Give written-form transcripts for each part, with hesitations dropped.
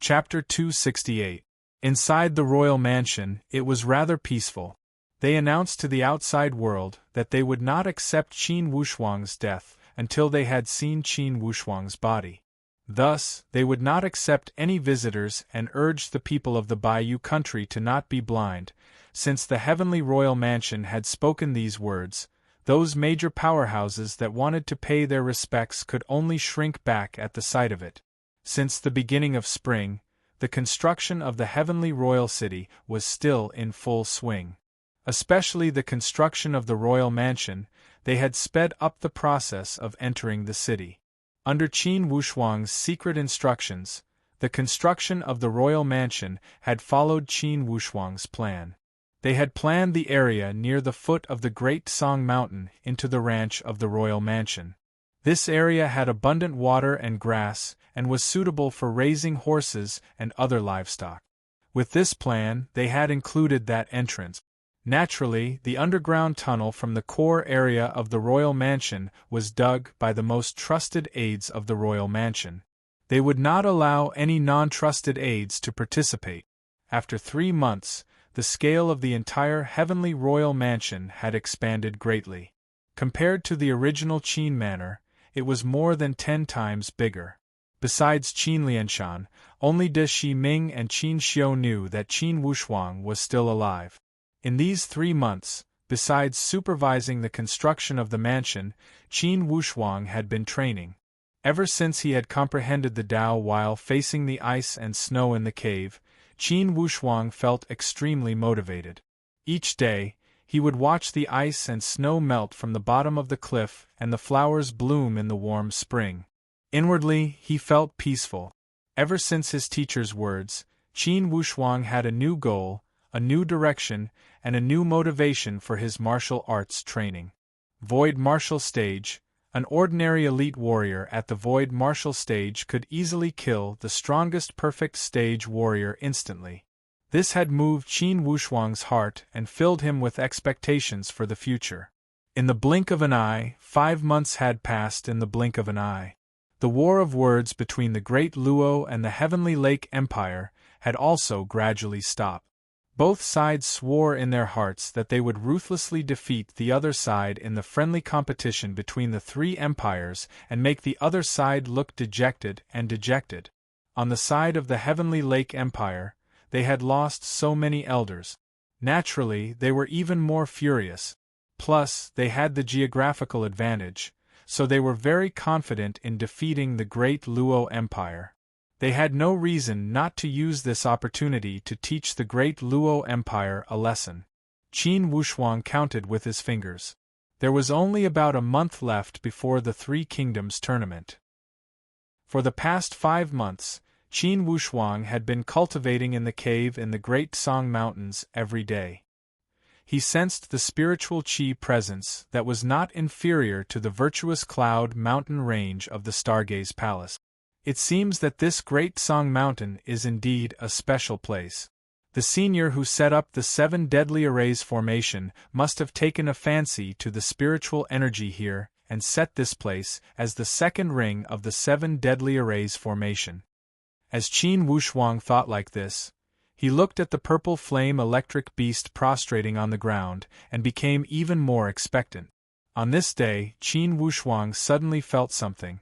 Chapter 268. Inside the royal mansion, it was rather peaceful. They announced to the outside world that they would not accept Qin Wushuang's death until they had seen Qin Wushuang's body. Thus, they would not accept any visitors and urged the people of the Bayou country to not be blind. Since the heavenly royal mansion had spoken these words, those major powerhouses that wanted to pay their respects could only shrink back at the sight of it. Since the beginning of spring, the construction of the heavenly royal city was still in full swing. Especially the construction of the royal mansion, they had sped up the process of entering the city. Under Qin Wushuang's secret instructions, the construction of the royal mansion had followed Qin Wushuang's plan. They had planned the area near the foot of the Great Song Mountain into the ranch of the royal mansion. This area had abundant water and grass and was suitable for raising horses and other livestock. With this plan, they had included that entrance. Naturally, the underground tunnel from the core area of the royal mansion was dug by the most trusted aides of the royal mansion. They would not allow any non-trusted aides to participate. After 3 months, the scale of the entire heavenly royal mansion had expanded greatly. Compared to the original Qin manor, it was more than 10 times bigger. Besides Qin Lianshan, only De Shiming and Qin Xiu knew that Qin Wushuang was still alive. In these 3 months, besides supervising the construction of the mansion, Qin Wushuang had been training. Ever since he had comprehended the Tao while facing the ice and snow in the cave, Qin Wushuang felt extremely motivated. Each day, he would watch the ice and snow melt from the bottom of the cliff and the flowers bloom in the warm spring. Inwardly, he felt peaceful. Ever since his teacher's words, Qin Wushuang had a new goal, a new direction, and a new motivation for his martial arts training. Void Martial Stage. An ordinary elite warrior at the Void Martial Stage could easily kill the strongest perfect stage warrior instantly. This had moved Qin Wushuang's heart and filled him with expectations for the future. In the blink of an eye, 5 months had passed in the blink of an eye. The war of words between the Great Luo and the Heavenly Lake Empire had also gradually stopped. Both sides swore in their hearts that they would ruthlessly defeat the other side in the friendly competition between the 3 empires and make the other side look dejected and dejected. On the side of the Heavenly Lake Empire, they had lost so many elders. Naturally, they were even more furious. Plus, they had the geographical advantage, so they were very confident in defeating the Great Luo Empire. They had no reason not to use this opportunity to teach the Great Luo Empire a lesson. Qin Wushuang counted with his fingers. There was only about a month left before the 3 Kingdoms tournament. For the past 5 months, Qin Wushuang had been cultivating in the cave in the Great Song Mountains every day. He sensed the spiritual qi presence that was not inferior to the virtuous cloud mountain range of the Stargaze Palace. It seems that this Great Song Mountain is indeed a special place. The senior who set up the 7 Deadly Arrays formation must have taken a fancy to the spiritual energy here and set this place as the 2nd ring of the 7 Deadly Arrays formation. As Qin Wushuang thought like this, he looked at the purple flame electric beast prostrating on the ground and became even more expectant. On this day, Qin Wushuang suddenly felt something.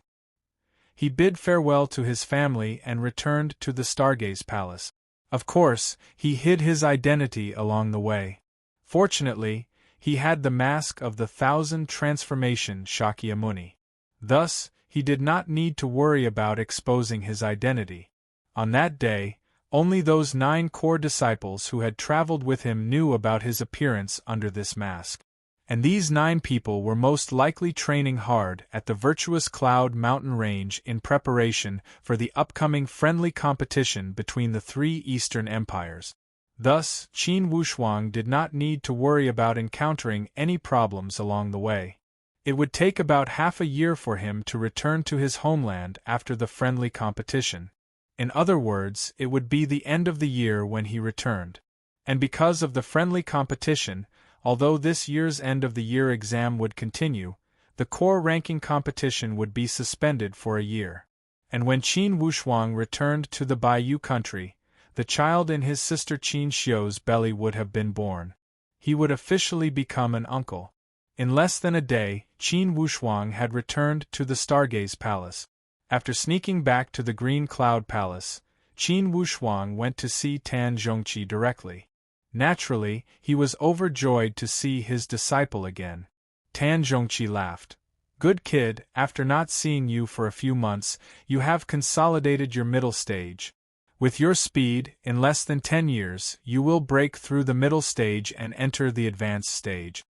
He bid farewell to his family and returned to the Stargaze Palace. Of course, he hid his identity along the way. Fortunately, he had the mask of the 1,000 transformation Shakyamuni. Thus, he did not need to worry about exposing his identity. On that day, only those 9 core disciples who had traveled with him knew about his appearance under this mask. And these 9 people were most likely training hard at the Virtuous Cloud mountain range in preparation for the upcoming friendly competition between the 3 Eastern empires. Thus, Qin Wushuang did not need to worry about encountering any problems along the way. It would take about half a year for him to return to his homeland after the friendly competition. In other words, it would be the end of the year when he returned. And because of the friendly competition, although this year's end-of-the-year exam would continue, the core ranking competition would be suspended for a year. And when Qin Wushuang returned to the Baiyu country, the child in his sister Qin Xiu's belly would have been born. He would officially become an uncle. In less than a day, Qin Wushuang had returned to the Stargaze Palace. After sneaking back to the Green Cloud Palace, Qin Wushuang went to see Tan Zhongqi directly. Naturally, he was overjoyed to see his disciple again. Tan Zhongqi laughed. "Good kid, after not seeing you for a few months, you have consolidated your middle stage. With your speed, in less than 10 years, you will break through the middle stage and enter the advanced stage."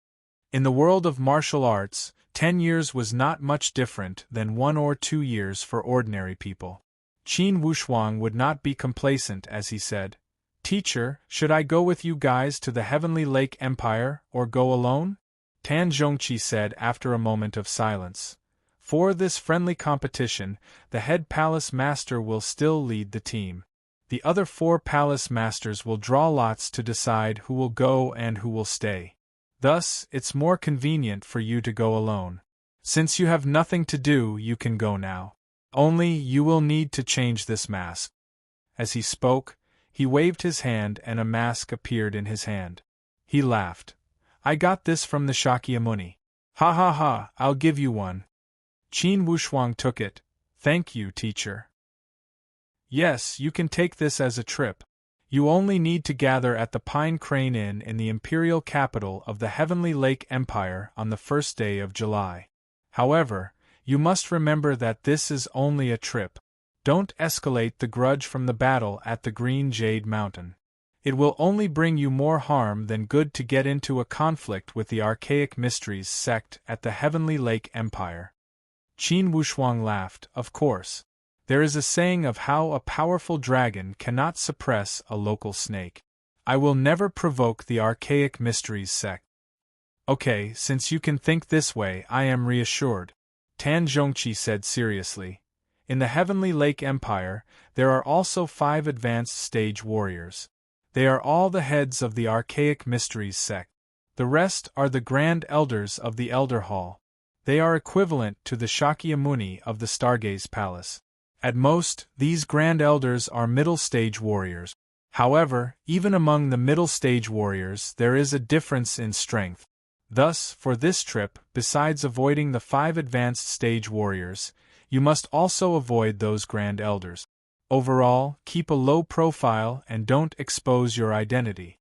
In the world of martial arts, 10 years was not much different than 1 or 2 years for ordinary people. Qin Wushuang would not be complacent as he said, "Teacher, should I go with you guys to the Heavenly Lake Empire, or go alone?" Tan Zhongqi said after a moment of silence. "For this friendly competition, the head palace master will still lead the team. The other 4 palace masters will draw lots to decide who will go and who will stay. Thus, it's more convenient for you to go alone. Since you have nothing to do, you can go now. Only, you will need to change this mask." As he spoke, he waved his hand and a mask appeared in his hand. He laughed. "I got this from the Shakyamuni. Ha ha ha, I'll give you one." Qin Wushuang took it. "Thank you, teacher." "Yes, you can take this as a trip. You only need to gather at the Pine Crane Inn in the imperial capital of the Heavenly Lake Empire on the 1st day of July. However, you must remember that this is only a trip. Don't escalate the grudge from the battle at the Green Jade Mountain. It will only bring you more harm than good to get into a conflict with the Archaic Mysteries sect at the Heavenly Lake Empire." Qin Wushuang laughed. "Of course. There is a saying of how a powerful dragon cannot suppress a local snake. I will never provoke the Archaic Mysteries sect." "Okay, since you can think this way, I am reassured," Tan Zhongqi said seriously. "In the Heavenly Lake Empire, there are also 5 advanced stage warriors. They are all the heads of the Archaic Mysteries sect. The rest are the Grand Elders of the Elder Hall. They are equivalent to the Shakyamuni of the Stargaze Palace. At most, these Grand Elders are middle-stage warriors. However, even among the middle-stage warriors there is a difference in strength. Thus, for this trip, besides avoiding the 5 advanced stage warriors, you must also avoid those Grand Elders. Overall, keep a low profile and don't expose your identity."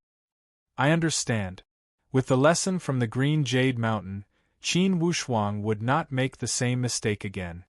"I understand." With the lesson from the Green Jade Mountain, Qin Wushuang would not make the same mistake again.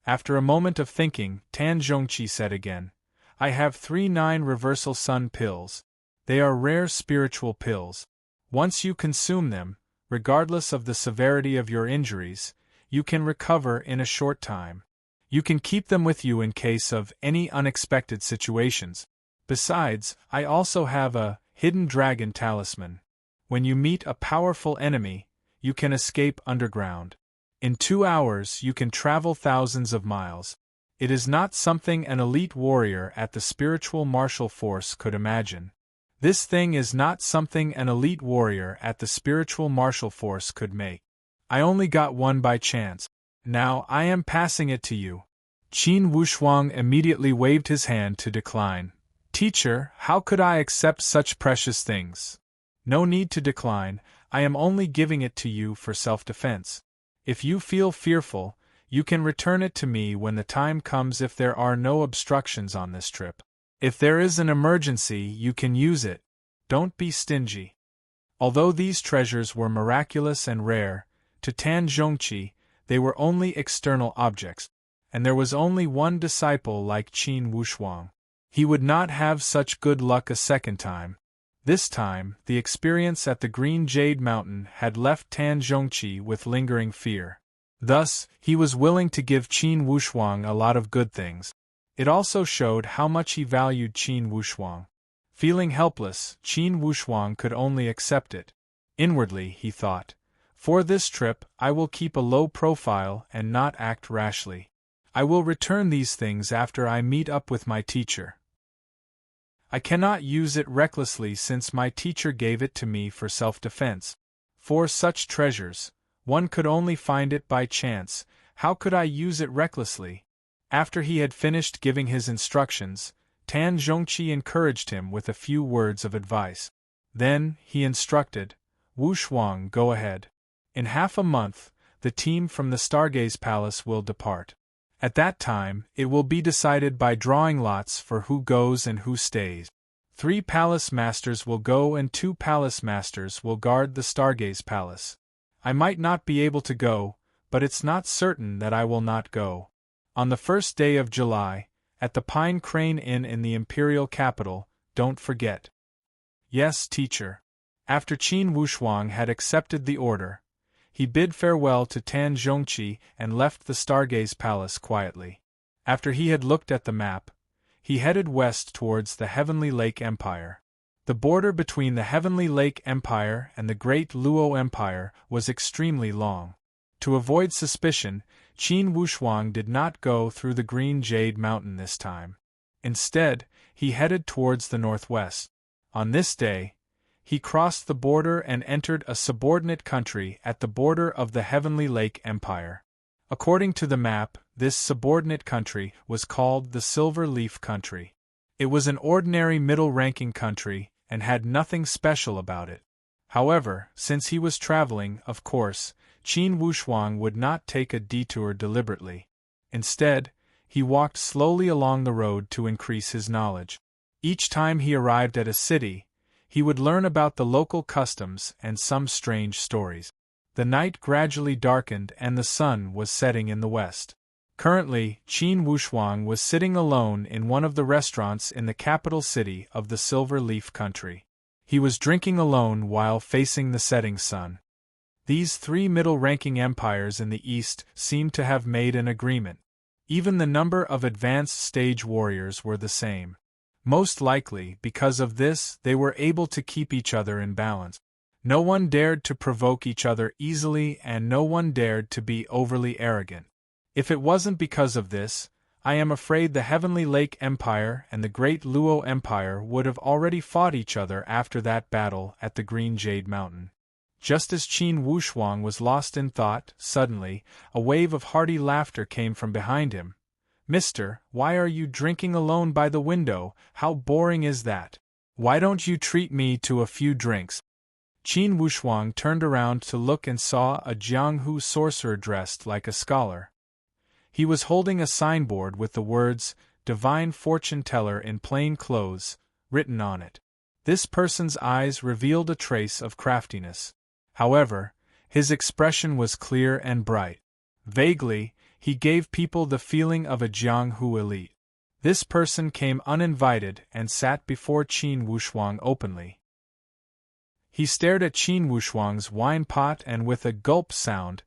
After a moment of thinking, Tan Zhongqi said again, "I have 3 9 Reversal Sun pills. They are rare spiritual pills. Once you consume them, regardless of the severity of your injuries, you can recover in a short time. You can keep them with you in case of any unexpected situations. Besides, I also have a hidden dragon talisman. When you meet a powerful enemy, you can escape underground. In 2 hours you can travel thousands of miles. It is not something an elite warrior at the spiritual martial force could imagine. This thing is not something an elite warrior at the spiritual martial force could make. I only got one by chance. Now I am passing it to you." Qin Wushuang immediately waved his hand to decline. "Teacher, how could I accept such precious things?" "No need to decline, I am only giving it to you for self-defense. If you feel fearful, you can return it to me when the time comes if there are no obstructions on this trip. If there is an emergency, you can use it. Don't be stingy." Although these treasures were miraculous and rare, to Tan Zhongqi, they were only external objects, and there was only one disciple like Qin Wushuang. He would not have such good luck a second time. This time, the experience at the Green Jade Mountain had left Tan Zhongqi with lingering fear. Thus, he was willing to give Qin Wushuang a lot of good things. It also showed how much he valued Qin Wushuang. Feeling helpless, Qin Wushuang could only accept it. Inwardly, he thought, "For this trip, I will keep a low profile and not act rashly. I will return these things after I meet up with my teacher. I cannot use it recklessly since my teacher gave it to me for self-defense. For such treasures, one could only find it by chance. How could I use it recklessly? After he had finished giving his instructions, Tan Zhongqi encouraged him with a few words of advice. Then, he instructed, Wu Shuang, go ahead. In half a month, the team from the Stargaze Palace will depart. At that time, it will be decided by drawing lots for who goes and who stays. 3 palace masters will go and 2 palace masters will guard the Stargaze Palace. I might not be able to go, but it's not certain that I will not go. On the first day of July, at the Pine Crane Inn in the imperial capital, don't forget. Yes, teacher. After Qin Wushuang had accepted the order, he bid farewell to Tan Zhongqi and left the Stargaze Palace quietly. After he had looked at the map, he headed west towards the Heavenly Lake Empire. The border between the Heavenly Lake Empire and the Great Luo Empire was extremely long. To avoid suspicion, Qin Wushuang did not go through the Green Jade Mountain this time. Instead, he headed towards the northwest. On this day, he crossed the border and entered a subordinate country at the border of the Heavenly Lake Empire. According to the map, this subordinate country was called the Silver Leaf Country. It was an ordinary middle-ranking country and had nothing special about it. However, since he was traveling, of course, Qin Wushuang would not take a detour deliberately. Instead, he walked slowly along the road to increase his knowledge. Each time he arrived at a city, he would learn about the local customs and some strange stories. The night gradually darkened and the sun was setting in the west. Currently, Qin Wushuang was sitting alone in one of the restaurants in the capital city of the Silver Leaf Country. He was drinking alone while facing the setting sun. These 3 middle-ranking empires in the east seemed to have made an agreement. Even the number of advanced stage warriors were the same. Most likely, because of this, they were able to keep each other in balance. No one dared to provoke each other easily and no one dared to be overly arrogant. If it wasn't because of this, I am afraid the Heavenly Lake Empire and the Great Luo Empire would have already fought each other after that battle at the Green Jade Mountain. Just as Qin Wushuang was lost in thought, suddenly, a wave of hearty laughter came from behind him. Mister, why are you drinking alone by the window? How boring is that? Why don't you treat me to a few drinks? Qin Wushuang turned around to look and saw a Jianghu sorcerer dressed like a scholar. He was holding a signboard with the words, Divine Fortune Teller in plain clothes, written on it. This person's eyes revealed a trace of craftiness. However, his expression was clear and bright. Vaguely, he gave people the feeling of a Jianghu elite. This person came uninvited and sat before Qin Wushuang openly. He stared at Qin Wushuang's wine pot and with a gulp sound,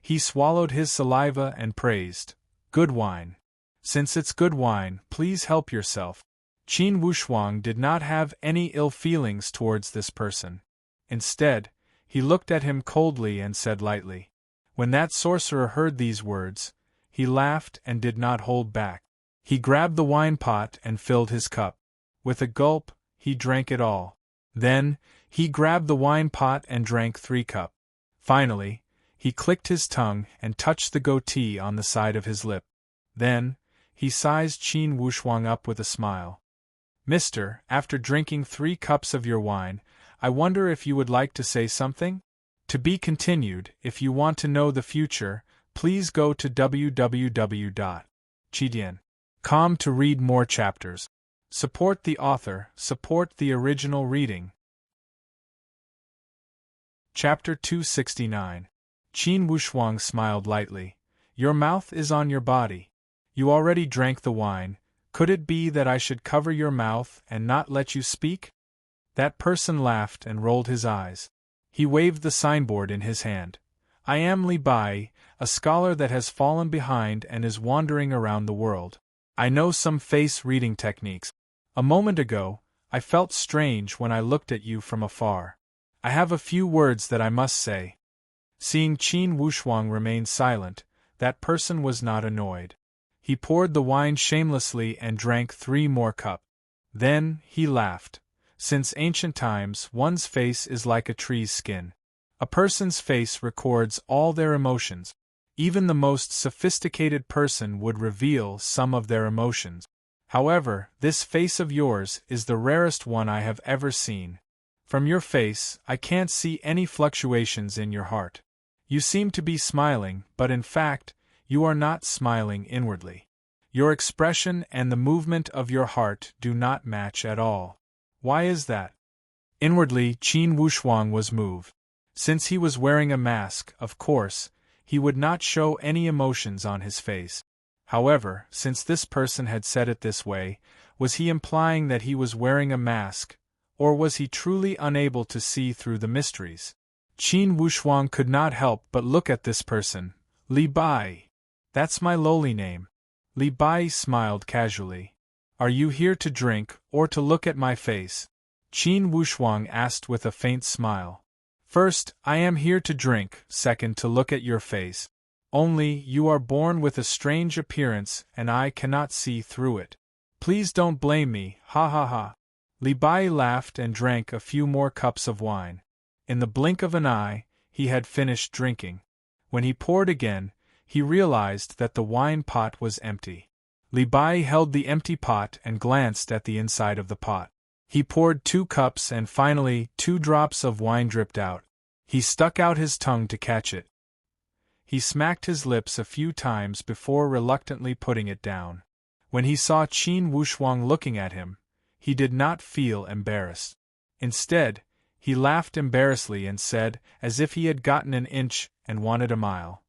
he swallowed his saliva and praised, Good wine. Since it's good wine, please help yourself. Qin Wushuang did not have any ill feelings towards this person. Instead, he looked at him coldly and said lightly. When that sorcerer heard these words, he laughed and did not hold back. He grabbed the wine pot and filled his cup. With a gulp, he drank it all. Then, he grabbed the wine pot and drank 3 cups. Finally, he clicked his tongue and touched the goatee on the side of his lip. Then, he sized Qin Wushuang up with a smile. Mister, after drinking 3 cups of your wine, I wonder if you would like to say something? To be continued. If you want to know the future, please go to www.chidian.com to read more chapters. Support the author, support the original reading. Chapter 269. Qin Wushuang smiled lightly. Your mouth is on your body. You already drank the wine. Could it be that I should cover your mouth and not let you speak? That person laughed and rolled his eyes. He waved the signboard in his hand. I am Li Bai, a scholar that has fallen behind and is wandering around the world. I know some face-reading techniques. A moment ago, I felt strange when I looked at you from afar. I have a few words that I must say. Seeing Qin Wushuang remain silent, that person was not annoyed. He poured the wine shamelessly and drank 3 more cups. Then, he laughed. Since ancient times, one's face is like a tree's skin. A person's face records all their emotions. Even the most sophisticated person would reveal some of their emotions. However, this face of yours is the rarest one I have ever seen. From your face, I can't see any fluctuations in your heart. You seem to be smiling, but in fact, you are not smiling inwardly. Your expression and the movement of your heart do not match at all. Why is that? Inwardly, Qin Wushuang was moved. Since he was wearing a mask, of course, he would not show any emotions on his face. However, since this person had said it this way, was he implying that he was wearing a mask, or was he truly unable to see through the mysteries? Qin Wushuang could not help but look at this person. Li Bai. That's my lowly name. Li Bai smiled casually. Are you here to drink, or to look at my face? Qin Wushuang asked with a faint smile. First, I am here to drink, second to look at your face. Only, you are born with a strange appearance and I cannot see through it. Please don't blame me, ha ha ha. Li Bai laughed and drank a few more cups of wine. In the blink of an eye, he had finished drinking. When he poured again, he realized that the wine pot was empty. Li Bai held the empty pot and glanced at the inside of the pot. He poured 2 cups and finally 2 drops of wine dripped out. He stuck out his tongue to catch it. He smacked his lips a few times before reluctantly putting it down. When he saw Qin Wushuang looking at him, he did not feel embarrassed. Instead, he laughed embarrassedly and said, as if he had gotten an inch and wanted a mile,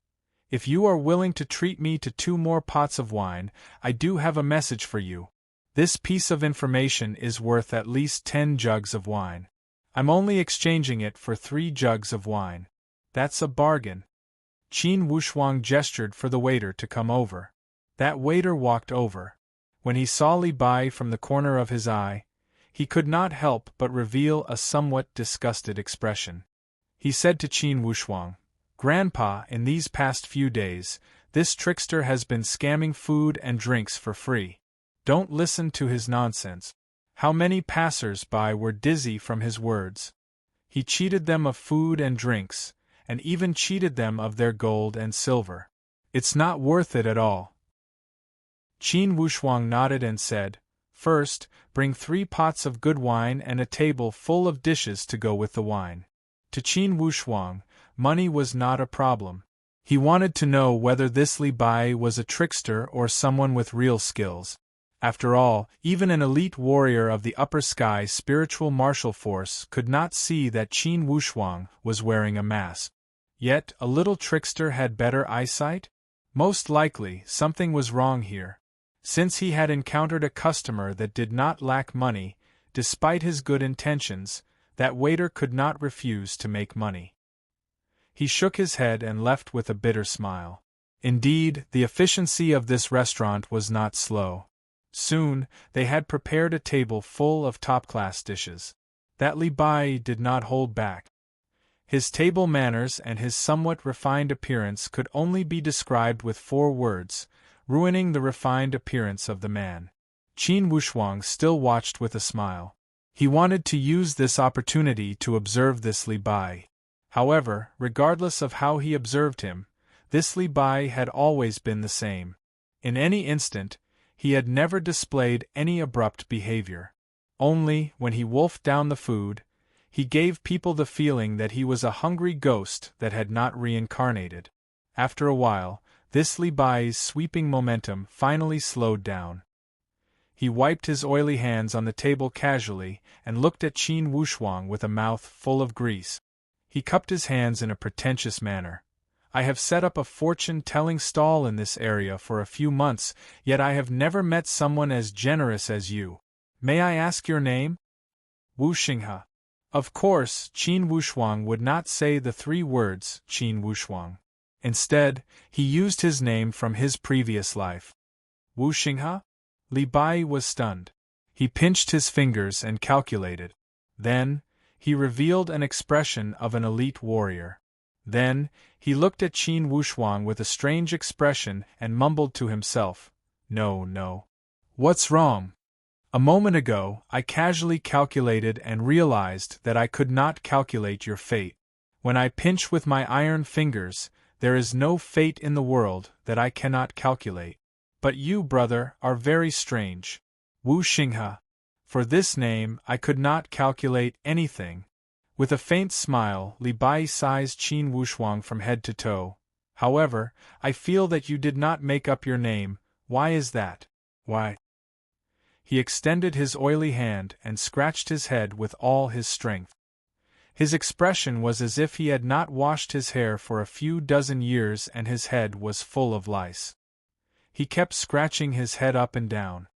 "If you are willing to treat me to 2 more pots of wine, I do have a message for you. This piece of information is worth at least 10 jugs of wine. I'm only exchanging it for 3 jugs of wine. That's a bargain." Qin Wushuang gestured for the waiter to come over. That waiter walked over. When he saw Li Bai from the corner of his eye, he could not help but reveal a somewhat disgusted expression. He said to Qin Wushuang, "Grandpa, in these past few days, this trickster has been scamming food and drinks for free. Don't listen to his nonsense." How many passers-by were dizzy from his words. He cheated them of food and drinks, and even cheated them of their gold and silver. It's not worth it at all. Qin Wushuang nodded and said, "First, bring 3 pots of good wine and a table full of dishes to go with the wine." To Qin Wushuang, money was not a problem. He wanted to know whether this Li Bai was a trickster or someone with real skills. After all, even an elite warrior of the upper sky spiritual martial force could not see that Qin Wushuang was wearing a mask. Yet, a little trickster had better eyesight? Most likely, something was wrong here. Since he had encountered a customer that did not lack money, despite his good intentions, that waiter could not refuse to make money. He shook his head and left with a bitter smile. Indeed, the efficiency of this restaurant was not slow. Soon, they had prepared a table full of top-class dishes. That Li Bai did not hold back. His table manners and his somewhat refined appearance could only be described with 4 words, ruining the refined appearance of the man. Qin Wushuang still watched with a smile. He wanted to use this opportunity to observe this Li Bai. However, regardless of how he observed him, this Li Bai had always been the same. In any instant, he had never displayed any abrupt behavior. Only, when he wolfed down the food, he gave people the feeling that he was a hungry ghost that had not reincarnated. After a while, this Li Bai's sweeping momentum finally slowed down. He wiped his oily hands on the table casually and looked at Qin Wushuang with a mouth full of grease. He cupped his hands in a pretentious manner. "I have set up a fortune-telling stall in this area for a few months, yet I have never met someone as generous as you. May I ask your name?" "Wu Xinghe." Of course, Qin Wushuang would not say the 3 words, Qin Wushuang. Instead, he used his name from his previous life. "Wu Xinghe?" Li Bai was stunned. He pinched his fingers and calculated. Then, he revealed an expression of an elite warrior. Then, he looked at Qin Wushuang with a strange expression and mumbled to himself, "No, no. What's wrong? A moment ago, I casually calculated and realized that I could not calculate your fate. When I pinch with my iron fingers, There is no fate in the world that I cannot calculate. But you, brother, are very strange. Wu Xinghe. For this name I could not calculate anything. With a faint smile, Li Bai sized Qin Wushuang from head to toe. However, I feel that you did not make up your name. Why is that? Why? He extended his oily hand and scratched his head with all his strength. His expression was as if he had not washed his hair for a few dozen years and his head was full of lice. He kept scratching his head up and down.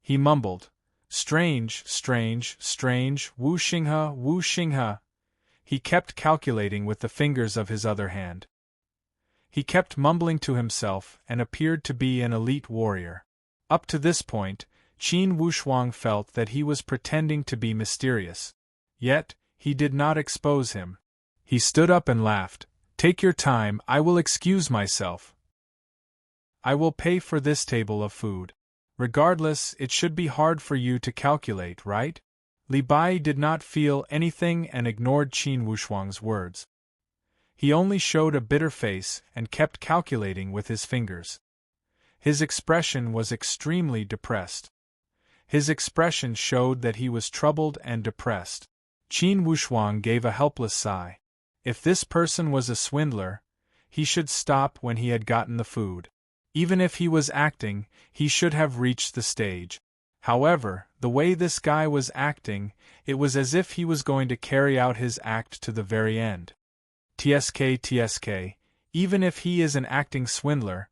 He mumbled, "Strange, strange, strange, Wu Xinghe, Wu Xinghe." He kept calculating with the fingers of his other hand. He kept mumbling to himself and appeared to be an elite warrior. Up to this point, Qin Wushuang felt that he was pretending to be mysterious. Yet, he did not expose him. He stood up and laughed. "Take your time, I will excuse myself. I will pay for this table of food. Regardless, it should be hard for you to calculate, right?" Li Bai did not feel anything and ignored Qin Wushuang's words. He only showed a bitter face and kept calculating with his fingers. His expression was extremely depressed. His expression showed that he was troubled and depressed. Qin Wushuang gave a helpless sigh. If this person was a swindler, he should stop when he had gotten the food. Even if he was acting, he should have reached the stage. However, the way this guy was acting, it was as if he was going to carry out his act to the very end. TSK, even if he is an acting swindler,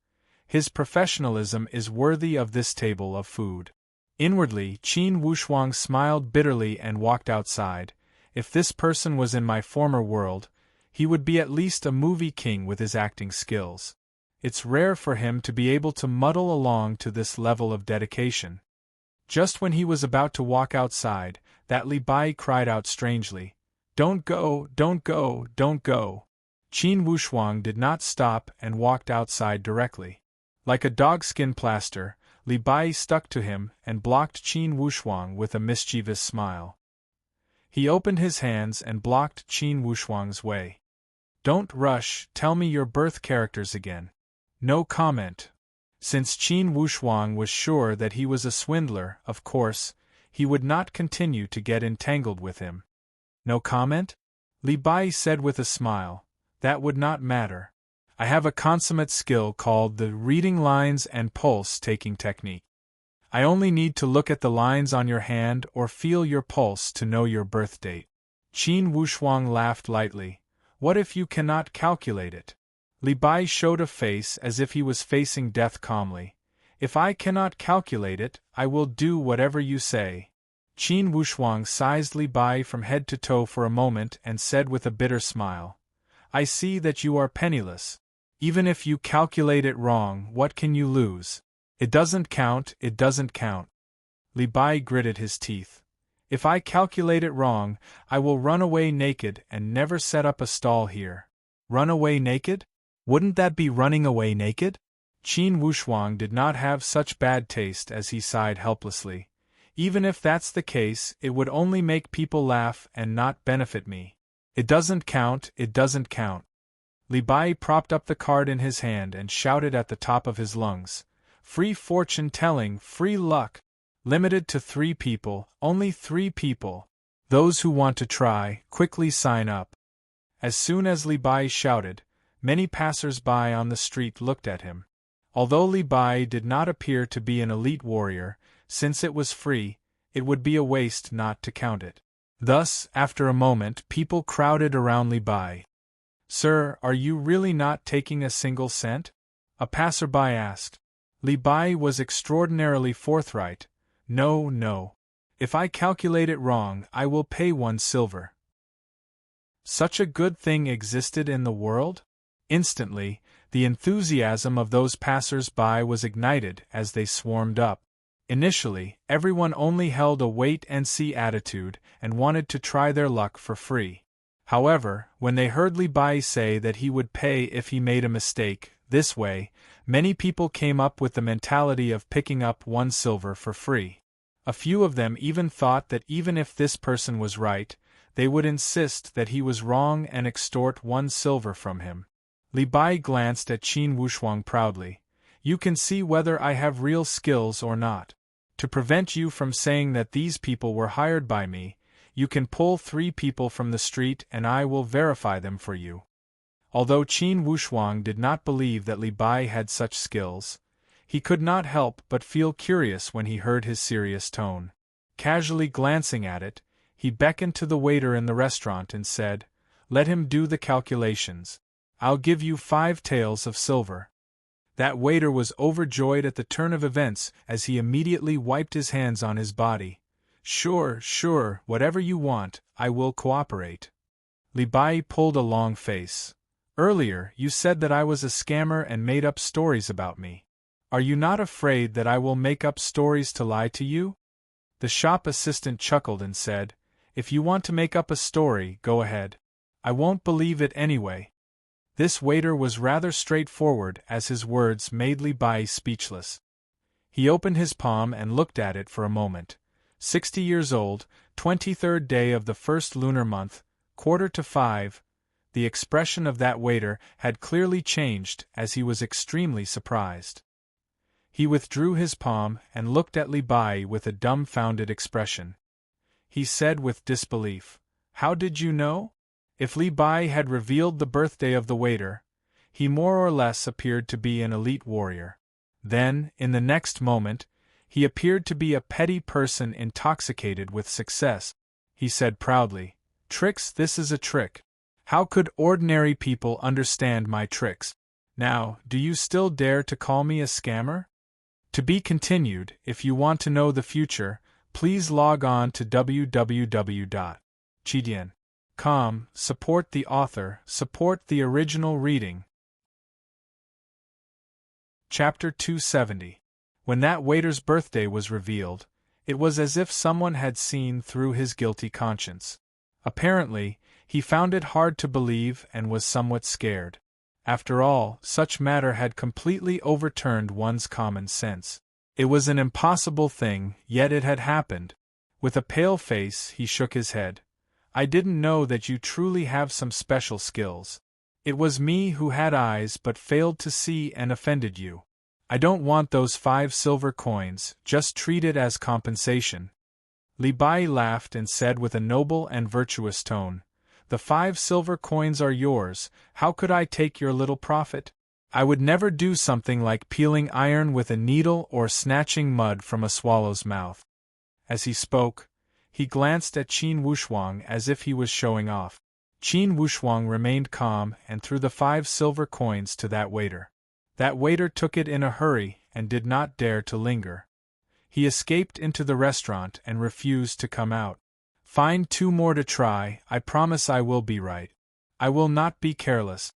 his professionalism is worthy of this table of food. Inwardly, Qin Wushuang smiled bitterly and walked outside. If this person was in my former world, he would be at least a movie king with his acting skills. It's rare for him to be able to muddle along to this level of dedication. Just when he was about to walk outside, that Li Bai cried out strangely, "Don't go, don't go, don't go." Qin Wushuang did not stop and walked outside directly. Like a dogskin plaster, Li Bai stuck to him and blocked Qin Wushuang with a mischievous smile. He opened his hands and blocked Qin Wushuang's way. "Don't rush, tell me your birth characters again." No comment. Since Qin Wushuang was sure that he was a swindler, of course, he would not continue to get entangled with him. No comment? Li Bai said with a smile. That would not matter. I have a consummate skill called the reading lines and pulse-taking technique. I only need to look at the lines on your hand or feel your pulse to know your birth date. Qin Wushuang laughed lightly. What if you cannot calculate it? Li Bai showed a face as if he was facing death calmly. If I cannot calculate it, I will do whatever you say. Qin Wushuang sized Li Bai from head to toe for a moment and said with a bitter smile, "I see that you are penniless. Even if you calculate it wrong, what can you lose? It doesn't count, it doesn't count." Li Bai gritted his teeth. "If I calculate it wrong, I will run away naked and never set up a stall here." Run away naked? Wouldn't that be running away naked? Qin Wushuang did not have such bad taste as he sighed helplessly. Even if that's the case, it would only make people laugh and not benefit me. It doesn't count, it doesn't count. Li Bai propped up the card in his hand and shouted at the top of his lungs. Free fortune telling, free luck. Limited to 3 people, only 3 people. Those who want to try, quickly sign up. As soon as Li Bai shouted, many passers-by on the street looked at him. Although Li Bai did not appear to be an elite warrior, since it was free, it would be a waste not to count it. Thus, after a moment, people crowded around Li Bai. "Sir, are you really not taking a single cent?" a passerby asked. Li Bai was extraordinarily forthright. "No, no. If I calculate it wrong, I will pay 1 silver. Such a good thing existed in the world? Instantly, the enthusiasm of those passers-by was ignited as they swarmed up. Initially, everyone only held a wait-and-see attitude and wanted to try their luck for free. However, when they heard Li Bai say that he would pay if he made a mistake, this way, many people came up with the mentality of picking up 1 silver for free. A few of them even thought that even if this person was right, they would insist that he was wrong and extort 1 silver from him. Li Bai glanced at Qin Wuxuang proudly. You can see whether I have real skills or not. To prevent you from saying that these people were hired by me, you can pull 3 people from the street and I will verify them for you. Although Qin Wuxuang did not believe that Li Bai had such skills, he could not help but feel curious when he heard his serious tone. Casually glancing at it, he beckoned to the waiter in the restaurant and said, "Let him do the calculations. I'll give you 5 taels of silver." That waiter was overjoyed at the turn of events as he immediately wiped his hands on his body. Sure, whatever you want, I will cooperate." Li Bai pulled a long face. "Earlier, you said that I was a scammer and made up stories about me. Are you not afraid that I will make up stories to lie to you?" The shop assistant chuckled and said, "If you want to make up a story, go ahead. I won't believe it anyway." This waiter was rather straightforward as his words made Li Bai speechless. He opened his palm and looked at it for a moment. 60 years old, 23rd day of the first lunar month, 4:45. The expression of that waiter had clearly changed as he was extremely surprised. He withdrew his palm and looked at Li Bai with a dumbfounded expression. He said with disbelief, "How did you know?" If Li Bai had revealed the birthday of the waiter, he more or less appeared to be an elite warrior. Then, in the next moment, he appeared to be a petty person intoxicated with success. He said proudly, "Tricks, this is a trick. How could ordinary people understand my tricks? Now, do you still dare to call me a scammer?" To be continued. If you want to know the future, please log on to www.chidian.com. Support the author, support the original reading. Chapter 270. When that waiter's birthday was revealed, it was as if someone had seen through his guilty conscience. Apparently, he found it hard to believe and was somewhat scared. After all, such matter had completely overturned one's common sense. It was an impossible thing, yet it had happened. With a pale face, he shook his head. "I didn't know that you truly have some special skills. It was me who had eyes but failed to see and offended you. I don't want those 5 silver coins, just treat it as compensation." Li Bai laughed and said with a noble and virtuous tone, "The 5 silver coins are yours, how could I take your little profit? I would never do something like peeling iron with a needle or snatching mud from a swallow's mouth." As he spoke, he glanced at Qin Wuxuang as if he was showing off. Qin Wuxuang remained calm and threw the 5 silver coins to that waiter. That waiter took it in a hurry and did not dare to linger. He escaped into the restaurant and refused to come out. "Find 2 more to try, I promise I will be right. I will not be careless."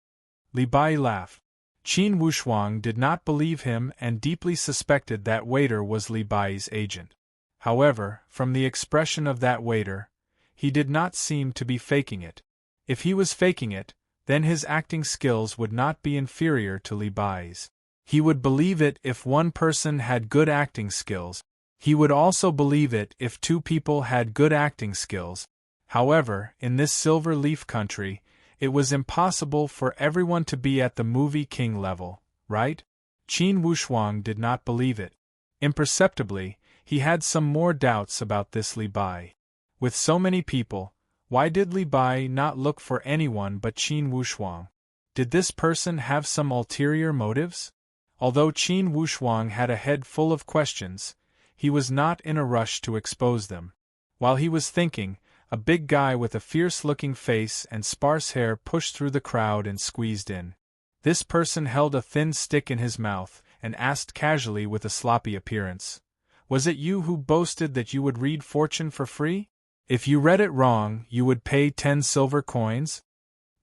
Li Bai laughed. Qin Wuxuang did not believe him and deeply suspected that waiter was Li Bai's agent. However, from the expression of that waiter, he did not seem to be faking it. If he was faking it, then his acting skills would not be inferior to Li Bai's. He would believe it if one person had good acting skills. He would also believe it if 2 people had good acting skills. However, in this Silver Leaf country, it was impossible for everyone to be at the movie king level, right? Qin Wuxuang did not believe it. Imperceptibly, he had some more doubts about this Li Bai. With so many people, why did Li Bai not look for anyone but Qin Wuxuang? Did this person have some ulterior motives? Although Qin Wuxuang had a head full of questions, he was not in a rush to expose them. While he was thinking, a big guy with a fierce-looking face and sparse hair pushed through the crowd and squeezed in. This person held a thin stick in his mouth and asked casually with a sloppy appearance, "Was it you who boasted that you would read fortune for free? If you read it wrong, you would pay 10 silver coins?"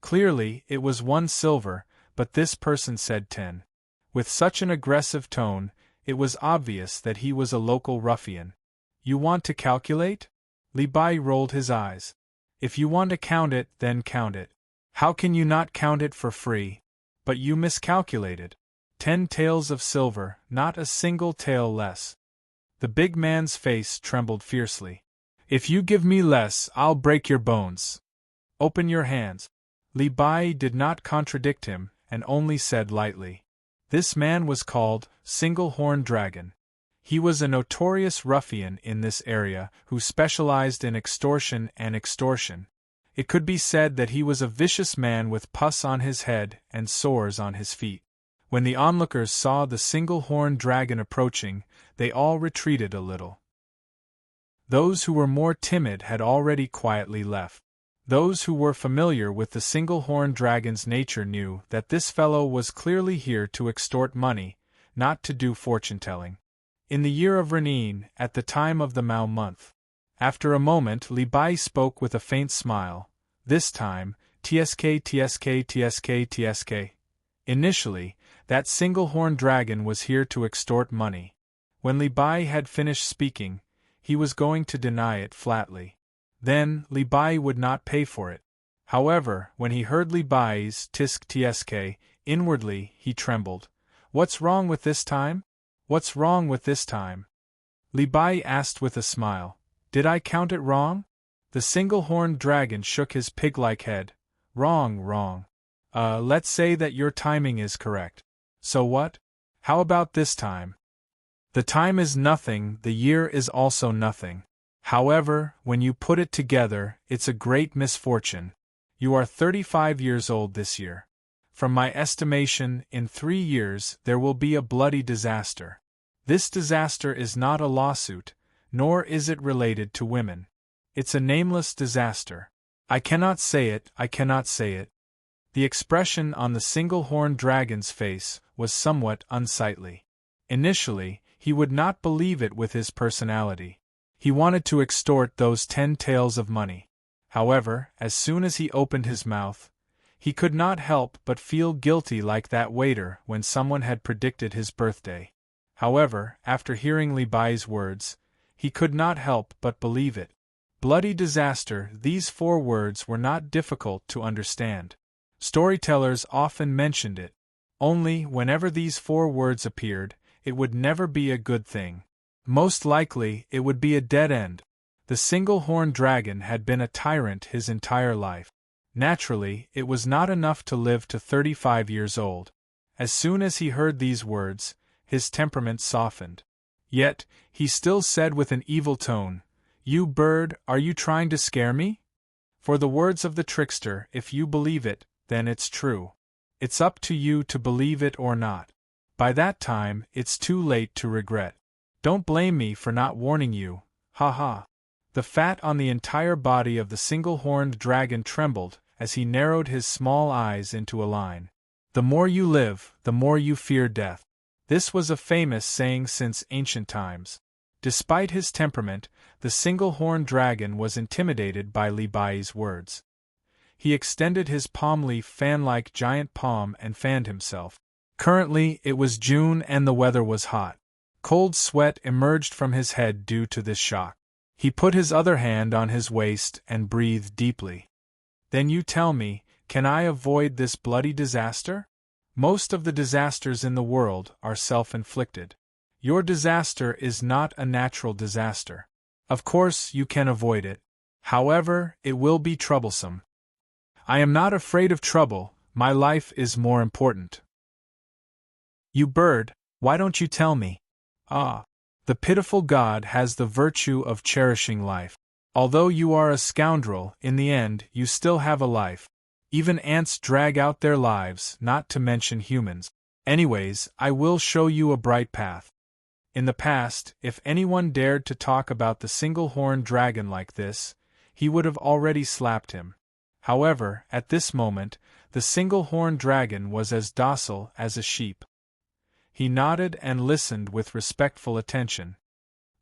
Clearly, it was 1 silver, but this person said 10. With such an aggressive tone, it was obvious that he was a local ruffian. "You want to calculate?" Li Bai rolled his eyes. "If you want to count it, then count it. How can you not count it for free? But you miscalculated. 10 taels of silver, not a single tael less." The big man's face trembled fiercely. "If you give me less, I'll break your bones. Open your hands." Li Bai did not contradict him, and only said lightly. This man was called Single-Horned Dragon. He was a notorious ruffian in this area who specialized in extortion and extortion. It could be said that he was a vicious man with pus on his head and sores on his feet. When the onlookers saw the single-horned dragon approaching, they all retreated a little. Those who were more timid had already quietly left. Those who were familiar with the single-horned dragon's nature knew that this fellow was clearly here to extort money, not to do fortune-telling. In the year of Renine, at the time of the Mao month. After a moment Li Bai spoke with a faint smile, this time, tsk. Initially, that single-horned dragon was here to extort money. When Li Bai had finished speaking, he was going to deny it flatly. Then, Li Bai would not pay for it. However, when he heard Li Bai's tsk, inwardly, he trembled. What's wrong with this time? What's wrong with this time? Li Bai asked with a smile. Did I count it wrong? The single-horned dragon shook his pig-like head. Wrong. Let's say that your timing is correct. So what? How about this time? The time is nothing, the year is also nothing. However, when you put it together, it's a great misfortune. You are 35 years old this year. From my estimation, in 3 years there will be a bloody disaster. This disaster is not a lawsuit, nor is it related to women. It's a nameless disaster. I cannot say it. The expression on the single-horned dragon's face was somewhat unsightly. Initially, he would not believe it with his personality. He wanted to extort those 10 taels of money. However, as soon as he opened his mouth, he could not help but feel guilty like that waiter when someone had predicted his birthday. However, after hearing Li Bai's words, he could not help but believe it. Bloody disaster, these 4 words were not difficult to understand. Storytellers often mentioned it. Only, whenever these 4 words appeared, it would never be a good thing. Most likely, it would be a dead end. The single-horned dragon had been a tyrant his entire life. Naturally, it was not enough to live to 35 years old. As soon as he heard these words, his temperament softened. Yet, he still said with an evil tone, You bird, are you trying to scare me? For the words of the trickster, if you believe it, then it's true. It's up to you to believe it or not. By that time, it's too late to regret. Don't blame me for not warning you, ha. The fat on the entire body of the single-horned dragon trembled as he narrowed his small eyes into a line. The more you live, the more you fear death. This was a famous saying since ancient times. Despite his temperament, the single-horned dragon was intimidated by Li Bai's words. He extended his palm-leaf fan-like giant palm and fanned himself. Currently, it was June and the weather was hot. Cold sweat emerged from his head due to this shock. He put his other hand on his waist and breathed deeply. Then you tell me, can I avoid this bloody disaster? Most of the disasters in the world are self-inflicted. Your disaster is not a natural disaster. Of course, you can avoid it. However, it will be troublesome. I am not afraid of trouble, my life is more important. You bird, why don't you tell me? The pitiful god has the virtue of cherishing life. Although you are a scoundrel, in the end, you still have a life. Even ants drag out their lives, not to mention humans. Anyways, I will show you a bright path. In the past, if anyone dared to talk about the single-horned dragon like this, he would have already slapped him. However, at this moment, the single-horned dragon was as docile as a sheep. He nodded and listened with respectful attention.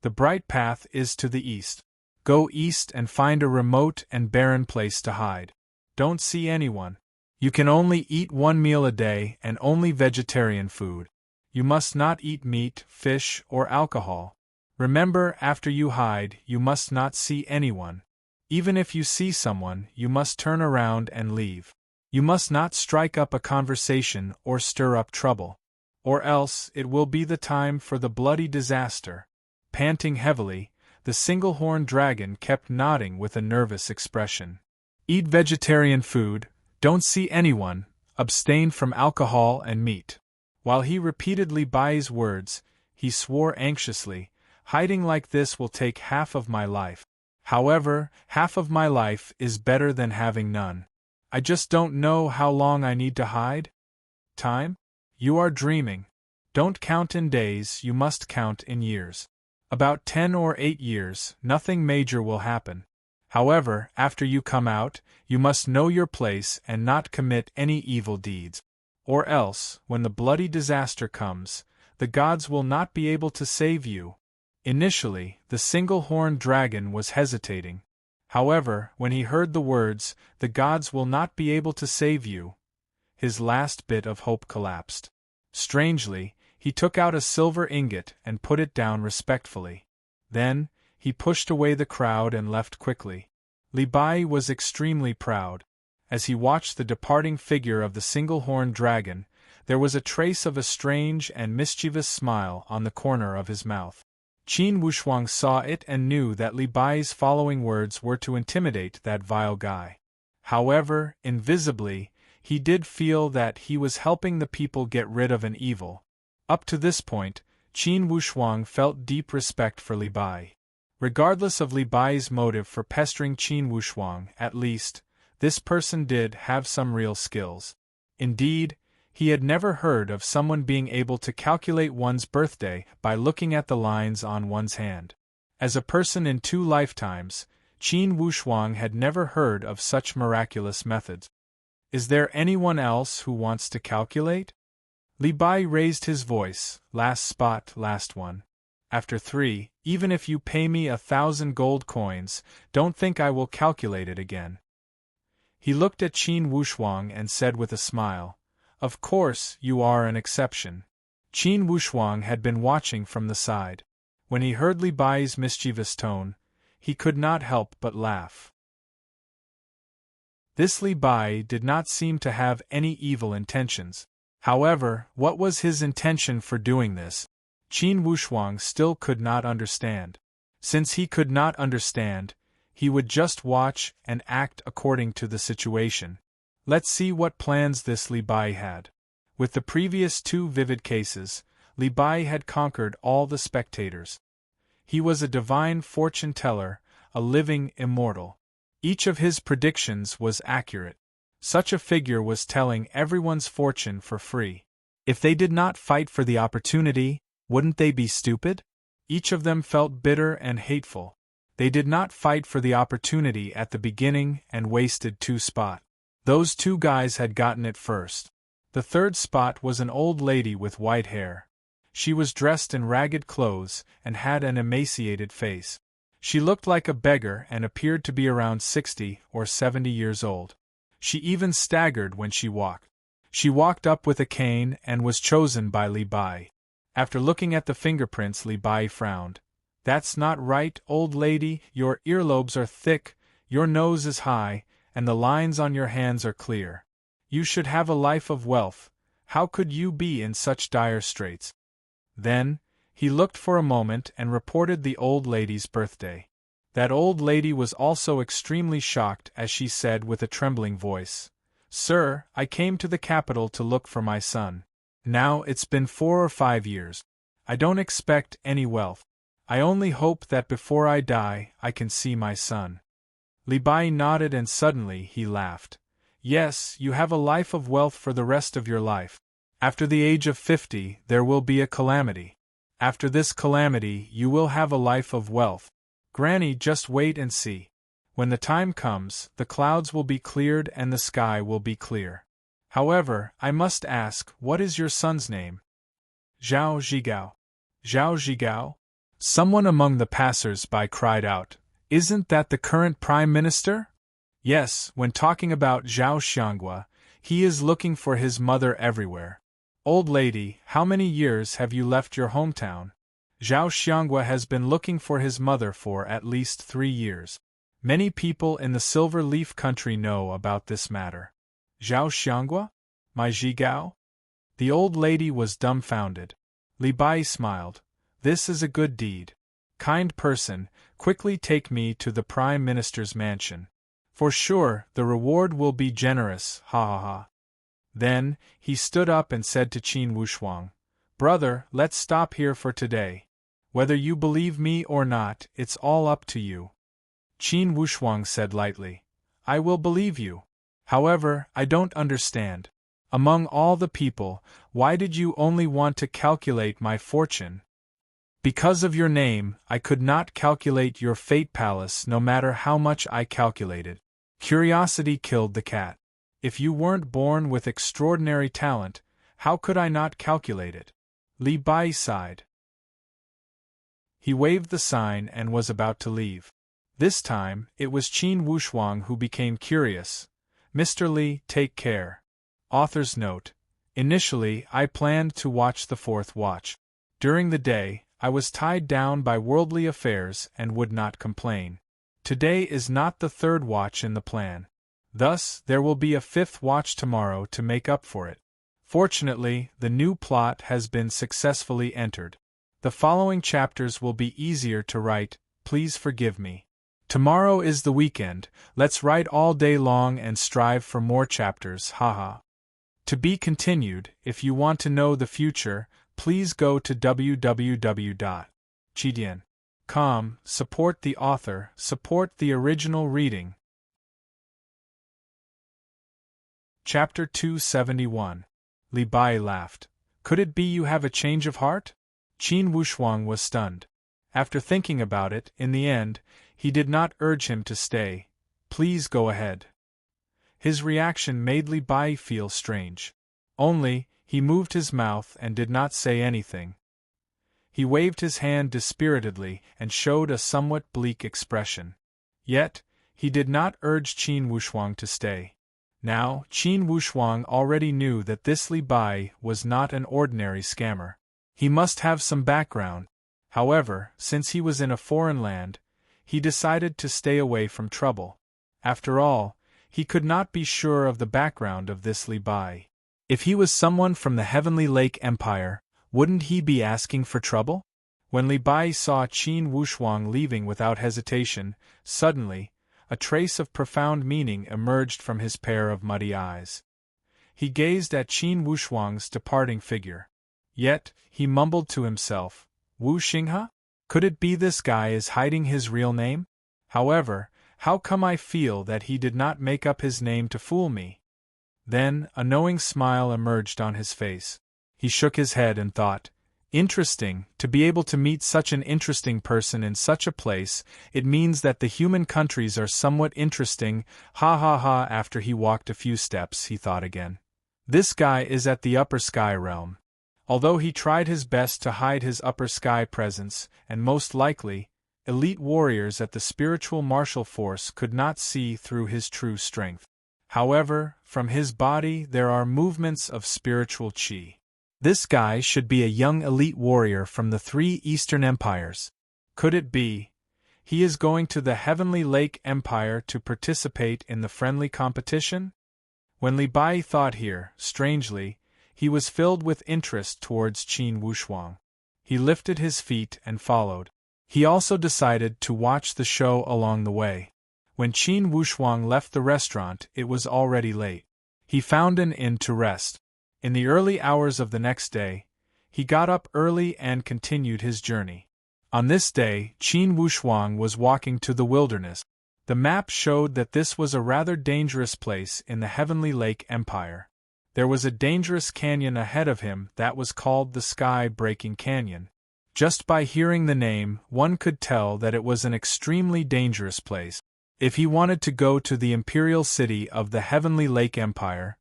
The bright path is to the east. Go east and find a remote and barren place to hide. Don't see anyone. You can only eat 1 meal a day and only vegetarian food. You must not eat meat, fish, or alcohol. Remember, after you hide, you must not see anyone. Even if you see someone, you must turn around and leave. You must not strike up a conversation or stir up trouble. Or else, it will be the time for the bloody disaster. Panting heavily, the single-horned dragon kept nodding with a nervous expression. Eat vegetarian food, don't see anyone, Abstain from alcohol and meat. While he repeated Li Bai's words, he swore anxiously, hiding like this will take half of my life. However, half of my life is better than having none. I just don't know how long I need to hide. Time? You are dreaming. Don't count in days, you must count in years. About 10 or 8 years, nothing major will happen. However, after you come out, you must know your place and not commit any evil deeds. Or else, when the bloody disaster comes, the gods will not be able to save you. Initially, the single-horned dragon was hesitating. However, when he heard the words, the gods will not be able to save you, his last bit of hope collapsed. Strangely, he took out a silver ingot and put it down respectfully. Then, he pushed away the crowd and left quickly. Li Bai was extremely proud. As he watched the departing figure of the single-horned dragon, there was a trace of a strange and mischievous smile on the corner of his mouth. Qin Wushuang saw it and knew that Li Bai's following words were to intimidate that vile guy. However, invisibly, he did feel that he was helping the people get rid of an evil. Up to this point, Qin Wushuang felt deep respect for Li Bai. Regardless of Li Bai's motive for pestering Qin Wushuang, at least, this person did have some real skills. Indeed, he had never heard of someone being able to calculate one's birthday by looking at the lines on one's hand. As a person in 2 lifetimes, Qin Wushuang had never heard of such miraculous methods. Is there anyone else who wants to calculate? Li Bai raised his voice, last spot, last one. After 3, even if you pay me 1,000 gold coins, don't think I will calculate it again. He looked at Qin Wushuang and said with a smile, "Of course, you are an exception." Qin Wushuang had been watching from the side. When he heard Li Bai's mischievous tone, he could not help but laugh. This Li Bai did not seem to have any evil intentions. However, what was his intention for doing this? Qin Wushuang still could not understand. Since he could not understand, he would just watch and act according to the situation. Let's see what plans this Li Bai had. With the previous 2 vivid cases, Li Bai had conquered all the spectators. He was a divine fortune teller, a living immortal. Each of his predictions was accurate. Such a figure was telling everyone's fortune for free. If they did not fight for the opportunity, wouldn't they be stupid? Each of them felt bitter and hateful. They did not fight for the opportunity at the beginning and wasted 2 spots. Those 2 guys had gotten it first. The 3rd spot was an old lady with white hair. She was dressed in ragged clothes and had an emaciated face. She looked like a beggar and appeared to be around 60 or 70 years old. She even staggered when she walked. She walked up with a cane and was chosen by Li Bai. After looking at the fingerprints, Li Bai frowned. "That's not right, old lady, your earlobes are thick, your nose is high, and the lines on your hands are clear. You should have a life of wealth. How could you be in such dire straits?" Then, he looked for a moment and reported the old lady's birthday. That old lady was also extremely shocked as she said with a trembling voice, "Sir, I came to the capital to look for my son. Now it's been 4 or 5 years. I don't expect any wealth. I only hope that before I die I can see my son." Li Bai nodded and suddenly he laughed. "Yes, you have a life of wealth for the rest of your life. After the age of 50 there will be a calamity. After this calamity you will have a life of wealth. Granny, just wait and see. When the time comes, the clouds will be cleared and the sky will be clear. However, I must ask, what is your son's name?" "Zhao Zhigao." "Zhao Zhigao?" Someone among the passers-by cried out, "Isn't that the current Prime Minister?" "Yes, when talking about Zhao Xianghua, he is looking for his mother everywhere." "Old lady, how many years have you left your hometown?" "Zhao Xianghua has been looking for his mother for at least 3 years. Many people in the Silver Leaf country know about this matter." "Zhao Xianghua? My Zhigao?" The old lady was dumbfounded. Li Bai smiled. "This is a good deed. Kind person, quickly take me to the Prime Minister's mansion. For sure, the reward will be generous, ha ha ha." Then, he stood up and said to Qin Wushuang, "Brother, let's stop here for today. Whether you believe me or not, it's all up to you." Qin Wushuang said lightly, "I will believe you. However, I don't understand. Among all the people, why did you only want to calculate my fortune? Because of your name, I could not calculate your fate palace no matter how much I calculated. Curiosity killed the cat. If you weren't born with extraordinary talent, how could I not calculate it?" Li Bai sighed. He waved the sign and was about to leave. This time, it was Qin Wushuang who became curious. "Mr. Li, take care." Author's note: initially, I planned to watch the fourth watch. During the day, I was tied down by worldly affairs and would not complain. Today is not the third watch in the plan. Thus, there will be a fifth watch tomorrow to make up for it. Fortunately, the new plot has been successfully entered. The following chapters will be easier to write, please forgive me. Tomorrow is the weekend, let's write all day long and strive for more chapters, haha. To be continued. If you want to know the future, please go to www.chidian.com, support the author, support the original reading. Chapter 271. Li Bai laughed. "Could it be you have a change of heart?" Qin Wushuang was stunned. After thinking about it, in the end, he did not urge him to stay. "Please go ahead." His reaction made Li Bai feel strange. Only, he moved his mouth and did not say anything. He waved his hand dispiritedly and showed a somewhat bleak expression. Yet, he did not urge Qin Wushuang to stay. Now, Qin Wushuang already knew that this Li Bai was not an ordinary scammer. He must have some background. However, since he was in a foreign land, he decided to stay away from trouble. After all, he could not be sure of the background of this Li Bai. If he was someone from the Heavenly Lake Empire, wouldn't he be asking for trouble? When Li Bai saw Qin Wushuang leaving without hesitation, suddenly, a trace of profound meaning emerged from his pair of muddy eyes. He gazed at Qin Wushuang's departing figure. Yet, he mumbled to himself, "Wu Xinghe? Could it be this guy is hiding his real name? However, how come I feel that he did not make up his name to fool me?" Then, a knowing smile emerged on his face. He shook his head and thought, "Interesting, to be able to meet such an interesting person in such a place, it means that the human countries are somewhat interesting, ha ha ha." After he walked a few steps, he thought again. This guy is at the upper sky realm. Although he tried his best to hide his upper sky presence, and most likely, elite warriors at the spiritual martial force could not see through his true strength. However, from his body there are movements of spiritual qi. This guy should be a young elite warrior from the 3 Eastern Empires. Could it be? He is going to the Heavenly Lake Empire to participate in the friendly competition? When Li Bai thought here, strangely, he was filled with interest towards Qin Wushuang. He lifted his feet and followed. He also decided to watch the show along the way. When Qin Wushuang left the restaurant, it was already late. He found an inn to rest. In the early hours of the next day, he got up early and continued his journey. On this day, Qin Wushuang was walking to the wilderness. The map showed that this was a rather dangerous place in the Heavenly Lake Empire. There was a dangerous canyon ahead of him that was called the Sky-Breaking Canyon. Just by hearing the name, one could tell that it was an extremely dangerous place. If he wanted to go to the imperial city of the Heavenly Lake Empire,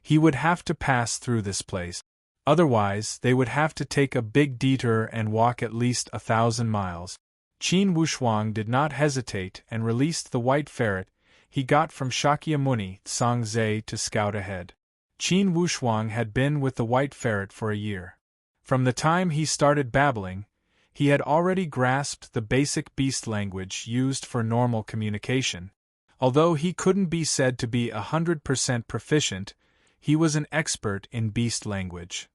he would have to pass through this place. Otherwise, they would have to take a big detour and walk at least 1,000 miles. Qin Wushuang did not hesitate and released the white ferret he got from Shakyamuni Tsangze to scout ahead. Qin Wushuang had been with the white ferret for a year. From the time he started babbling, he had already grasped the basic beast language used for normal communication. Although he couldn't be said to be 100% proficient, he was an expert in beast language.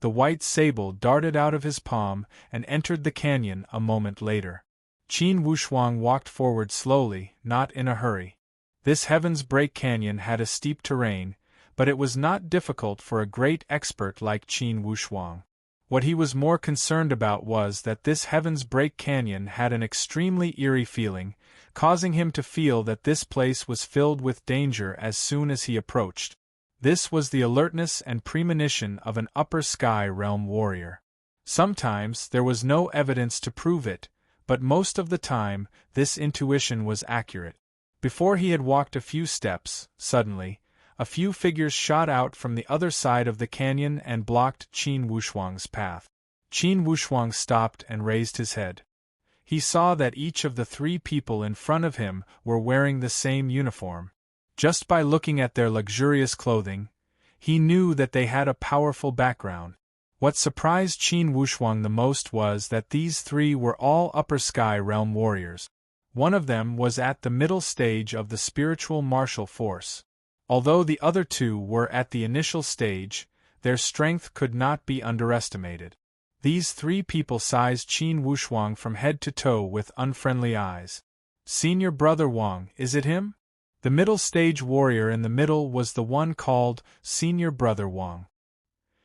The white sable darted out of his palm and entered the canyon a moment later. Qin Wushuang walked forward slowly, not in a hurry. This Heaven's Break Canyon had a steep terrain, but it was not difficult for a great expert like Qin Wushuang. What he was more concerned about was that this Heaven's Break Canyon had an extremely eerie feeling, causing him to feel that this place was filled with danger as soon as he approached. This was the alertness and premonition of an upper sky realm warrior. Sometimes there was no evidence to prove it, but most of the time, this intuition was accurate. Before he had walked a few steps, suddenly, a few figures shot out from the other side of the canyon and blocked Qin Wushuang's path. Qin Wushuang stopped and raised his head. He saw that each of the three people in front of him were wearing the same uniform. Just by looking at their luxurious clothing, he knew that they had a powerful background. What surprised Qin Wushuang the most was that these three were all upper sky realm warriors. One of them was at the middle stage of the spiritual martial force. Although the other two were at the initial stage, their strength could not be underestimated. These three people sized Qin Wushuang from head to toe with unfriendly eyes. "Senior Brother Wang, is it him?" The middle stage warrior in the middle was the one called Senior Brother Wang.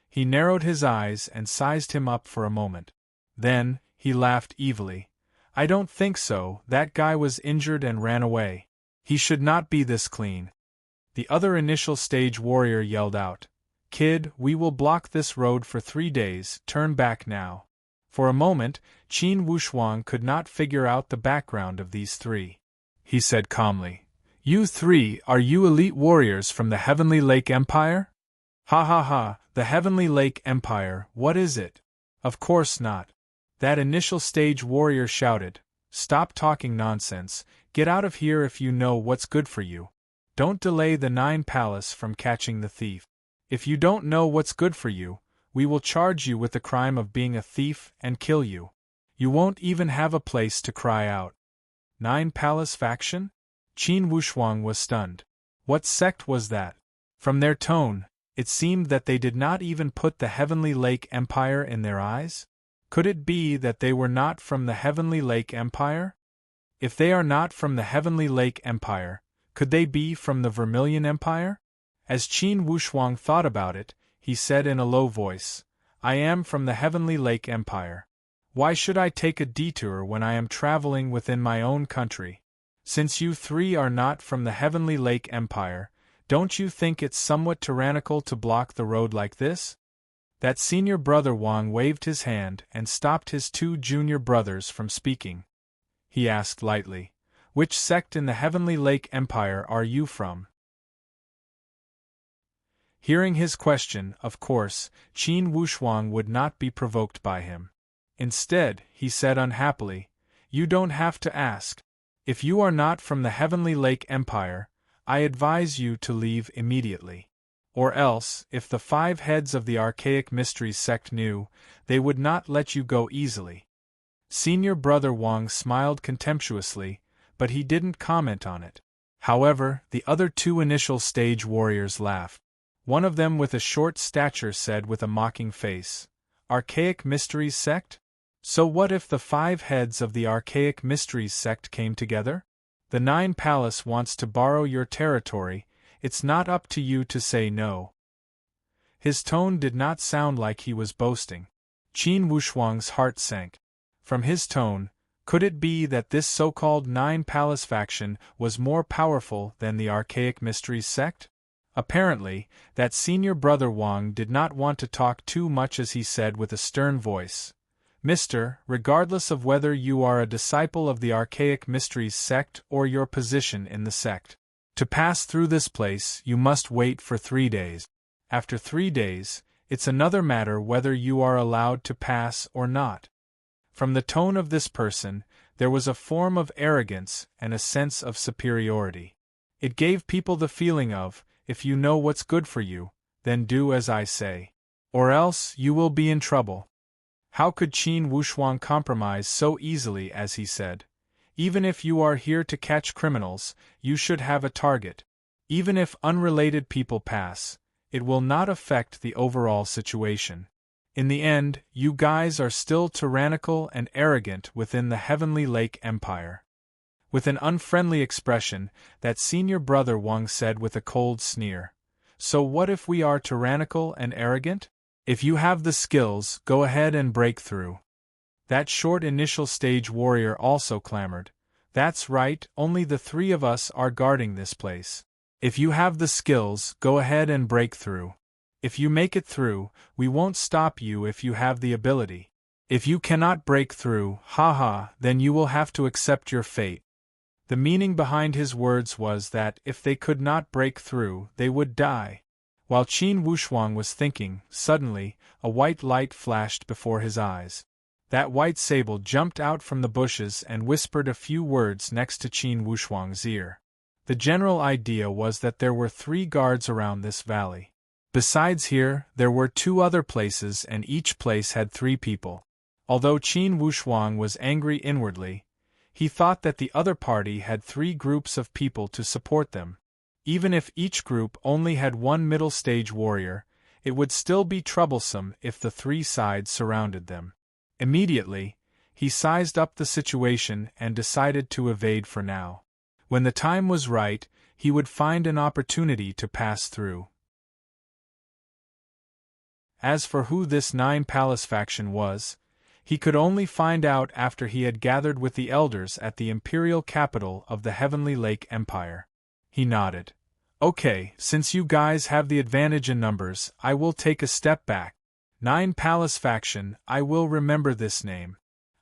He narrowed his eyes and sized him up for a moment. Then, he laughed evilly. "I don't think so, that guy was injured and ran away. He should not be this clean." The other initial stage warrior yelled out, "Kid, we will block this road for 3 days, turn back now." For a moment, Qin Wushuang could not figure out the background of these three. He said calmly, "You three, are you elite warriors from the Heavenly Lake Empire?" "Ha ha ha, the Heavenly Lake Empire, what is it?" "Of course not." That initial stage warrior shouted, "Stop talking nonsense, get out of here if you know what's good for you. Don't delay the Nine Palace from catching the thief. If you don't know what's good for you, we will charge you with the crime of being a thief and kill you. You won't even have a place to cry out." Nine Palace faction? Qin Wushuang was stunned. What sect was that? From their tone, it seemed that they did not even put the Heavenly Lake Empire in their eyes. Could it be that they were not from the Heavenly Lake Empire? If they are not from the Heavenly Lake Empire, could they be from the Vermilion Empire? As Qin Wushuang thought about it, he said in a low voice, "I am from the Heavenly Lake Empire. Why should I take a detour when I am traveling within my own country? Since you three are not from the Heavenly Lake Empire, don't you think it's somewhat tyrannical to block the road like this?" That Senior Brother Wang waved his hand and stopped his two junior brothers from speaking. He asked lightly, "Which sect in the Heavenly Lake Empire are you from?" Hearing his question, of course, Qin Wushuang would not be provoked by him. Instead, he said unhappily, "You don't have to ask. If you are not from the Heavenly Lake Empire, I advise you to leave immediately. Or else, if the 5 heads of the Archaic Mysteries sect knew, they would not let you go easily." Senior Brother Wang smiled contemptuously, but he didn't comment on it. However, the other two initial stage warriors laughed. One of them with a short stature said with a mocking face, "Archaic Mysteries sect? So what if the 5 heads of the Archaic Mysteries sect came together? The Nine Palace wants to borrow your territory, it's not up to you to say no." His tone did not sound like he was boasting. Qin Wushuang's heart sank. From his tone, could it be that this so-called Nine Palace faction was more powerful than the Archaic Mysteries sect? Apparently, that Senior Brother Wang did not want to talk too much as he said with a stern voice, "Mister, regardless of whether you are a disciple of the Archaic Mysteries sect or your position in the sect, to pass through this place you must wait for 3 days. After 3 days, it's another matter whether you are allowed to pass or not." From the tone of this person, there was a form of arrogance and a sense of superiority. It gave people the feeling of, if you know what's good for you, then do as I say. Or else you will be in trouble. How could Qin Wushuang compromise so easily as he said? Even if you are here to catch criminals, you should have a target. Even if unrelated people pass, it will not affect the overall situation. In the end, you guys are still tyrannical and arrogant within the Heavenly Lake Empire. With an unfriendly expression, that Senior Brother Wang said with a cold sneer, So what if we are tyrannical and arrogant? If you have the skills, go ahead and break through. That short initial stage warrior also clamored. That's right, only the three of us are guarding this place. If you have the skills, go ahead and break through. If you make it through, we won't stop you if you have the ability. If you cannot break through, haha, then you will have to accept your fate. The meaning behind his words was that if they could not break through, they would die. While Qin Wushuang was thinking, suddenly, a white light flashed before his eyes. That white sable jumped out from the bushes and whispered a few words next to Qin Wushuang's ear. The general idea was that there were 3 guards around this valley. Besides here, there were 2 other places and each place had 3 people. Although Qin Wushuang was angry inwardly, he thought that the other party had 3 groups of people to support them. Even if each group only had 1 middle stage warrior, it would still be troublesome if the 3 sides surrounded them. Immediately, he sized up the situation and decided to evade for now. When the time was right, he would find an opportunity to pass through. As for who this 9 Palace faction was, he could only find out after he had gathered with the elders at the imperial capital of the Heavenly Lake Empire. He nodded. Okay, since you guys have the advantage in numbers, I will take a step back. 9 Palace faction, I will remember this name.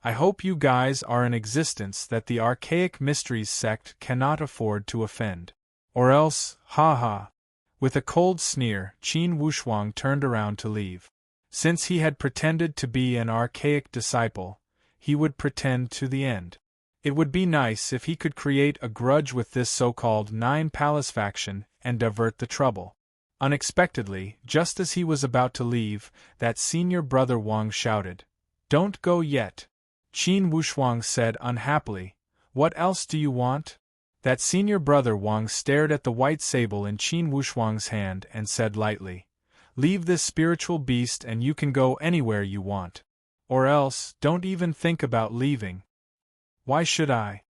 I hope you guys are in existence that the Archaic Mysteries sect cannot afford to offend. Or else, ha. With a cold sneer, Qin Wushuang turned around to leave. Since he had pretended to be an archaic disciple, he would pretend to the end. It would be nice if he could create a grudge with this so-called 9 Palace faction and divert the trouble. Unexpectedly, just as he was about to leave, that senior brother Wang shouted, "Don't go yet." Qin Wushuang said unhappily, "What else do you want?" That senior brother Wang stared at the white sable in Qin Wushuang's hand and said lightly, "Leave this spiritual beast and you can go anywhere you want. Or else, don't even think about leaving." "Why should I?"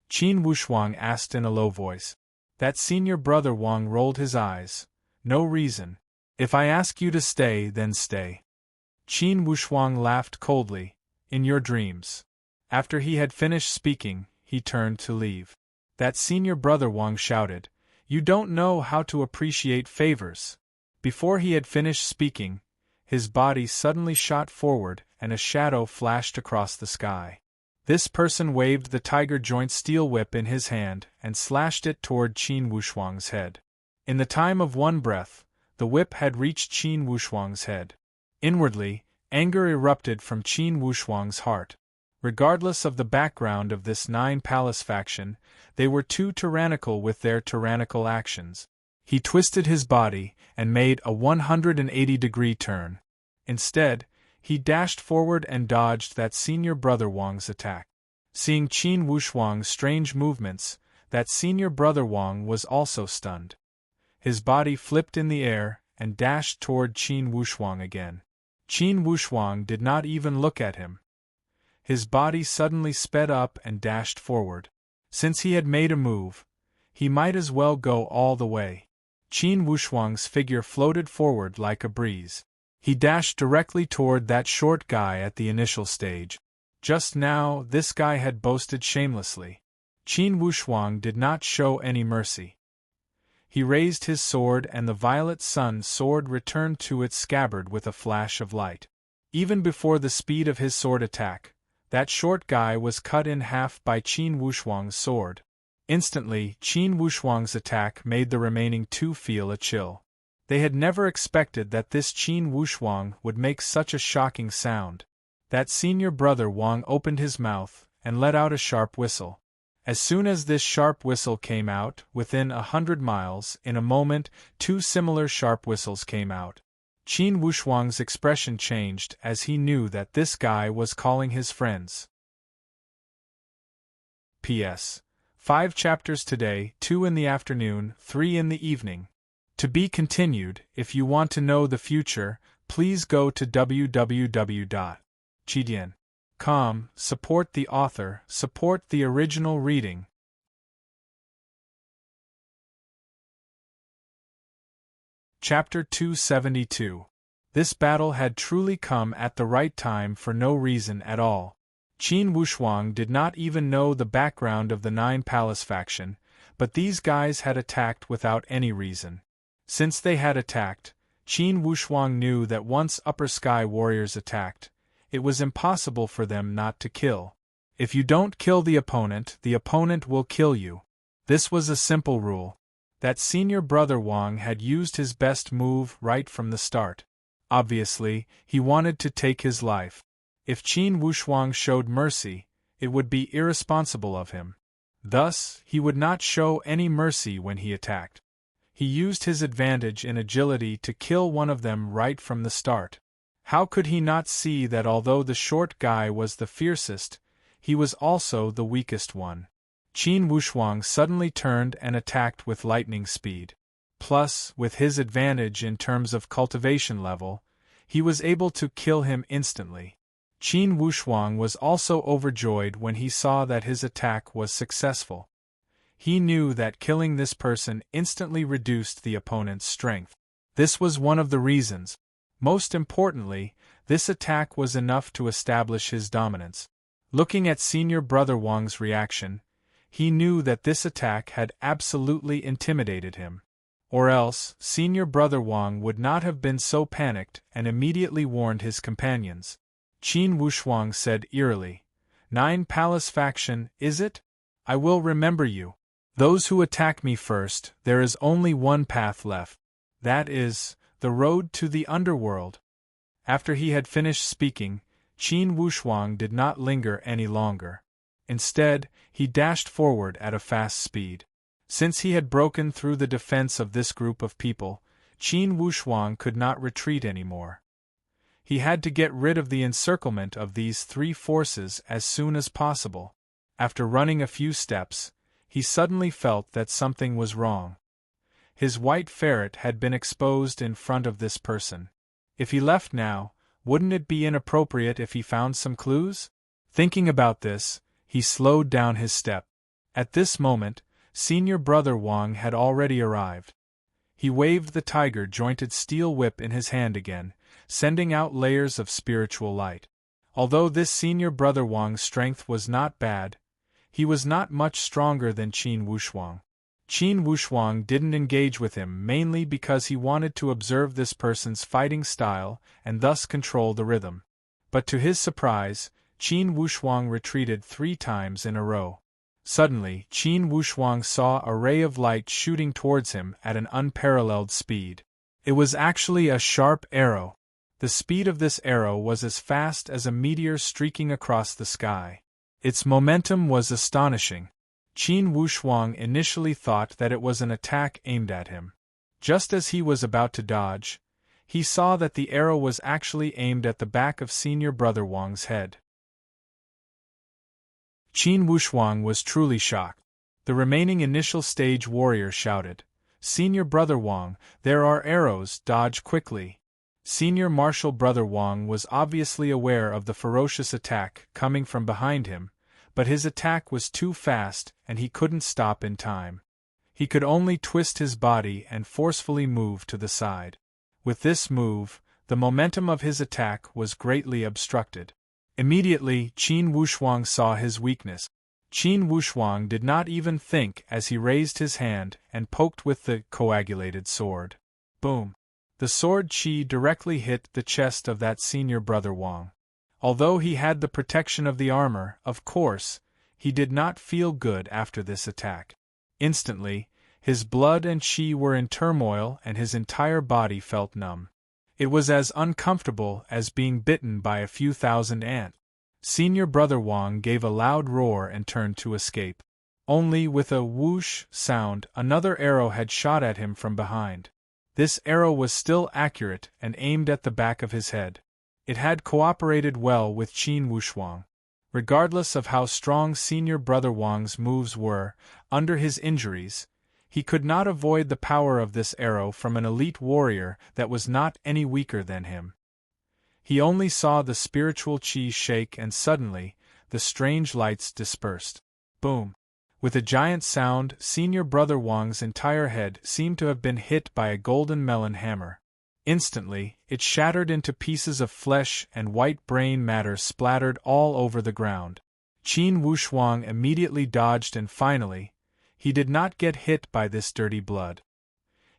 Qin Wushuang asked in a low voice. That senior brother Wang rolled his eyes. "No reason. If I ask you to stay, then stay." Qin Wushuang laughed coldly. "In your dreams." After he had finished speaking, he turned to leave. That senior brother Wang shouted, "You don't know how to appreciate favors." Before he had finished speaking, his body suddenly shot forward and a shadow flashed across the sky. This person waved the tiger joint steel whip in his hand and slashed it toward Qin Wushuang's head. In the time of one breath, the whip had reached Qin Wushuang's head. Inwardly, anger erupted from Qin Wushuang's heart. Regardless of the background of this 9 Palace faction, they were too tyrannical with their tyrannical actions. He twisted his body and made a 180-degree turn. Instead, he dashed forward and dodged that senior brother Wang's attack. Seeing Qin Wushuang's strange movements, that senior brother Wang was also stunned. His body flipped in the air and dashed toward Qin Wushuang again. Qin Wushuang did not even look at him. His body suddenly sped up and dashed forward. Since he had made a move, he might as well go all the way. Qin Wushuang's figure floated forward like a breeze. He dashed directly toward that short guy at the initial stage. Just now, this guy had boasted shamelessly. Qin Wushuang did not show any mercy. He raised his sword and the violet sun sword returned to its scabbard with a flash of light. Even before the speed of his sword attack, that short guy was cut in half by Qin Wushuang's sword. Instantly, Qin Wushuang's attack made the remaining 2 feel a chill. They had never expected that this Qin Wushuang would make such a shocking sound. That senior brother Wang opened his mouth and let out a sharp whistle. As soon as this sharp whistle came out, within 100 miles, in a moment, 2 similar sharp whistles came out. Qin Wushuang's expression changed as he knew that this guy was calling his friends. P.S. 5 chapters today, 2 in the afternoon, 3 in the evening. To be continued. If you want to know the future, please go to www.chidian.com, support the author, support the original reading. Chapter 272. This battle had truly come at the right time for no reason at all. Qin Wushuang did not even know the background of the Nine Palace faction, but these guys had attacked without any reason. Since they had attacked, Qin Wushuang knew that once Upper Sky warriors attacked, it was impossible for them not to kill. If you don't kill the opponent will kill you. This was a simple rule. That senior brother Wang had used his best move right from the start. Obviously, he wanted to take his life. If Qin Wushuang showed mercy, it would be irresponsible of him. Thus, he would not show any mercy when he attacked. He used his advantage in agility to kill one of them right from the start. How could he not see that although the short guy was the fiercest, he was also the weakest one? Qin Wushuang suddenly turned and attacked with lightning speed. Plus, with his advantage in terms of cultivation level, he was able to kill him instantly. Qin Wushuang was also overjoyed when he saw that his attack was successful. He knew that killing this person instantly reduced the opponent's strength. This was one of the reasons. Most importantly, this attack was enough to establish his dominance. Looking at senior brother Wang's reaction, he knew that this attack had absolutely intimidated him. Or else, senior brother Wang would not have been so panicked and immediately warned his companions. Qin Wushuang said eerily, "Nine Palace faction, is it? I will remember you. Those who attack me first, there is only one path left. That is, the road to the underworld." After he had finished speaking, Qin Wushuang did not linger any longer. Instead, he dashed forward at a fast speed. Since he had broken through the defense of this group of people, Qin Wushuang could not retreat anymore. He had to get rid of the encirclement of these three forces as soon as possible. After running a few steps, he suddenly felt that something was wrong. His white ferret had been exposed in front of this person. If he left now, wouldn't it be inappropriate if he found some clues? Thinking about this, he slowed down his step. At this moment, senior brother Wang had already arrived. He waved the tiger-jointed steel whip in his hand again, sending out layers of spiritual light. Although this senior brother Wang's strength was not bad, he was not much stronger than Qin Wushuang. Qin Wushuang didn't engage with him mainly because he wanted to observe this person's fighting style and thus control the rhythm. But to his surprise, Qin Wushuang retreated 3 times in a row. Suddenly, Qin Wushuang saw a ray of light shooting towards him at an unparalleled speed. It was actually a sharp arrow. The speed of this arrow was as fast as a meteor streaking across the sky. Its momentum was astonishing. Qin Wushuang initially thought that it was an attack aimed at him. Just as he was about to dodge, he saw that the arrow was actually aimed at the back of senior brother Wang's head. Qin Wushuang was truly shocked. The remaining initial stage warrior shouted, "Senior brother Wang, there are arrows, dodge quickly." Senior martial brother Wang was obviously aware of the ferocious attack coming from behind him, but his attack was too fast and he couldn't stop in time. He could only twist his body and forcefully move to the side. With this move, the momentum of his attack was greatly obstructed. Immediately, Qin Wushuang saw his weakness. Qin Wushuang did not even think as he raised his hand and poked with the coagulated sword. Boom! The sword chi directly hit the chest of that senior brother Wang. Although he had the protection of the armor, of course, he did not feel good after this attack. Instantly, his blood and chi were in turmoil and his entire body felt numb. It was as uncomfortable as being bitten by a few thousand ants. Senior brother Wang gave a loud roar and turned to escape. Only with a whoosh sound, another arrow had shot at him from behind. This arrow was still accurate and aimed at the back of his head. It had cooperated well with Qin Wushuang. Regardless of how strong senior brother Wang's moves were, under his injuries, he could not avoid the power of this arrow from an elite warrior that was not any weaker than him. He only saw the spiritual chi shake and suddenly, the strange lights dispersed. Boom! With a giant sound, Senior Brother Wang's entire head seemed to have been hit by a golden melon hammer. Instantly, it shattered into pieces of flesh and white brain matter splattered all over the ground. Qin Wushuang immediately dodged and finally, he did not get hit by this dirty blood.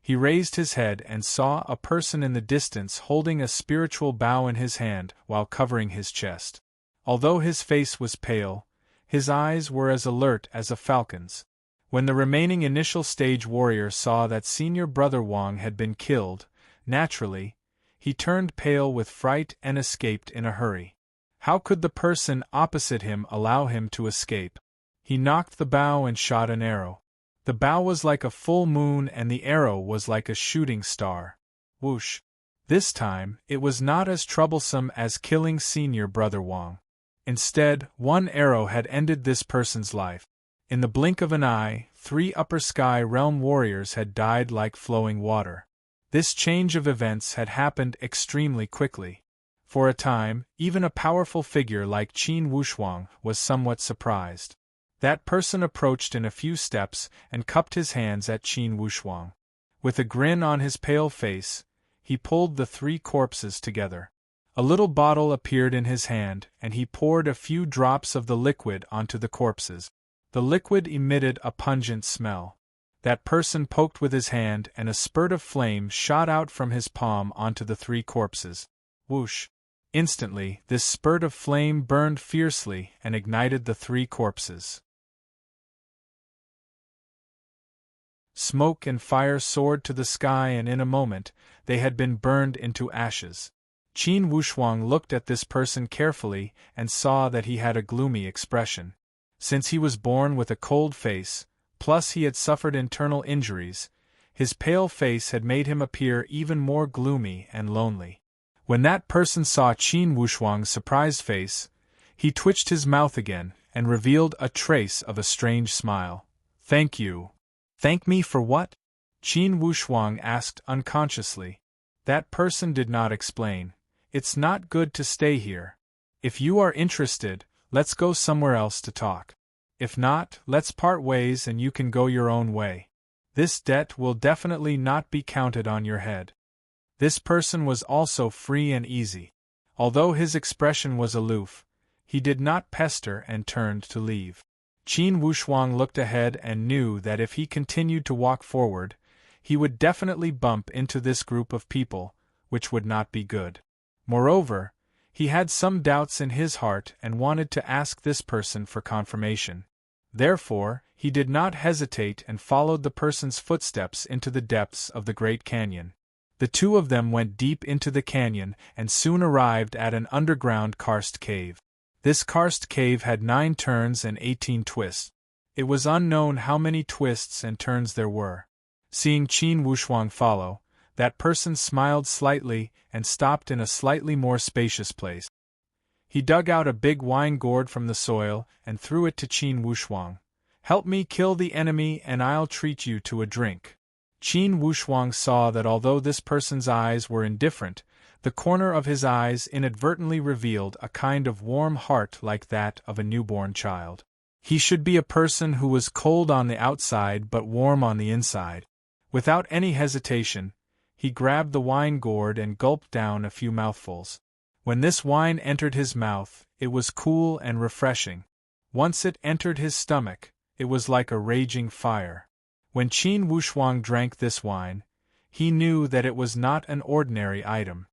He raised his head and saw a person in the distance holding a spiritual bow in his hand while covering his chest. Although his face was pale, his eyes were as alert as a falcon's. When the remaining initial stage warrior saw that Senior Brother Wang had been killed, naturally, he turned pale with fright and escaped in a hurry. How could the person opposite him allow him to escape? He knocked the bow and shot an arrow. The bow was like a full moon and the arrow was like a shooting star. Whoosh! This time, it was not as troublesome as killing Senior Brother Wang. Instead, one arrow had ended this person's life. In the blink of an eye, 3 Upper Sky Realm warriors had died like flowing water. This change of events had happened extremely quickly. For a time, even a powerful figure like Qin Wushuang was somewhat surprised. That person approached in a few steps and cupped his hands at Qin Wushuang. With a grin on his pale face, he pulled the 3 corpses together. A little bottle appeared in his hand, and he poured a few drops of the liquid onto the corpses. The liquid emitted a pungent smell. That person poked with his hand and a spurt of flame shot out from his palm onto the 3 corpses. Whoosh! Instantly, this spurt of flame burned fiercely and ignited the 3 corpses. Smoke and fire soared to the sky and in a moment, they had been burned into ashes. Qin Wushuang looked at this person carefully and saw that he had a gloomy expression. Since he was born with a cold face, plus he had suffered internal injuries, his pale face had made him appear even more gloomy and lonely. When that person saw Qin Wushuang's surprised face, he twitched his mouth again and revealed a trace of a strange smile. "Thank you." "Thank me for what?" Qin Wushuang asked unconsciously. That person did not explain. "It's not good to stay here. If you are interested, let's go somewhere else to talk. If not, let's part ways and you can go your own way. This debt will definitely not be counted on your head." This person was also free and easy. Although his expression was aloof, he did not pester and turned to leave. Qin Wushuang looked ahead and knew that if he continued to walk forward, he would definitely bump into this group of people, which would not be good. Moreover, he had some doubts in his heart and wanted to ask this person for confirmation. Therefore, he did not hesitate and followed the person's footsteps into the depths of the Great Canyon. The 2 of them went deep into the canyon and soon arrived at an underground karst cave. This karst cave had 9 turns and 18 twists. It was unknown how many twists and turns there were. Seeing Qin Wushuang follow, that person smiled slightly and stopped in a slightly more spacious place. He dug out a big wine gourd from the soil and threw it to Qin Wushuang. "Help me kill the enemy and I'll treat you to a drink." Qin Wushuang saw that although this person's eyes were indifferent, the corner of his eyes inadvertently revealed a kind of warm heart like that of a newborn child. He should be a person who was cold on the outside but warm on the inside. Without any hesitation, he grabbed the wine gourd and gulped down a few mouthfuls. When this wine entered his mouth, it was cool and refreshing. Once it entered his stomach, it was like a raging fire. When Qin Wushuang drank this wine, he knew that it was not an ordinary item.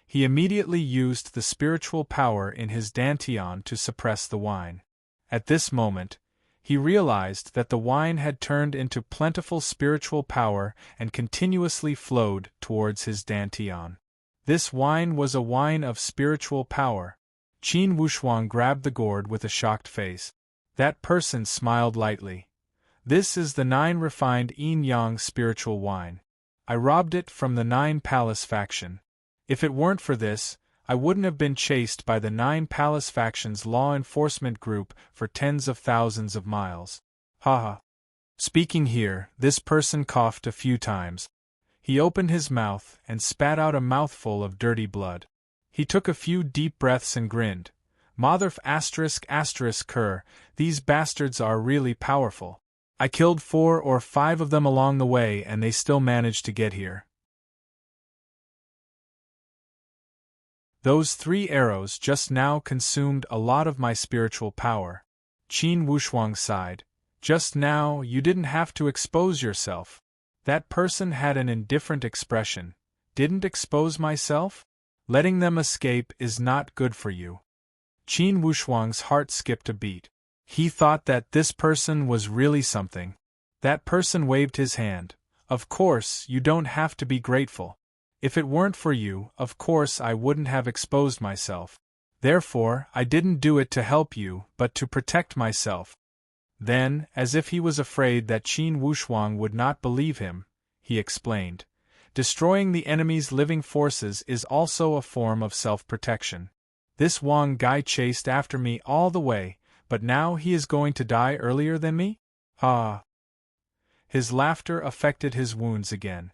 He immediately used the spiritual power in his dantian to suppress the wine. At this moment, he realized that the wine had turned into plentiful spiritual power and continuously flowed towards his dantian. This wine was a wine of spiritual power. Qin Wushuang grabbed the gourd with a shocked face. That person smiled lightly. "This is the 9 refined yin-yang spiritual wine. I robbed it from the 9 Palace faction. If it weren't for this, I wouldn't have been chased by the 9 Palace faction's law enforcement group for tens of thousands of miles. Haha." Speaking here, this person coughed a few times. He opened his mouth and spat out a mouthful of dirty blood. He took a few deep breaths and grinned. Motherf asterisk asterisk cur, these bastards are really powerful. I killed 4 or 5 of them along the way and they still managed to get here. Those 3 arrows just now consumed a lot of my spiritual power. Qin Wushuang sighed. Just now, you didn't have to expose yourself. That person had an indifferent expression. Didn't expose myself? Letting them escape is not good for you. Qin Wushuang's heart skipped a beat. He thought that this person was really something. That person waved his hand. Of course, you don't have to be grateful. If it weren't for you, of course I wouldn't have exposed myself. Therefore, I didn't do it to help you, but to protect myself. Then, as if he was afraid that Qin Wushuang would not believe him, he explained. Destroying the enemy's living forces is also a form of self-protection. This Wang guy chased after me all the way, but now he is going to die earlier than me? Ah! His laughter affected his wounds again.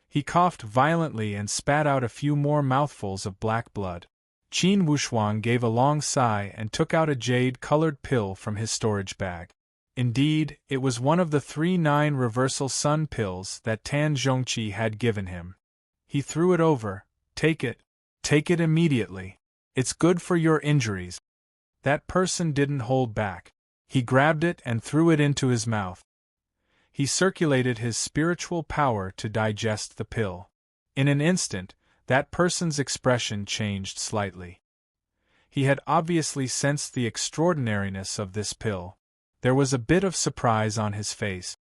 He coughed violently and spat out a few more mouthfuls of black blood. Qin Wushuang gave a long sigh and took out a jade-colored pill from his storage bag. Indeed, it was one of the 3 9 reversal sun pills that Tan Zhongqi had given him. He threw it over. Take it. Take it immediately. It's good for your injuries. That person didn't hold back. He grabbed it and threw it into his mouth. He circulated his spiritual power to digest the pill. In an instant, that person's expression changed slightly. He had obviously sensed the extraordinariness of this pill. There was a bit of surprise on his face.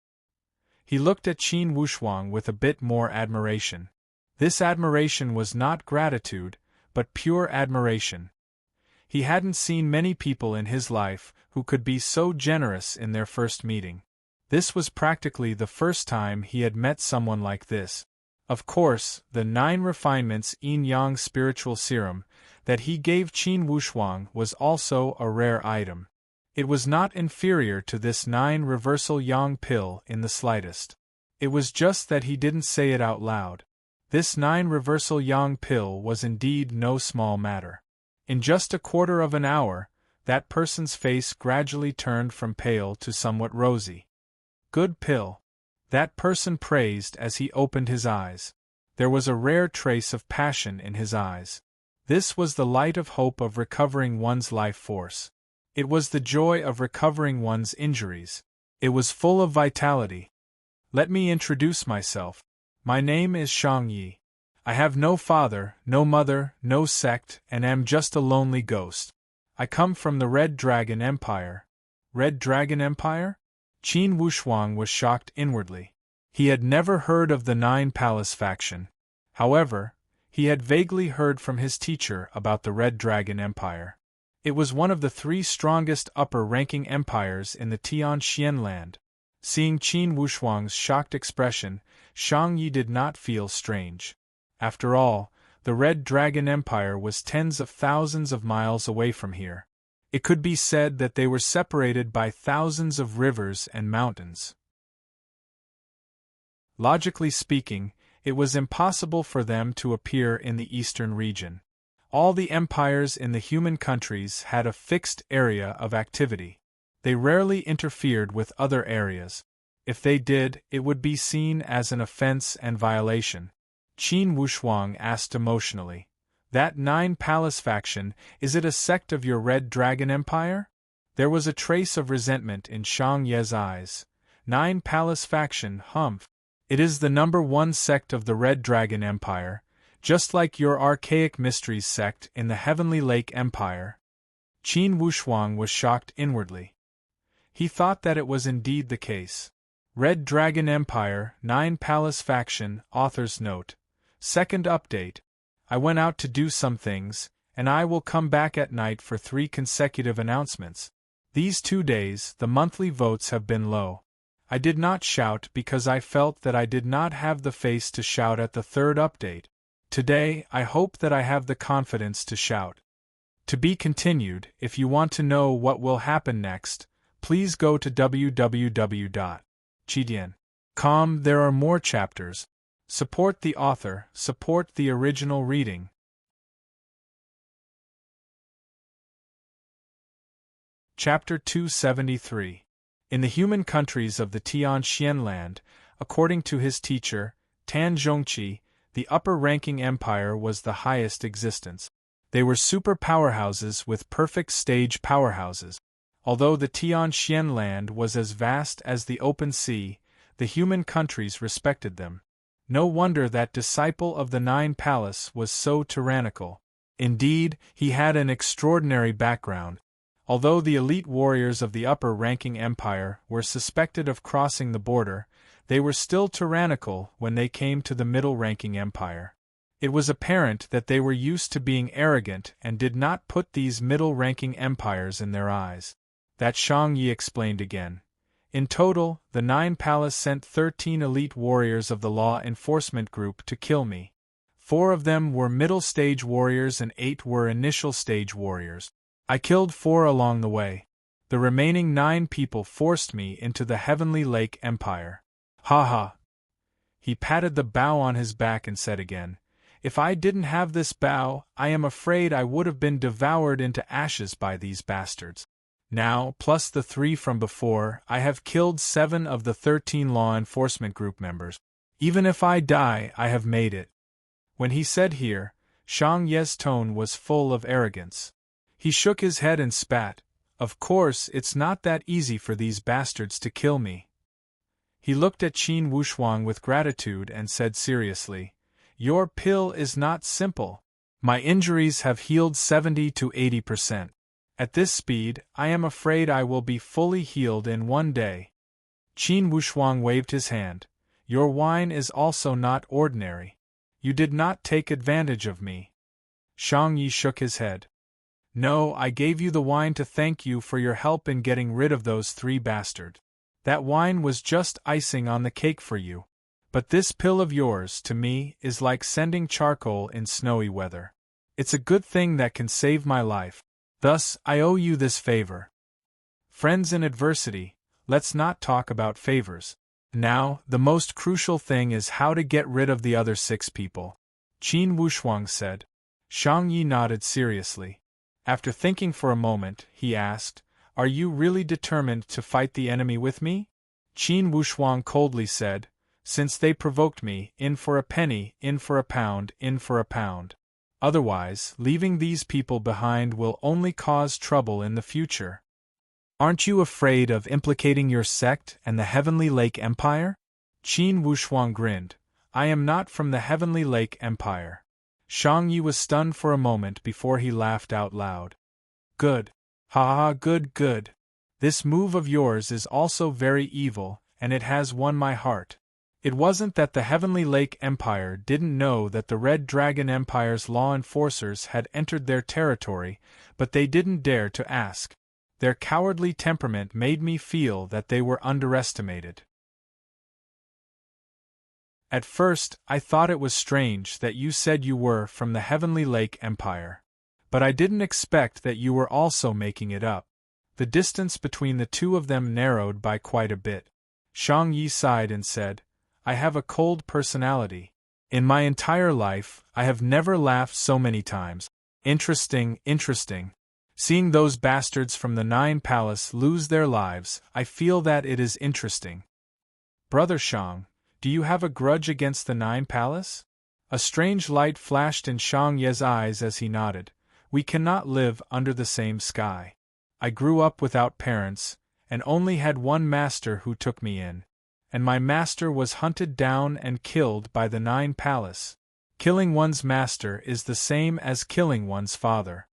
He looked at Qin Wushuang with a bit more admiration. This admiration was not gratitude, but pure admiration. He hadn't seen many people in his life who could be so generous in their first meeting. This was practically the first time he had met someone like this. Of course, the 9 refinements yin-yang spiritual serum that he gave Qin Wushuang was also a rare item. It was not inferior to this 9 reversal yang pill in the slightest. It was just that he didn't say it out loud. This 9 reversal yang pill was indeed no small matter. In just a quarter of an hour, that person's face gradually turned from pale to somewhat rosy. Good pill. That person praised as he opened his eyes. There was a rare trace of passion in his eyes. This was the light of hope of recovering one's life force. It was the joy of recovering one's injuries. It was full of vitality. Let me introduce myself. My name is Shang Yi. I have no father, no mother, no sect, and am just a lonely ghost. I come from the Red Dragon Empire. Red Dragon Empire? Qin Wushuang was shocked inwardly. He had never heard of the 9 Palace faction. However, he had vaguely heard from his teacher about the Red Dragon Empire. It was one of the 3 strongest upper-ranking empires in the Tianxian land. Seeing Qin Wushuang's shocked expression, Shang Yi did not feel strange. After all, the Red Dragon Empire was tens of thousands of miles away from here. It could be said that they were separated by thousands of rivers and mountains. Logically speaking, it was impossible for them to appear in the eastern region. All the empires in the human countries had a fixed area of activity. They rarely interfered with other areas. If they did, it would be seen as an offense and violation. Qin Wushuang asked emotionally. That 9 Palace faction, is it a sect of your Red Dragon Empire? There was a trace of resentment in Shang Ye's eyes. 9 Palace faction, humph. It is the number 1 sect of the Red Dragon Empire, just like your Archaic Mysteries sect in the Heavenly Lake Empire. Qin Wushuang was shocked inwardly. He thought that it was indeed the case. Red Dragon Empire, 9 Palace faction, author's note. Second update. I went out to do some things, and I will come back at night for 3 consecutive announcements. These 2 days, the monthly votes have been low. I did not shout because I felt that I did not have the face to shout at the 3rd update. Today, I hope that I have the confidence to shout. To be continued. If you want to know what will happen next, please go to www.chidian.com. There are more chapters. Support the author, support the original reading. Chapter 273. In the human countries of the Tian land, according to his teacher, Tan Zhongqi, the upper-ranking empire was the highest existence. They were super powerhouses with perfect stage powerhouses. Although the Tian land was as vast as the open sea, the human countries respected them. No wonder that disciple of the Nine Palace was so tyrannical. Indeed, he had an extraordinary background. Although the elite warriors of the upper-ranking empire were suspected of crossing the border, they were still tyrannical when they came to the middle-ranking empire. It was apparent that they were used to being arrogant and did not put these middle-ranking empires in their eyes. That Shang Yi explained again. In total, the Nine Palace sent 13 elite warriors of the law enforcement group to kill me. 4 of them were middle-stage warriors and 8 were initial-stage warriors. I killed 4 along the way. The remaining 9 people forced me into the Heavenly Lake Empire. Ha ha! He patted the bow on his back and said again, "If I didn't have this bow, I am afraid I would have been devoured into ashes by these bastards. Now, plus the 3 from before, I have killed 7 of the 13 law enforcement group members. Even if I die, I have made it." When he said here, Shang Ye's tone was full of arrogance. He shook his head and spat. "Of course, it's not that easy for these bastards to kill me." He looked at Qin Wushuang with gratitude and said seriously, "Your pill is not simple. My injuries have healed 70 to 80%. At this speed, I am afraid I will be fully healed in one day." Qin Wushuang waved his hand. "Your wine is also not ordinary. You did not take advantage of me." Shang Yi shook his head. "No, I gave you the wine to thank you for your help in getting rid of those 3 bastards. That wine was just icing on the cake for you. But this pill of yours, to me, is like sending charcoal in snowy weather. It's a good thing that can save my life. Thus, I owe you this favor." Friends in adversity, let's not talk about favors. Now, the most crucial thing is how to get rid of the other 6 people. Qin Wushuang said. Shang Yi nodded seriously. After thinking for a moment, he asked, "Are you really determined to fight the enemy with me?" Qin Wushuang coldly said, "Since they provoked me, in for a penny, in for a pound, in for a pound. Otherwise, leaving these people behind will only cause trouble in the future." "Aren't you afraid of implicating your sect and the Heavenly Lake Empire?" Qin Wushuang grinned. "I am not from the Heavenly Lake Empire." Shang Yi was stunned for a moment before he laughed out loud. "Good. Ha ha, good, good. This move of yours is also very evil, and it has won my heart. It wasn't that the Heavenly Lake Empire didn't know that the Red Dragon Empire's law enforcers had entered their territory, but they didn't dare to ask. Their cowardly temperament made me feel that they were underestimated. At first, I thought it was strange that you said you were from the Heavenly Lake Empire. But I didn't expect that you were also making it up." The distance between the 2 of them narrowed by quite a bit. Shang Yi sighed and said, "I have a cold personality. In my entire life, I have never laughed so many times. Interesting, interesting. Seeing those bastards from the Nine Palace lose their lives, I feel that it is interesting. Brother Shang, do you have a grudge against the Nine Palace?" A strange light flashed in Shang Ye's eyes as he nodded. "We cannot live under the same sky. I grew up without parents, and only had one master who took me in. And my master was hunted down and killed by the Nine Palace. Killing one's master is the same as killing one's father."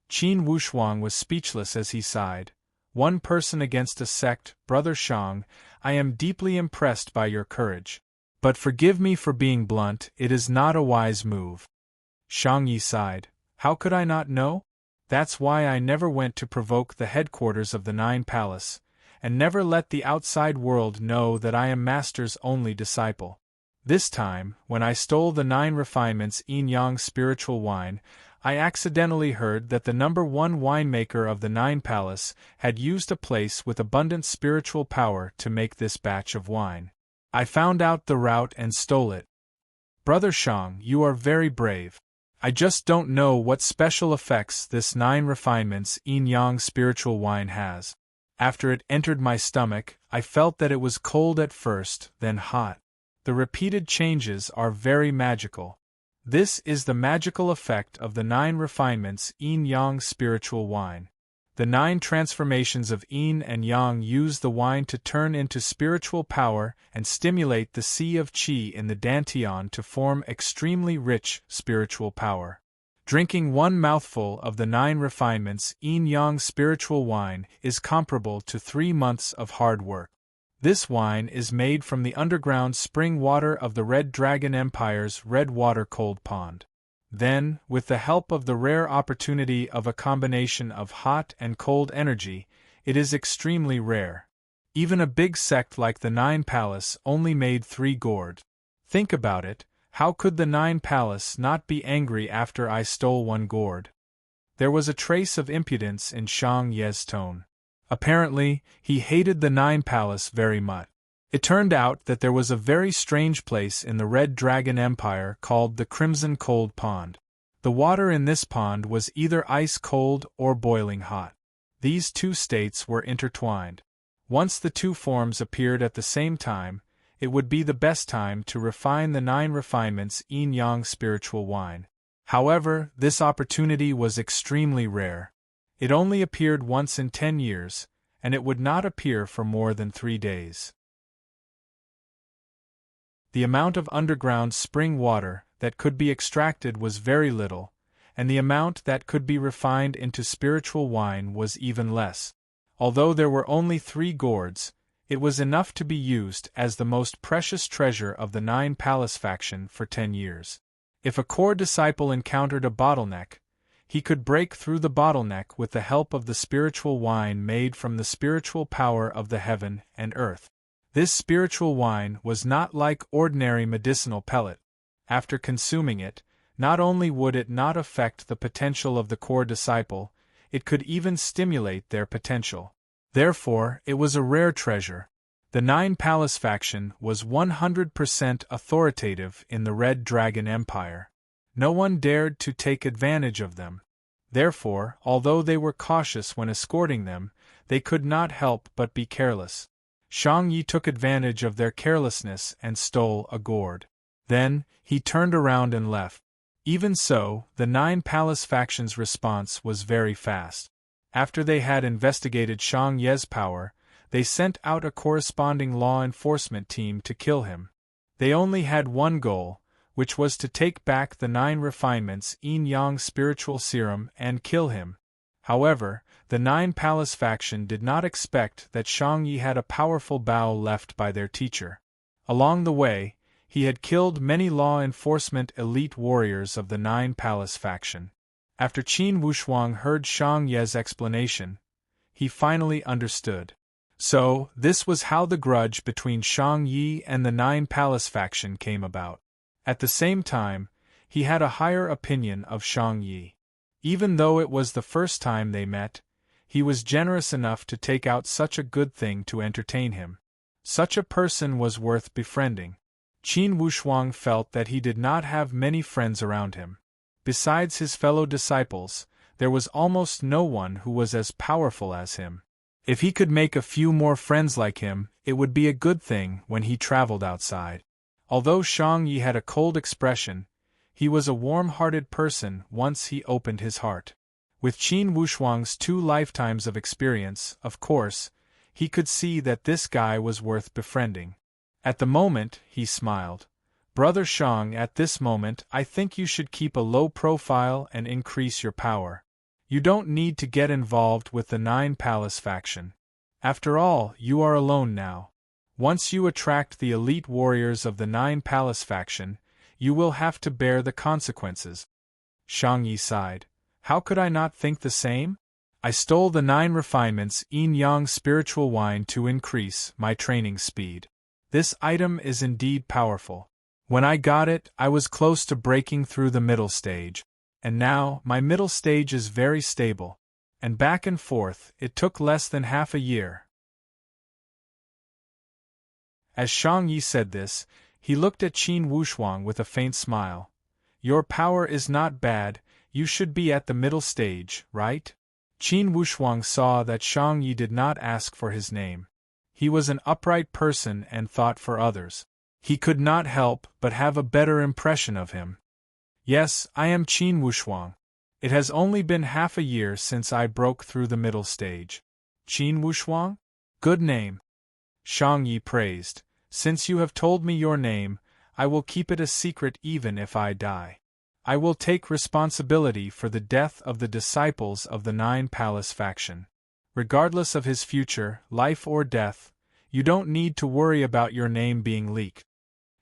Qin Wushuang was speechless as he sighed. "One person against a sect, Brother Shang, I am deeply impressed by your courage. But forgive me for being blunt, it is not a wise move." Shang Yi sighed. "How could I not know? That's why I never went to provoke the headquarters of the Nine Palace, and never let the outside world know that I am Master's only disciple. This time, when I stole the 9 refinements yin-yang spiritual wine, I accidentally heard that the #1 winemaker of the Nine Palace had used a place with abundant spiritual power to make this batch of wine. I found out the route and stole it. Brother Shang, you are very brave. I just don't know what special effects this 9 refinements yin-yang spiritual wine has. After it entered my stomach, I felt that it was cold at first, then hot. The repeated changes are very magical. This is the magical effect of the 9 refinements yin-yang spiritual wine. The 9 transformations of yin and yang use the wine to turn into spiritual power and stimulate the sea of qi in the dantian to form extremely rich spiritual power. Drinking one mouthful of the 9 refinements yin-yang spiritual wine is comparable to 3 months of hard work. This wine is made from the underground spring water of the Red Dragon Empire's Red Water Cold Pond. Then, with the help of the rare opportunity of a combination of hot and cold energy, it is extremely rare. Even a big sect like the 9 Palace only made 3 gourd. Think about it, how could the 9 Palace not be angry after I stole 1 gourd? There was a trace of impudence in Shang Ye's tone. Apparently, he hated the 9 Palace very much. It turned out that there was a very strange place in the Red Dragon Empire called the Crimson Cold Pond. The water in this pond was either ice cold or boiling hot. These 2 states were intertwined. Once the 2 forms appeared at the same time, it would be the best time to refine the 9 refinements yin-yang spiritual wine. However, this opportunity was extremely rare. It only appeared once in 10 years, and it would not appear for more than 3 days. The amount of underground spring water that could be extracted was very little, and the amount that could be refined into spiritual wine was even less. Although there were only 3 gourds, it was enough to be used as the most precious treasure of the 9 Palace faction for 10 years. If a core disciple encountered a bottleneck, he could break through the bottleneck with the help of the spiritual wine made from the spiritual power of the heaven and earth. This spiritual wine was not like ordinary medicinal pellet. After consuming it, not only would it not affect the potential of the core disciple, it could even stimulate their potential. Therefore, it was a rare treasure. The 9 Palace faction was 100% authoritative in the Red Dragon Empire. No one dared to take advantage of them. Therefore, although they were cautious when escorting them, they could not help but be careless. Shang Yi took advantage of their carelessness and stole a gourd. Then, he turned around and left. Even so, the 9 Palace faction's response was very fast. After they had investigated Shang Ye's power, they sent out a corresponding law enforcement team to kill him. They only had one goal, which was to take back the 9 refinements yin-yang spiritual serum and kill him. However, the 9 Palace faction did not expect that Shang Yi had a powerful bow left by their teacher. Along the way, he had killed many law enforcement elite warriors of the 9 Palace faction. After Qin Wushuang heard Shang Ye's explanation, he finally understood. So, this was how the grudge between Shang Yi and the 9 Palace faction came about. At the same time, he had a higher opinion of Shang Yi. Even though it was the first time they met, he was generous enough to take out such a good thing to entertain him. Such a person was worth befriending. Qin Wushuang felt that he did not have many friends around him. Besides his fellow disciples, there was almost no one who was as powerful as him. If he could make a few more friends like him, it would be a good thing when he traveled outside. Although Shang Yi had a cold expression, he was a warm-hearted person once he opened his heart. With Qin Wushuang's 2 lifetimes of experience, of course, he could see that this guy was worth befriending. At the moment, he smiled. Brother Shang, at this moment I think you should keep a low profile and increase your power. You don't need to get involved with the 9 Palace faction. After all, you are alone now. Once you attract the elite warriors of the 9 Palace faction, you will have to bear the consequences. Shang Yi sighed. How could I not think the same? I stole the 9 refinements yin-yang spiritual wine to increase my training speed. This item is indeed powerful. When I got it, I was close to breaking through the middle stage. And now, my middle stage is very stable. And back and forth, it took less than half a year. As Shang Yi said this, he looked at Qin Wushuang with a faint smile. Your power is not bad, you should be at the middle stage, right? Qin Wushuang saw that Shang Yi did not ask for his name. He was an upright person and thought for others. He could not help but have a better impression of him. Yes, I am Qin Wushuang. It has only been half a year since I broke through the middle stage. Qin Wushuang? Good name. Shang Yi praised. Since you have told me your name, I will keep it a secret even if I die. I will take responsibility for the death of the disciples of the Nine Palace faction. Regardless of his future, life or death, you don't need to worry about your name being leaked.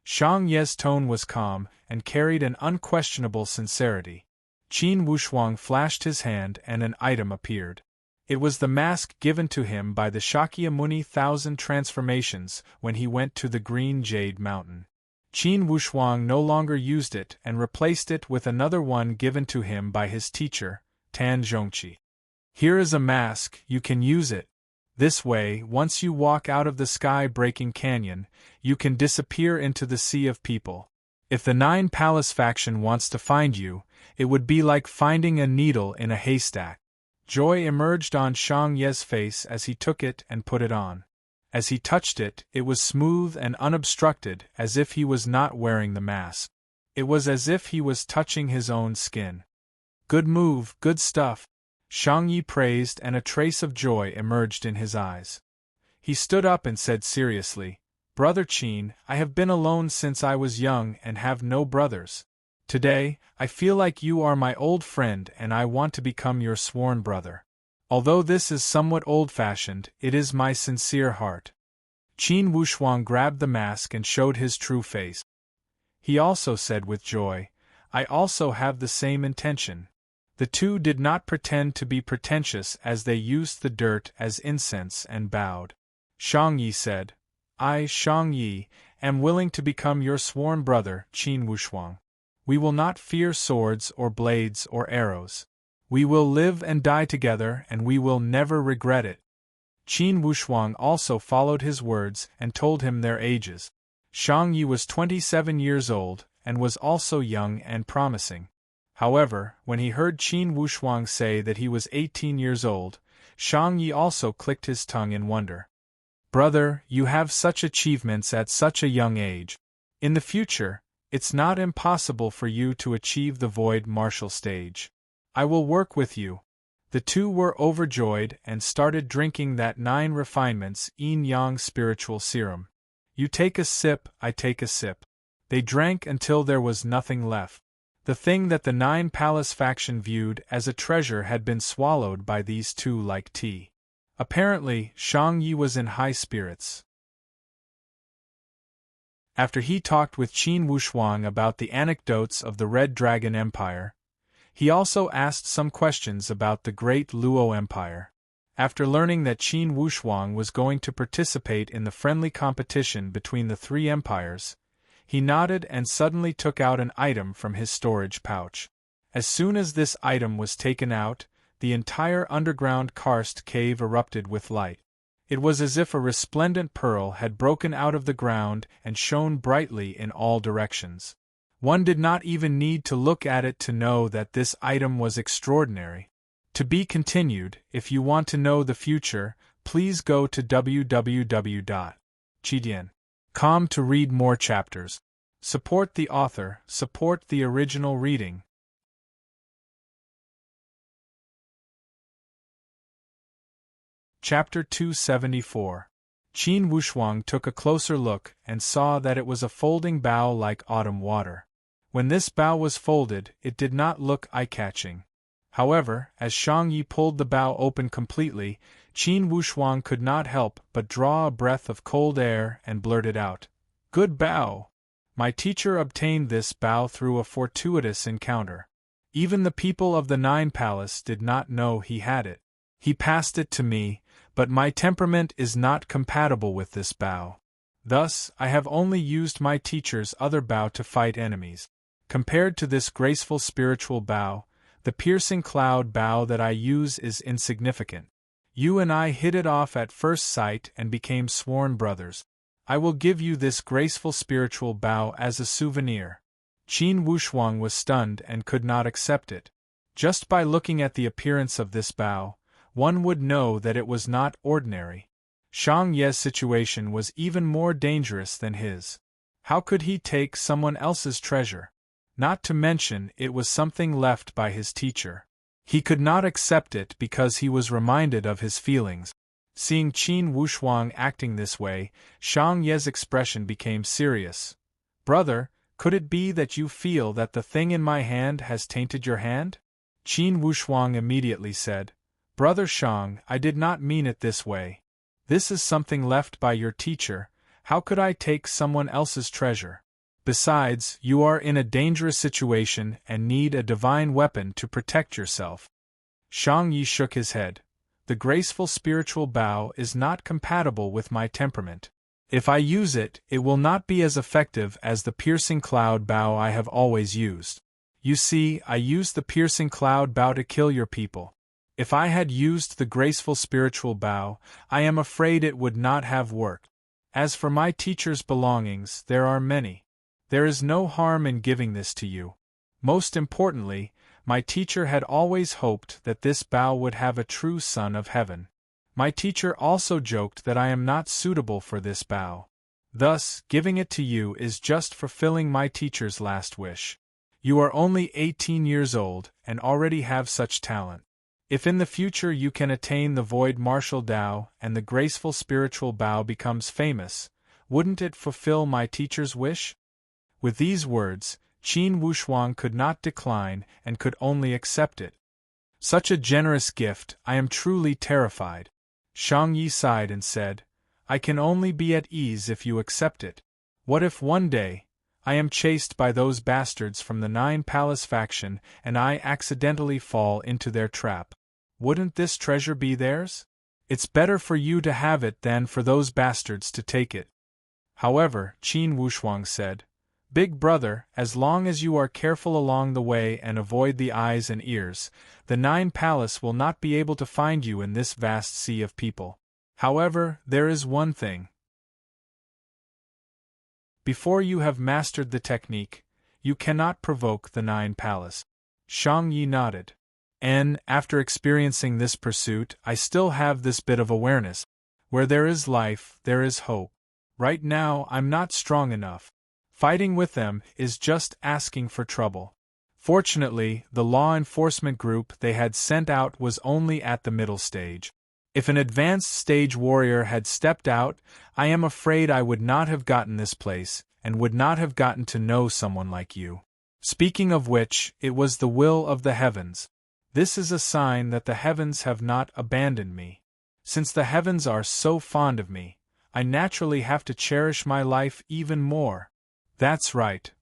Shang Ye's tone was calm and carried an unquestionable sincerity. Qin Wushuang flashed his hand and an item appeared. It was the mask given to him by the Shakyamuni 1,000 transformations when he went to the Green Jade Mountain. Qin Wushuang no longer used it and replaced it with another one given to him by his teacher, Tan Zhongqi. Here is a mask, you can use it. This way, once you walk out of the sky-breaking canyon, you can disappear into the sea of people. If the Nine Palace faction wants to find you, it would be like finding a needle in a haystack. Joy emerged on Shang Ye's face as he took it and put it on. As he touched it, it was smooth and unobstructed, as if he was not wearing the mask. It was as if he was touching his own skin. Good move, good stuff. Shang Yi praised, and a trace of joy emerged in his eyes. He stood up and said seriously, Brother Qin, I have been alone since I was young and have no brothers. Today, I feel like you are my old friend and I want to become your sworn brother. Although this is somewhat old-fashioned, it is my sincere heart. Qin Wushuang grabbed the mask and showed his true face. He also said with joy, I also have the same intention. The two did not pretend to be pretentious as they used the dirt as incense and bowed. Shang Yi said, I, Shang Yi, am willing to become your sworn brother, Qin Wushuang. We will not fear swords or blades or arrows. We will live and die together and we will never regret it. Qin Wushuang also followed his words and told him their ages. Shang Yi was 27 years old and was also young and promising. However, when he heard Qin Wushuang say that he was 18 years old, Shang Yi also clicked his tongue in wonder. Brother, you have such achievements at such a young age. In the future, it's not impossible for you to achieve the void martial stage. I will work with you. The two were overjoyed and started drinking that 9 refinements yin-yang spiritual serum. You take a sip, I take a sip. They drank until there was nothing left. The thing that the Nine Palace faction viewed as a treasure had been swallowed by these two like tea. Apparently, Shang Yi was in high spirits. After he talked with Qin Wushuang about the anecdotes of the Red Dragon Empire, he also asked some questions about the Great Luo Empire. After learning that Qin Wushuang was going to participate in the friendly competition between the 3 empires, he nodded and suddenly took out an item from his storage pouch. As soon as this item was taken out, the entire underground karst cave erupted with light. It was as if a resplendent pearl had broken out of the ground and shone brightly in all directions. One did not even need to look at it to know that this item was extraordinary. To be continued. If you want to know the future, please go to www.chidian.com to read more chapters. Support the author, support the original reading. Chapter 274. Qin Wushuang took a closer look and saw that it was a folding bow like autumn water. When this bow was folded, it did not look eye-catching. However, as Shang Yi pulled the bow open completely, Qin Wushuang could not help but draw a breath of cold air and blurted out, Good bow! My teacher obtained this bow through a fortuitous encounter. Even the people of the Nine Palace did not know he had it. He passed it to me, but my temperament is not compatible with this bow. Thus, I have only used my teacher's other bow to fight enemies. Compared to this graceful spiritual bow, the piercing cloud bow that I use is insignificant. You and I hit it off at first sight and became sworn brothers. I will give you this graceful spiritual bow as a souvenir. Qin Wushuang was stunned and could not accept it. Just by looking at the appearance of this bow, one would know that it was not ordinary. Shang Ye's situation was even more dangerous than his. How could he take someone else's treasure? Not to mention it was something left by his teacher. He could not accept it because he was reminded of his feelings. Seeing Qin Wushuang acting this way, Shang Ye's expression became serious. "Brother, could it be that you feel that the thing in my hand has tainted your hand?" Qin Wushuang immediately said, "Brother Shang, I did not mean it this way. This is something left by your teacher. How could I take someone else's treasure? Besides, you are in a dangerous situation and need a divine weapon to protect yourself." Shang Yi shook his head. "The graceful spiritual bow is not compatible with my temperament. If I use it, it will not be as effective as the piercing cloud bow I have always used. You see, I used the piercing cloud bow to kill your people. If I had used the graceful spiritual bow, I am afraid it would not have worked. As for my teacher's belongings, there are many. There is no harm in giving this to you. Most importantly, my teacher had always hoped that this bow would have a true son of heaven. My teacher also joked that I am not suitable for this bow. Thus, giving it to you is just fulfilling my teacher's last wish. You are only 18 years old and already have such talent. If in the future you can attain the void martial Tao and the graceful spiritual bow becomes famous, wouldn't it fulfill my teacher's wish?" With these words, Qin Wushuang could not decline and could only accept it. "Such a generous gift, I am truly terrified." Shang Yi sighed and said, "I can only be at ease if you accept it. What if one day I am chased by those bastards from the Nine Palace faction and I accidentally fall into their trap? Wouldn't this treasure be theirs? It's better for you to have it than for those bastards to take it." However, Qin Wushuang said, "Big brother, as long as you are careful along the way and avoid the eyes and ears, the Nine Palace will not be able to find you in this vast sea of people. However, there is one thing. Before you have mastered the technique, you cannot provoke the Nine Palace." Shang Yi nodded. "And, after experiencing this pursuit, I still have this bit of awareness. Where there is life, there is hope. Right now, I'm not strong enough. Fighting with them is just asking for trouble." Fortunately, the law enforcement group they had sent out was only at the middle stage. If an advanced stage warrior had stepped out, I am afraid I would not have gotten this place, and would not have gotten to know someone like you. Speaking of which, it was the will of the heavens. This is a sign that the heavens have not abandoned me. Since the heavens are so fond of me, I naturally have to cherish my life even more. That's right.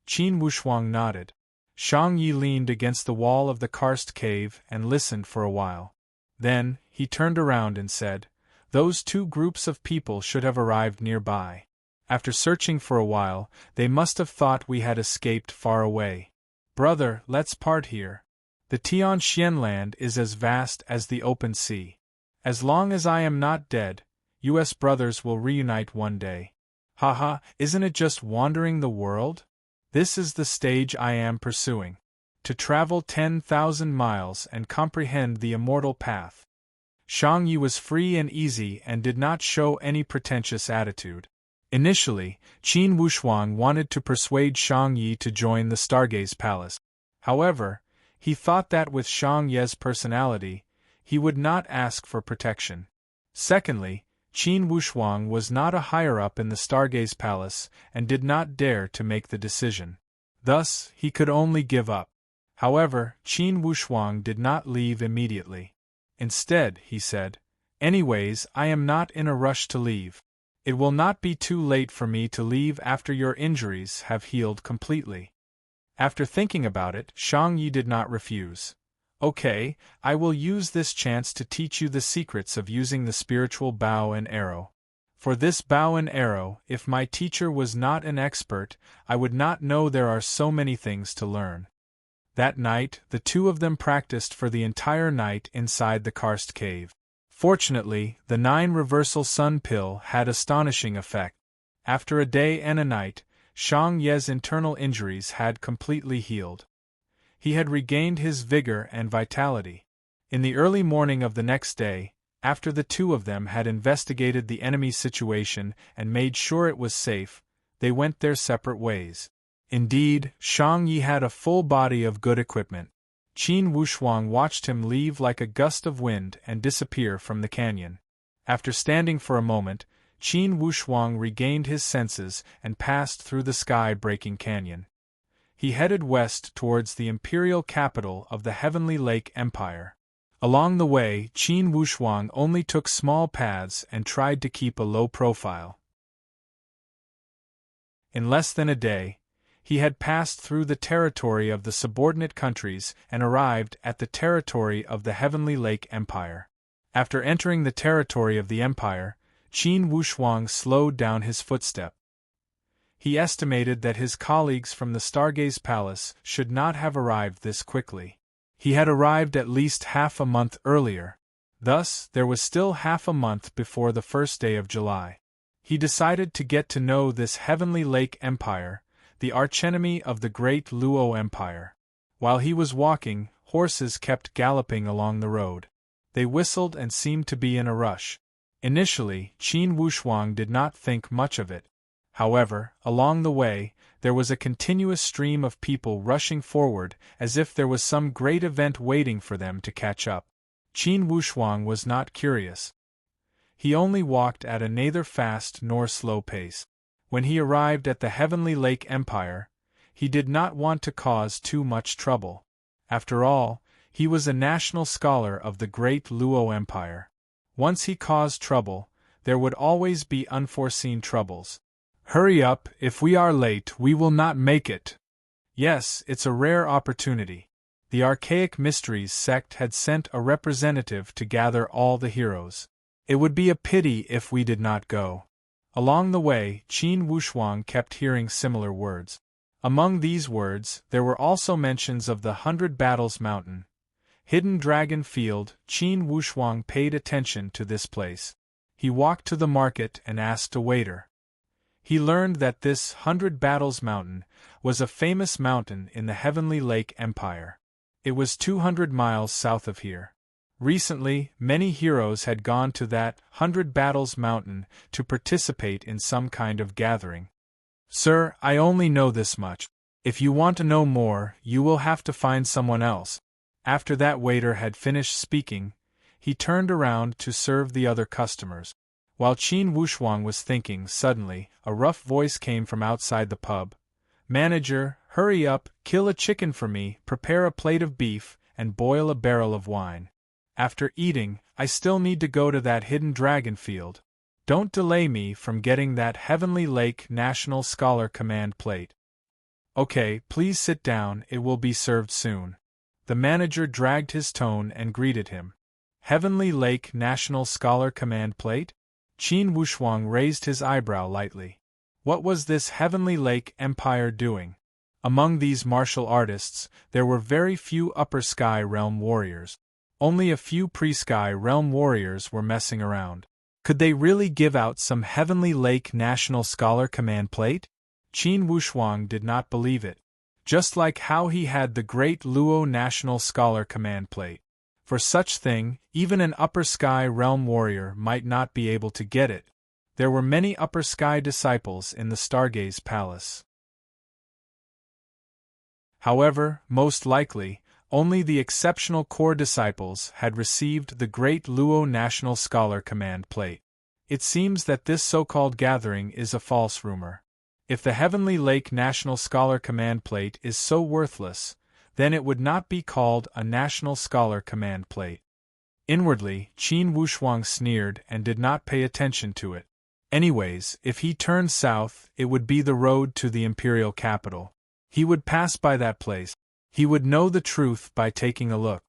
Qin Wushuang nodded. Shang Yi leaned against the wall of the karst cave and listened for a while. Then, he turned around and said, "Those two groups of people should have arrived nearby. After searching for a while, they must have thought we had escaped far away. Brother, let's part here. The Tianxian land is as vast as the open sea. As long as I am not dead, US brothers will reunite one day. Haha, isn't it just wandering the world? This is the stage I am pursuing. To travel 10,000 miles and comprehend the immortal path." Shang Yi was free and easy and did not show any pretentious attitude. Initially, Qin Wushuang wanted to persuade Shang Yi to join the Stargaze Palace. However, he thought that with Shang Ye's personality, he would not ask for protection. Secondly, Qin Wushuang was not a higher-up in the Stargaze Palace and did not dare to make the decision. Thus, he could only give up. However, Qin Wushuang did not leave immediately. Instead, he said, "Anyways, I am not in a rush to leave. It will not be too late for me to leave after your injuries have healed completely." After thinking about it, Shang Yi did not refuse. "Okay, I will use this chance to teach you the secrets of using the spiritual bow and arrow. For this bow and arrow, if my teacher was not an expert, I would not know there are so many things to learn." That night, the two of them practiced for the entire night inside the karst cave. Fortunately, the 9 reversal sun pill had astonishing effect. After a day and a night, Shang Ye's internal injuries had completely healed. He had regained his vigor and vitality. In the early morning of the next day, after the two of them had investigated the enemy's situation and made sure it was safe, they went their separate ways. Indeed, Shang Yi had a full body of good equipment. Qin Wushuang watched him leave like a gust of wind and disappear from the canyon. After standing for a moment, Qin Wushuang regained his senses and passed through the sky-breaking canyon. He headed west towards the imperial capital of the Heavenly Lake Empire. Along the way, Qin Wushuang only took small paths and tried to keep a low profile. In less than a day, he had passed through the territory of the subordinate countries and arrived at the territory of the Heavenly Lake Empire. After entering the territory of the Empire, Qin Wushuang slowed down his footstep. He estimated that his colleagues from the Stargaze Palace should not have arrived this quickly. He had arrived at least half a month earlier. Thus, there was still half a month before the first day of July. He decided to get to know this Heavenly Lake Empire, the archenemy of the Great Luo Empire. While he was walking, horses kept galloping along the road. They whistled and seemed to be in a rush. Initially, Qin Wushuang did not think much of it. However, along the way, there was a continuous stream of people rushing forward as if there was some great event waiting for them to catch up. Qin Wushuang was not curious. He only walked at a neither fast nor slow pace. When he arrived at the Heavenly Lake Empire, he did not want to cause too much trouble. After all, he was a national scholar of the Great Luo Empire. Once he caused trouble, there would always be unforeseen troubles. "Hurry up, if we are late we will not make it." Yes, it's a rare opportunity. The Archaic Mysteries sect had sent a representative to gather all the heroes. It would be a pity if we did not go. Along the way, Qin Wushuang kept hearing similar words. Among these words, there were also mentions of the 100 Battles Mountain. Hidden Dragon Field. Qin Wushuang paid attention to this place. He walked to the market and asked a waiter. He learned that this 100 Battles Mountain was a famous mountain in the Heavenly Lake Empire. It was 200 miles south of here. Recently, many heroes had gone to that 100 Battles Mountain to participate in some kind of gathering. "Sir, I only know this much. If you want to know more, you will have to find someone else." After that waiter had finished speaking, he turned around to serve the other customers. While Qin Wushuang was thinking, suddenly, a rough voice came from outside the pub. "Manager, hurry up, kill a chicken for me, prepare a plate of beef, and boil a barrel of wine. After eating, I still need to go to that hidden dragon field. Don't delay me from getting that Heavenly Lake National Scholar Command plate." "Okay, please sit down, it will be served soon." The manager dragged his tone and greeted him. "Heavenly Lake National Scholar Command plate?" Qin Wushuang raised his eyebrow lightly. What was this Heavenly Lake Empire doing? Among these martial artists, there were very few Upper Sky Realm warriors. Only a few Pre-Sky Realm warriors were messing around. Could they really give out some Heavenly Lake National Scholar Command plate? Qin Wushuang did not believe it. Just like how he had the Great Luo National Scholar Command plate. For such thing, even an Upper Sky Realm warrior might not be able to get it. There were many Upper Sky disciples in the Stargaze Palace. However, most likely, only the exceptional core disciples had received the Great Luo National Scholar Command plate. It seems that this so-called gathering is a false rumor. If the Heavenly Lake National Scholar Command plate is so worthless, then it would not be called a National Scholar Command plate. Inwardly, Qin Wushuang sneered and did not pay attention to it. Anyways, if he turned south, it would be the road to the imperial capital. He would pass by that place. He would know the truth by taking a look.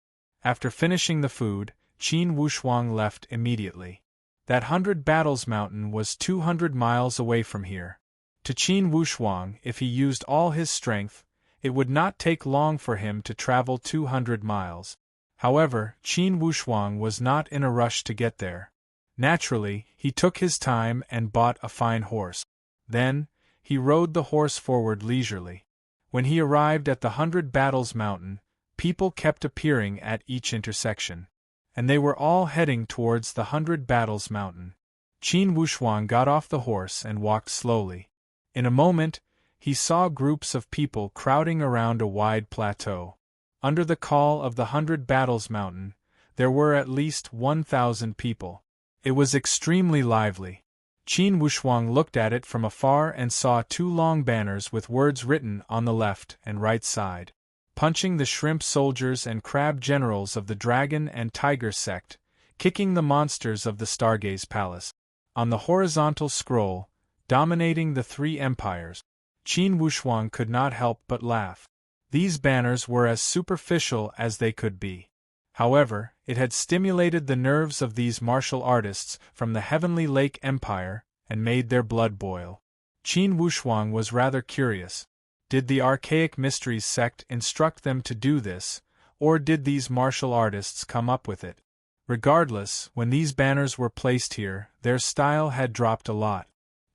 After finishing the food, Qin Wushuang left immediately. That 100 Battles Mountain was 200 miles away from here. To Qin Wushuang, if he used all his strength, it would not take long for him to travel 200 miles. However, Qin Wushuang was not in a rush to get there. Naturally, he took his time and bought a fine horse. Then, he rode the horse forward leisurely. When he arrived at the 100 Battles Mountain, people kept appearing at each intersection. And they were all heading towards the 100 Battles Mountain. Qin Wushuang got off the horse and walked slowly. In a moment, he saw groups of people crowding around a wide plateau. Under the call of the 100 Battles Mountain, there were at least 1,000 people. It was extremely lively. Qin Wushuang looked at it from afar and saw 2 long banners with words written on the left and right side. Punching the shrimp soldiers and crab generals of the dragon and tiger sect, kicking the monsters of the Stargaze Palace. On the horizontal scroll, dominating the 3 empires. Qin Wushuang could not help but laugh. These banners were as superficial as they could be. However, it had stimulated the nerves of these martial artists from the Heavenly Lake Empire and made their blood boil. Qin Wushuang was rather curious. Did the Archaic Mysteries sect instruct them to do this, or did these martial artists come up with it? Regardless, when these banners were placed here, their style had dropped a lot.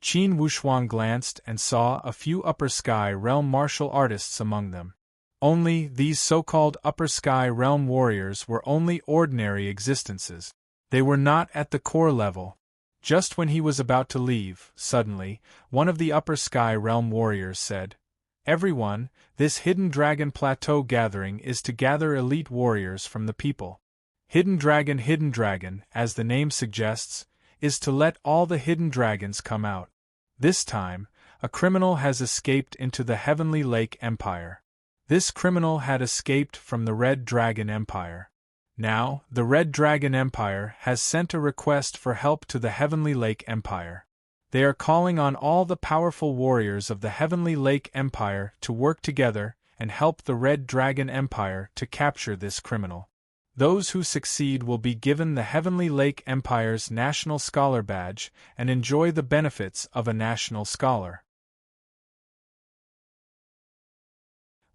Qin Wushuang glanced and saw a few Upper Sky Realm martial artists among them. Only, these so-called Upper Sky Realm warriors were only ordinary existences. They were not at the core level. Just when he was about to leave, suddenly, one of the Upper Sky Realm warriors said, "Everyone, this Hidden Dragon Plateau gathering is to gather elite warriors from the people. Hidden Dragon, as the name suggests, is to let all the hidden dragons come out. This time, a criminal has escaped into the Heavenly Lake Empire. This criminal had escaped from the Red Dragon Empire. Now, the Red Dragon Empire has sent a request for help to the Heavenly Lake Empire. They are calling on all the powerful warriors of the Heavenly Lake Empire to work together and help the Red Dragon Empire to capture this criminal. Those who succeed will be given the Heavenly Lake Empire's National Scholar Badge and enjoy the benefits of a National Scholar."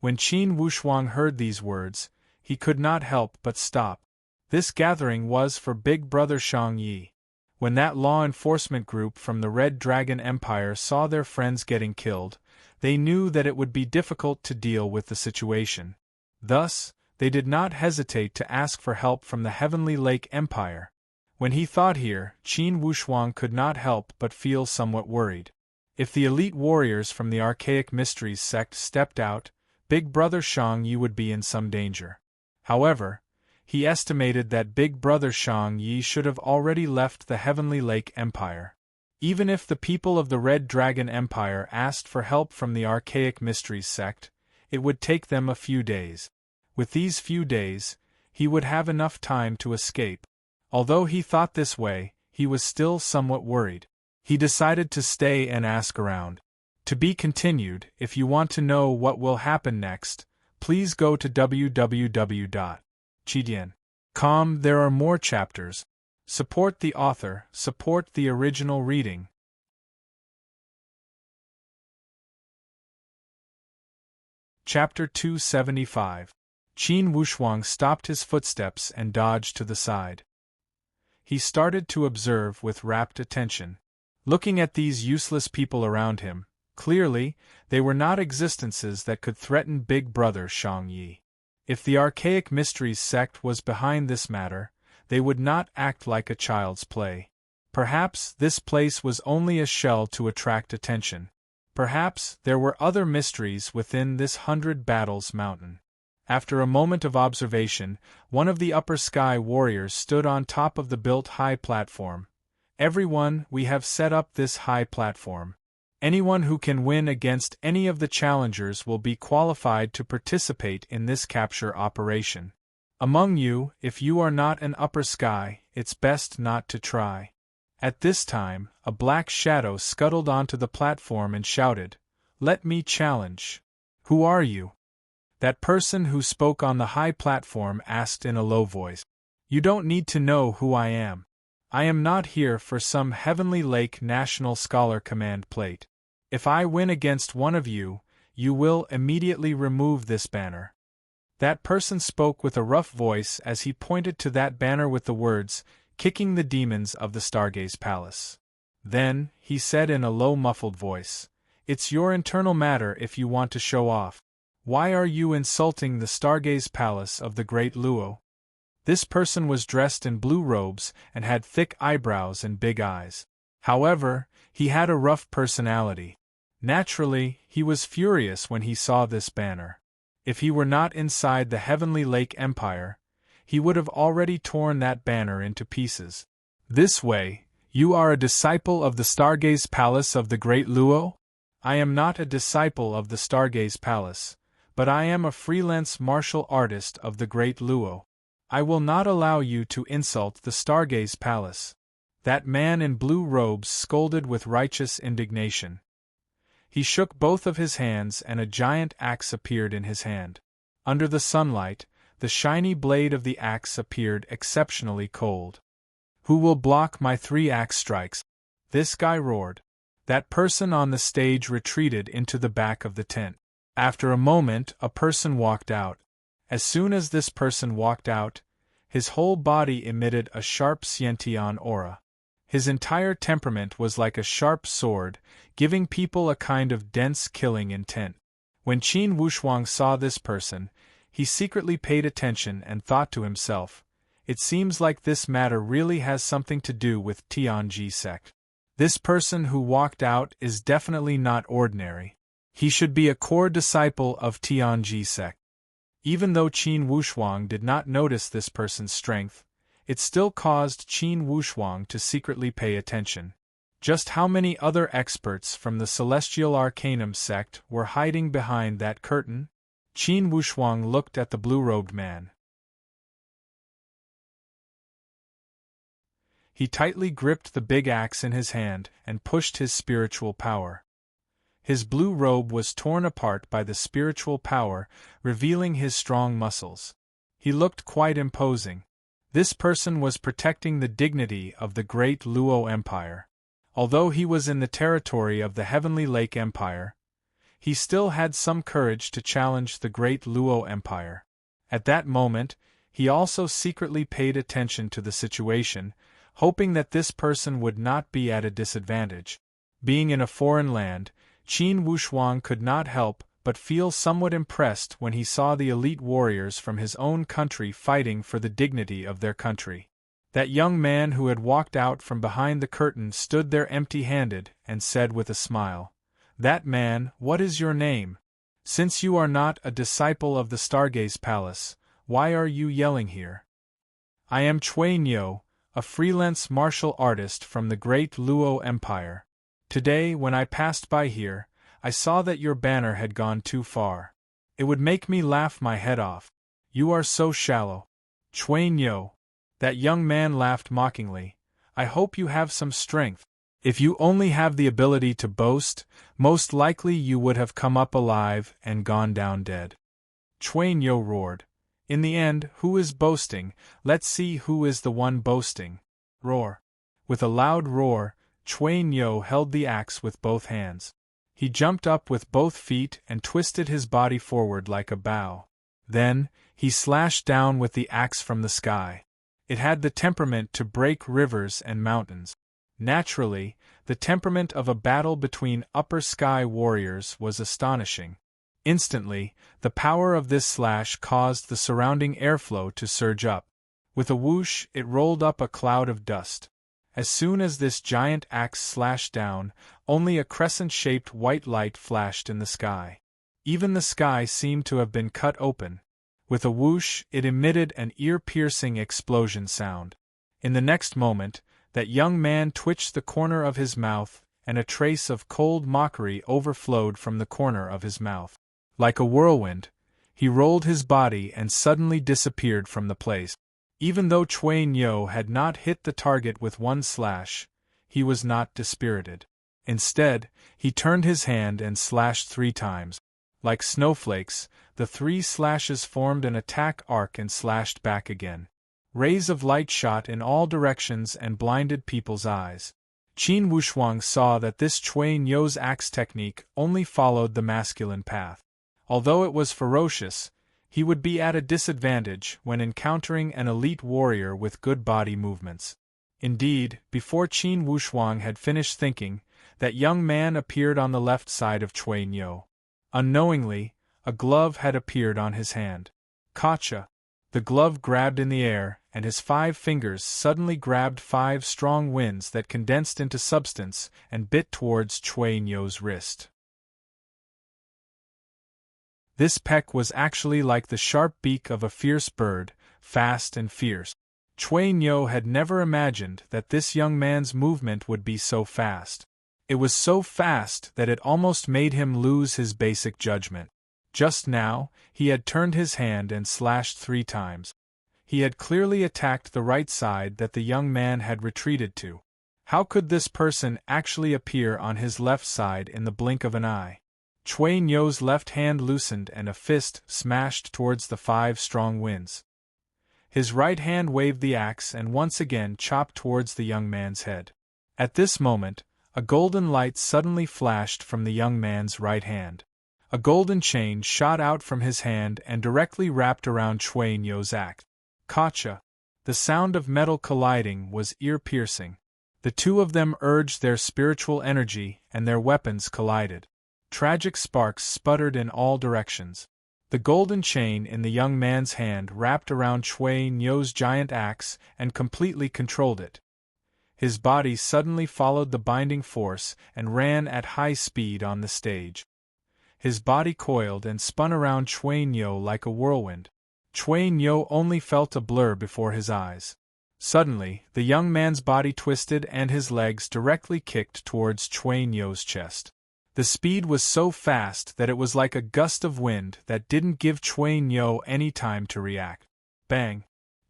When Qin Wushuang heard these words, he could not help but stop. This gathering was for Big Brother Shang Yi. When that law enforcement group from the Red Dragon Empire saw their friends getting killed, they knew that it would be difficult to deal with the situation. Thus, they did not hesitate to ask for help from the Heavenly Lake Empire. When he thought here, Qin Wushuang could not help but feel somewhat worried. If the elite warriors from the Archaic Mysteries sect stepped out, Big Brother Shang Yi would be in some danger. However, he estimated that Big Brother Shang Yi should have already left the Heavenly Lake Empire. Even if the people of the Red Dragon Empire asked for help from the Archaic Mysteries sect, it would take them a few days. With these few days, he would have enough time to escape. Although he thought this way, he was still somewhat worried. He decided to stay and ask around. To be continued. If you want to know what will happen next, please go to www.chidian.com. There are more chapters. Support the author, support the original reading. Chapter 275. Qin Wushuang stopped his footsteps and dodged to the side. He started to observe with rapt attention. Looking at these useless people around him, clearly, they were not existences that could threaten Big Brother Shang Yi. If the Archaic Mysteries sect was behind this matter, they would not act like a child's play. Perhaps this place was only a shell to attract attention. Perhaps there were other mysteries within this 100 Battles Mountain. After a moment of observation, one of the Upper Sky warriors stood on top of the built high platform. "Everyone, we have set up this high platform. Anyone who can win against any of the challengers will be qualified to participate in this capture operation. Among you, if you are not an Upper Sky, it's best not to try." At this time, a black shadow scuttled onto the platform and shouted, "Let me challenge." "Who are you?" That person who spoke on the high platform asked in a low voice. "You don't need to know who I am. I am not here for some Heavenly Lake National Scholar command plate. If I win against one of you, you will immediately remove this banner." That person spoke with a rough voice as he pointed to that banner with the words, "Kicking the demons of the Stargaze Palace." Then, he said in a low muffled voice, It's your internal matter if you want to show off. Why are you insulting the stargaze palace of the great Luo? This person was dressed in blue robes and had thick eyebrows and big eyes. However, he had a rough personality. Naturally, he was furious when he saw this banner. If he were not inside the Heavenly Lake Empire, he would have already torn that banner into pieces. This way, you are a disciple of the Stargaze Palace of the Great Luo? I am not a disciple of the Stargaze Palace, but I am a freelance martial artist of the Great Luo. I will not allow you to insult the Stargaze Palace. That man in blue robes scolded with righteous indignation. He shook both of his hands and a giant axe appeared in his hand. Under the sunlight, the shiny blade of the axe appeared exceptionally cold. Who will block my 3 axe strikes? This guy roared. That person on the stage retreated into the back of the tent. After a moment, a person walked out. As soon as this person walked out, his whole body emitted a sharp Xiantian aura. His entire temperament was like a sharp sword, giving people a kind of dense killing intent. When Qin Wushuang saw this person, he secretly paid attention and thought to himself, it seems like this matter really has something to do with Tianji sect. This person who walked out is definitely not ordinary. He should be a core disciple of Tianji sect. Even though Qin Wushuang did not notice this person's strength, it still caused Qin Wushuang to secretly pay attention. Just how many other experts from the Celestial Arcanum sect were hiding behind that curtain? Qin Wushuang looked at the blue-robed man. He tightly gripped the big axe in his hand and pushed his spiritual power. His blue robe was torn apart by the spiritual power, revealing his strong muscles. He looked quite imposing. This person was protecting the dignity of the great Luo Empire. Although he was in the territory of the Heavenly Lake Empire, he still had some courage to challenge the great Luo Empire. At that moment, he also secretly paid attention to the situation, hoping that this person would not be at a disadvantage. Being in a foreign land, Qin Wushuang could not help but feel somewhat impressed when he saw the elite warriors from his own country fighting for the dignity of their country. That young man who had walked out from behind the curtain stood there empty-handed and said with a smile, "That man, what is your name? Since you are not a disciple of the Stargaze Palace, why are you yelling here?" "I am Cui Nyo, a freelance martial artist from the great Luo Empire. Today, when I passed by here, I saw that your banner had gone too far. It would make me laugh my head off. You are so shallow." "Cui Nyo." That young man laughed mockingly. "I hope you have some strength. If you only have the ability to boast, most likely you would have come up alive and gone down dead." Cui Nyo roared. "In the end, who is boasting? Let's see who is the one boasting." Roar. With a loud roar, Cui Nyo held the axe with both hands. He jumped up with both feet and twisted his body forward like a bow. Then, he slashed down with the axe from the sky. It had the temperament to break rivers and mountains. Naturally, the temperament of a battle between upper sky warriors was astonishing. Instantly, the power of this slash caused the surrounding airflow to surge up. With a whoosh, it rolled up a cloud of dust. As soon as this giant axe slashed down, only a crescent-shaped white light flashed in the sky. Even the sky seemed to have been cut open. With a whoosh, it emitted an ear-piercing explosion sound. In the next moment, that young man twitched the corner of his mouth, and a trace of cold mockery overflowed from the corner of his mouth. Like a whirlwind, he rolled his body and suddenly disappeared from the place. Even though Cui Nyo had not hit the target with one slash, he was not dispirited. Instead, he turned his hand and slashed 3 times. Like snowflakes, the 3 slashes formed an attack arc and slashed back again. Rays of light shot in all directions and blinded people's eyes. Qin Wushuang saw that this Cui Nyo's axe technique only followed the masculine path. Although it was ferocious, he would be at a disadvantage when encountering an elite warrior with good body movements. Indeed, before Qin Wushuang had finished thinking, that young man appeared on the left side of Cui Nyo. Unknowingly, a glove had appeared on his hand. Gotcha! The glove grabbed in the air, and his 5 fingers suddenly grabbed 5 strong winds that condensed into substance and bit towards Cui Nyo's wrist. This peck was actually like the sharp beak of a fierce bird, fast and fierce. Cui Nyo had never imagined that this young man's movement would be so fast. It was so fast that it almost made him lose his basic judgment. Just now, he had turned his hand and slashed 3 times. He had clearly attacked the right side that the young man had retreated to. How could this person actually appear on his left side in the blink of an eye? Cui Nyo's left hand loosened and a fist smashed towards the 5 strong winds. His right hand waved the axe and once again chopped towards the young man's head. At this moment, a golden light suddenly flashed from the young man's right hand. A golden chain shot out from his hand and directly wrapped around Cui Nyo's axe. Gotcha! The sound of metal colliding was ear-piercing. The two of them urged their spiritual energy and their weapons collided. Tragic sparks sputtered in all directions. The golden chain in the young man's hand wrapped around Cui Nyo's giant axe and completely controlled it. His body suddenly followed the binding force and ran at high speed on the stage. His body coiled and spun around Cui Nyo like a whirlwind. Cui Nyo only felt a blur before his eyes. Suddenly, the young man's body twisted and his legs directly kicked towards Cui Nyo's chest. The speed was so fast that it was like a gust of wind that didn't give Cui Nyo any time to react. Bang!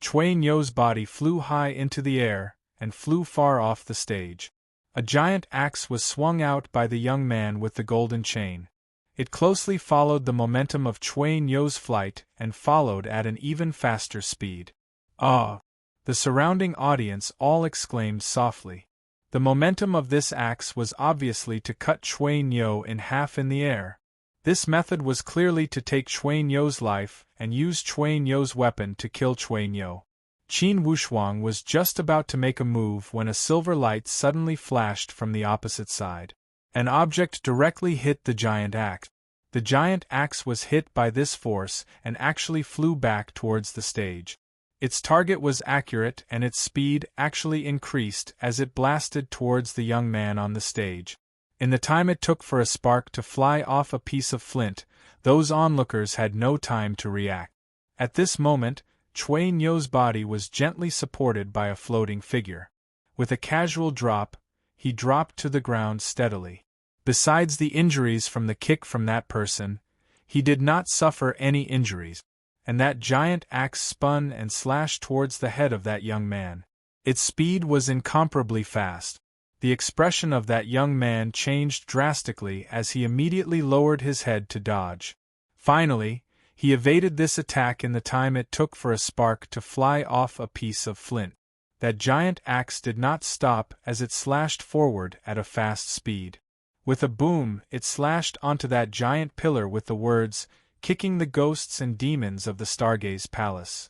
Cui Nyo's body flew high into the air and flew far off the stage. A giant axe was swung out by the young man with the golden chain. It closely followed the momentum of Cui Nyo's flight and followed at an even faster speed. Ah! The surrounding audience all exclaimed softly. The momentum of this axe was obviously to cut Cui Nyo in half in the air. This method was clearly to take Cui Nyo's life and use Cui Nyo's weapon to kill Cui Nyo. Qin Wushuang was just about to make a move when a silver light suddenly flashed from the opposite side. An object directly hit the giant axe. The giant axe was hit by this force and actually flew back towards the stage. Its target was accurate and its speed actually increased as it blasted towards the young man on the stage. In the time it took for a spark to fly off a piece of flint, those onlookers had no time to react. At this moment, Cui Nyo's body was gently supported by a floating figure. With a casual drop, he dropped to the ground steadily. Besides the injuries from the kick from that person, he did not suffer any injuries. And that giant axe spun and slashed towards the head of that young man. Its speed was incomparably fast. The expression of that young man changed drastically as he immediately lowered his head to dodge. Finally, he evaded this attack in the time it took for a spark to fly off a piece of flint. That giant axe did not stop as it slashed forward at a fast speed. With a boom, it slashed onto that giant pillar with the words, "Kicking the ghosts and demons of the Stargaze Palace."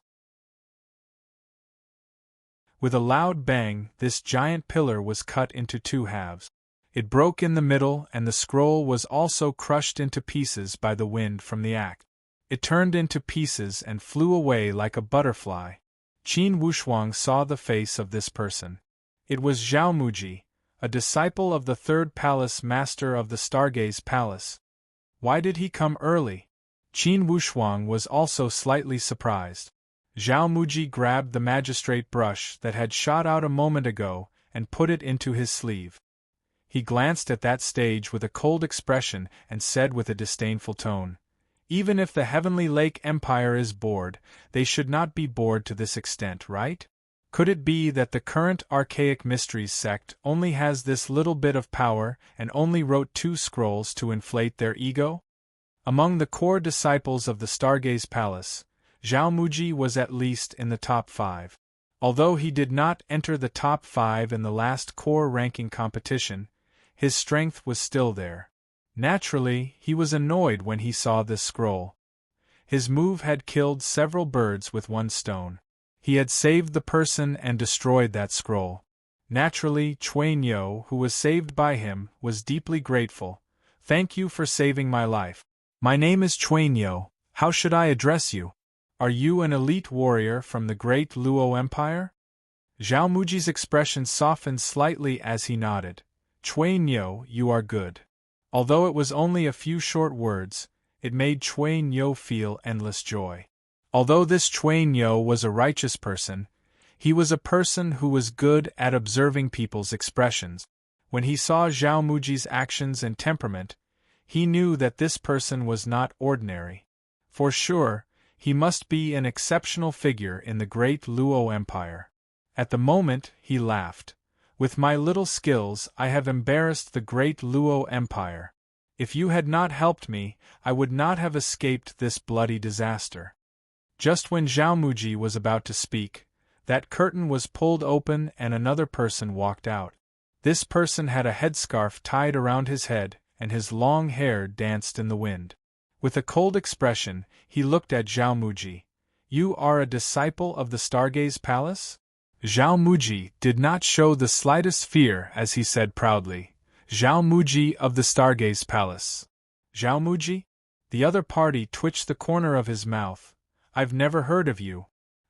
With a loud bang, this giant pillar was cut into 2 halves. It broke in the middle and the scroll was also crushed into pieces by the wind from the axe. It turned into pieces and flew away like a butterfly. Qin Wushuang saw the face of this person. It was Zhao Muji, a disciple of the 3rd Palace Master of the Stargaze Palace. Why did he come early? Qin Wushuang was also slightly surprised. Zhao Muji grabbed the magistrate brush that had shot out a moment ago and put it into his sleeve. He glanced at that stage with a cold expression and said with a disdainful tone, "Even if the Heavenly Lake Empire is bored, they should not be bored to this extent, right? Could it be that the current Archaic Mysteries sect only has this little bit of power and only wrote 2 scrolls to inflate their ego?" Among the core disciples of the Stargaze Palace, Zhao Muji was at least in the top 5. Although he did not enter the top 5 in the last core ranking competition, his strength was still there. Naturally, he was annoyed when he saw this scroll. His move had killed several birds with 1 stone. He had saved the person and destroyed that scroll. Naturally, Cui Nyo, who was saved by him, was deeply grateful. Thank you for saving my life. My name is Cui Nyo. How should I address you? Are you an elite warrior from the great Luo Empire? Zhao Muji's expression softened slightly as he nodded. Cui Nyo, you are good. Although it was only a few short words, it made Cui Nyo feel endless joy. Although this Cui Nyo was a righteous person, he was a person who was good at observing people's expressions. When he saw Zhao Muji's actions and temperament, he knew that this person was not ordinary. For sure, he must be an exceptional figure in the great Luo Empire. At the moment, he laughed. With my little skills, I have embarrassed the great Luo Empire. If you had not helped me, I would not have escaped this bloody disaster. Just when Zhao Muji was about to speak, that curtain was pulled open and another person walked out. This person had a headscarf tied around his head, and his long hair danced in the wind. With a cold expression, he looked at Zhao Muji. You are a disciple of the Stargaze Palace? Zhao Muji did not show the slightest fear as he said proudly, Zhao Muji of the Stargaze Palace. Zhao Muji? The other party twitched the corner of his mouth. I've never heard of you.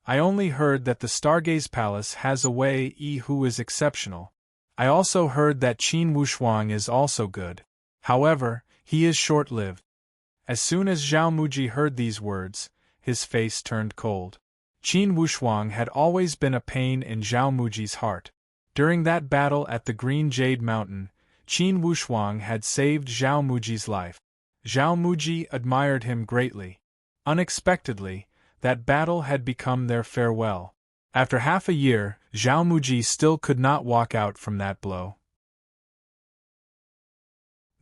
I only heard that the Stargaze Palace has a Wei Yi who is exceptional. I also heard that Qin Wushuang is also good. However, he is short-lived. As soon as Zhao Muji heard these words, his face turned cold. Qin Wushuang had always been a pain in Zhao Muji's heart. During that battle at the Green Jade Mountain, Qin Wushuang had saved Zhao Muji's life. Zhao Muji admired him greatly. Unexpectedly, that battle had become their farewell. After half a year, Zhao Muji still could not walk out from that blow.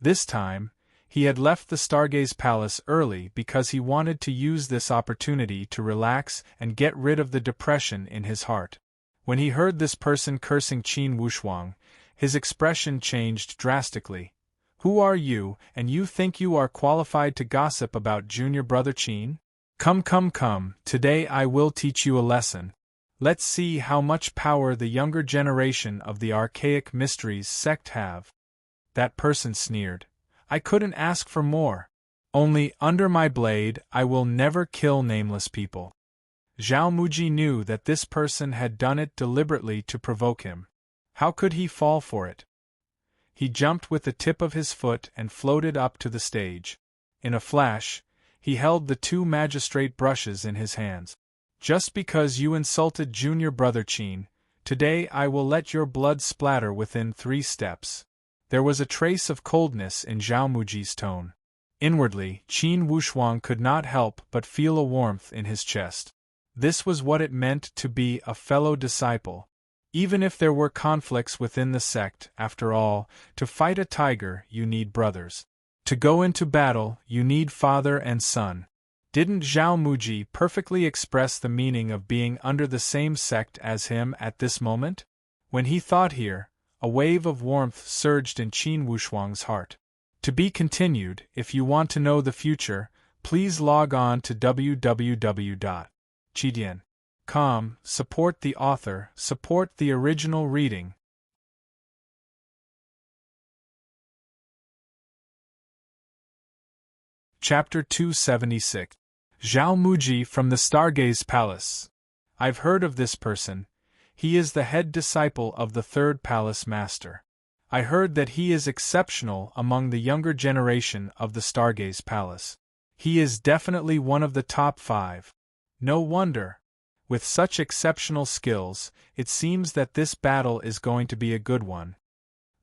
This time, he had left the Stargaze Palace early because he wanted to use this opportunity to relax and get rid of the depression in his heart. When he heard this person cursing Qin Wushuang, his expression changed drastically. Who are you, and you think you are qualified to gossip about junior brother Qin? Come, today I will teach you a lesson. Let's see how much power the younger generation of the Archaic Mysteries sect have. That person sneered. I couldn't ask for more. Only, under my blade, I will never kill nameless people. Zhao Muji knew that this person had done it deliberately to provoke him. How could he fall for it? He jumped with the tip of his foot and floated up to the stage. In a flash, he held the two magistrate brushes in his hands. Just because you insulted junior brother Qin, today I will let your blood splatter within 3 steps. There was a trace of coldness in Zhao Muji's tone. Inwardly, Qin Wushuang could not help but feel a warmth in his chest. This was what it meant to be a fellow disciple. Even if there were conflicts within the sect, after all, to fight a tiger you need brothers. To go into battle, you need father and son. Didn't Zhao Muji perfectly express the meaning of being under the same sect as him at this moment? When he thought here, a wave of warmth surged in Qin Wushuang's heart. To be continued. If you want to know the future, please log on to www.chidian.com. Support the author, support the original reading. Chapter 276. Zhao Muji from the Stargaze Palace. I've heard of this person. He is the head disciple of the third palace master. I heard that he is exceptional among the younger generation of the Stargaze Palace. He is definitely one of the top 5. No wonder. With such exceptional skills, it seems that this battle is going to be a good one.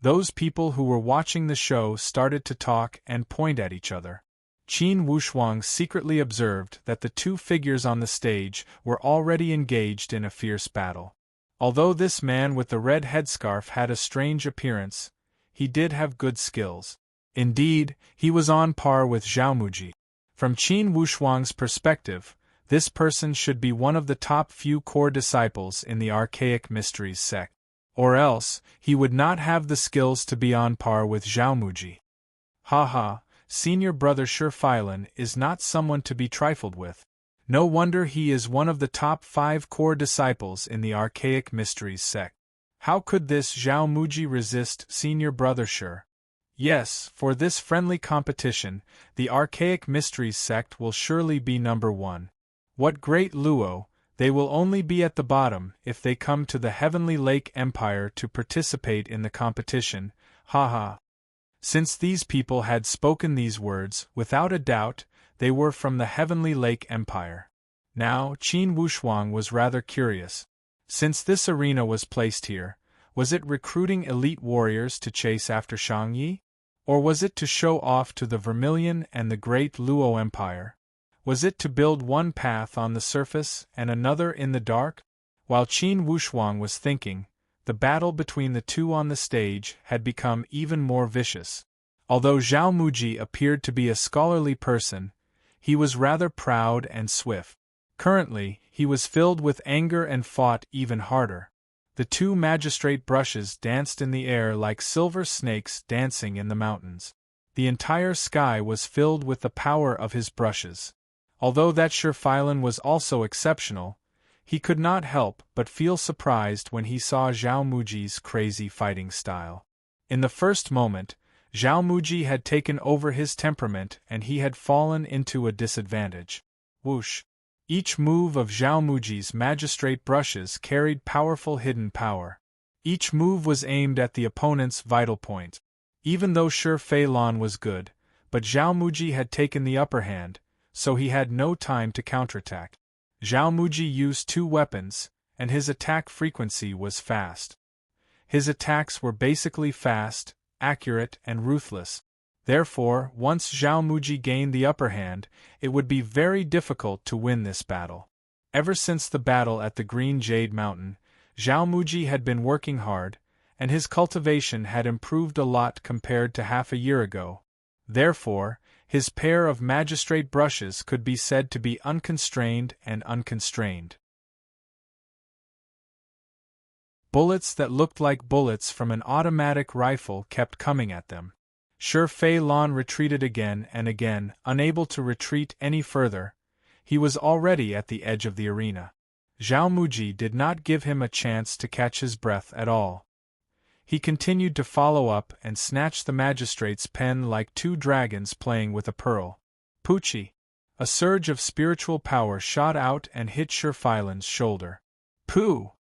Those people who were watching the show started to talk and point at each other. Qin Wushuang secretly observed that the two figures on the stage were already engaged in a fierce battle. Although this man with the red headscarf had a strange appearance, he did have good skills. Indeed, he was on par with Zhao Muji. From Qin Wushuang's perspective, this person should be one of the top few core disciples in the Archaic Mysteries sect. Or else, he would not have the skills to be on par with Zhao Muji. Haha. Senior brother Shurfilan is not someone to be trifled with. No wonder he is one of the top 5 core disciples in the Archaic Mysteries sect. How could this Zhao Muji resist senior brother Sure? Yes, for this friendly competition, the Archaic Mysteries sect will surely be number one. What great Luo, they will only be at the bottom if they come to the Heavenly Lake Empire to participate in the competition, haha. Since these people had spoken these words, without a doubt, they were from the Heavenly Lake Empire. Now, Qin Wushuang was rather curious. Since this arena was placed here, was it recruiting elite warriors to chase after Shangyi? Or was it to show off to the Vermilion and the great Luo Empire? Was it to build one path on the surface and another in the dark? While Qin Wushuang was thinking, the battle between the two on the stage had become even more vicious. Although Zhao Muji appeared to be a scholarly person, he was rather proud and swift. Currently, he was filled with anger and fought even harder. The two magistrate brushes danced in the air like silver snakes dancing in the mountains. The entire sky was filled with the power of his brushes. Although that Shurfeilan was also exceptional, he could not help but feel surprised when he saw Zhao Muji's crazy fighting style. In the first moment, Zhao Muji had taken over his temperament and he had fallen into a disadvantage. Whoosh! Each move of Zhao Muji's magistrate brushes carried powerful hidden power. Each move was aimed at the opponent's vital point. Even though Shurfeilan was good, but Zhao Muji had taken the upper hand, so he had no time to counterattack. Zhao Muji used two weapons, and his attack frequency was fast. His attacks were basically fast, accurate, and ruthless. Therefore, once Zhao Muji gained the upper hand, it would be very difficult to win this battle. Ever since the battle at the Green Jade Mountain, Zhao Muji had been working hard, and his cultivation had improved a lot compared to half a year ago. Therefore, his pair of magistrate brushes could be said to be unconstrained and unconstrained. Bullets that looked like bullets from an automatic rifle kept coming at them. Shurfeilan retreated again and again, unable to retreat any further. He was already at the edge of the arena. Zhao Muji did not give him a chance to catch his breath at all. He continued to follow up and snatch the magistrate's pen like two dragons playing with a pearl. Poochie! A surge of spiritual power shot out and hit Shurfeilan's shoulder. Pooh!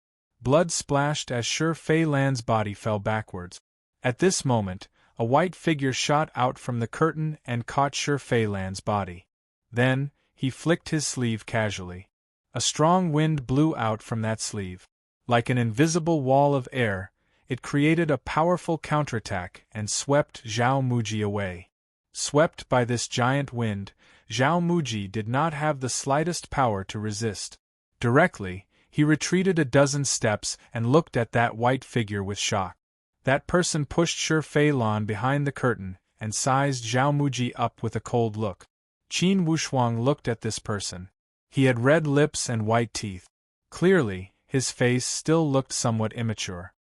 Blood splashed as Shurfeilan's body fell backwards. At this moment, a white figure shot out from the curtain and caught Shurfeilan's body. Then, he flicked his sleeve casually. A strong wind blew out from that sleeve. Like an invisible wall of air, it created a powerful counterattack and swept Zhao Muji away. Swept by this giant wind, Zhao Muji did not have the slightest power to resist. Directly, he retreated a dozen steps and looked at that white figure with shock. That person pushed Shurfeilan behind the curtain and sized Zhao Muji up with a cold look. Qin Wushuang looked at this person. He had red lips and white teeth. Clearly, his face still looked somewhat immature.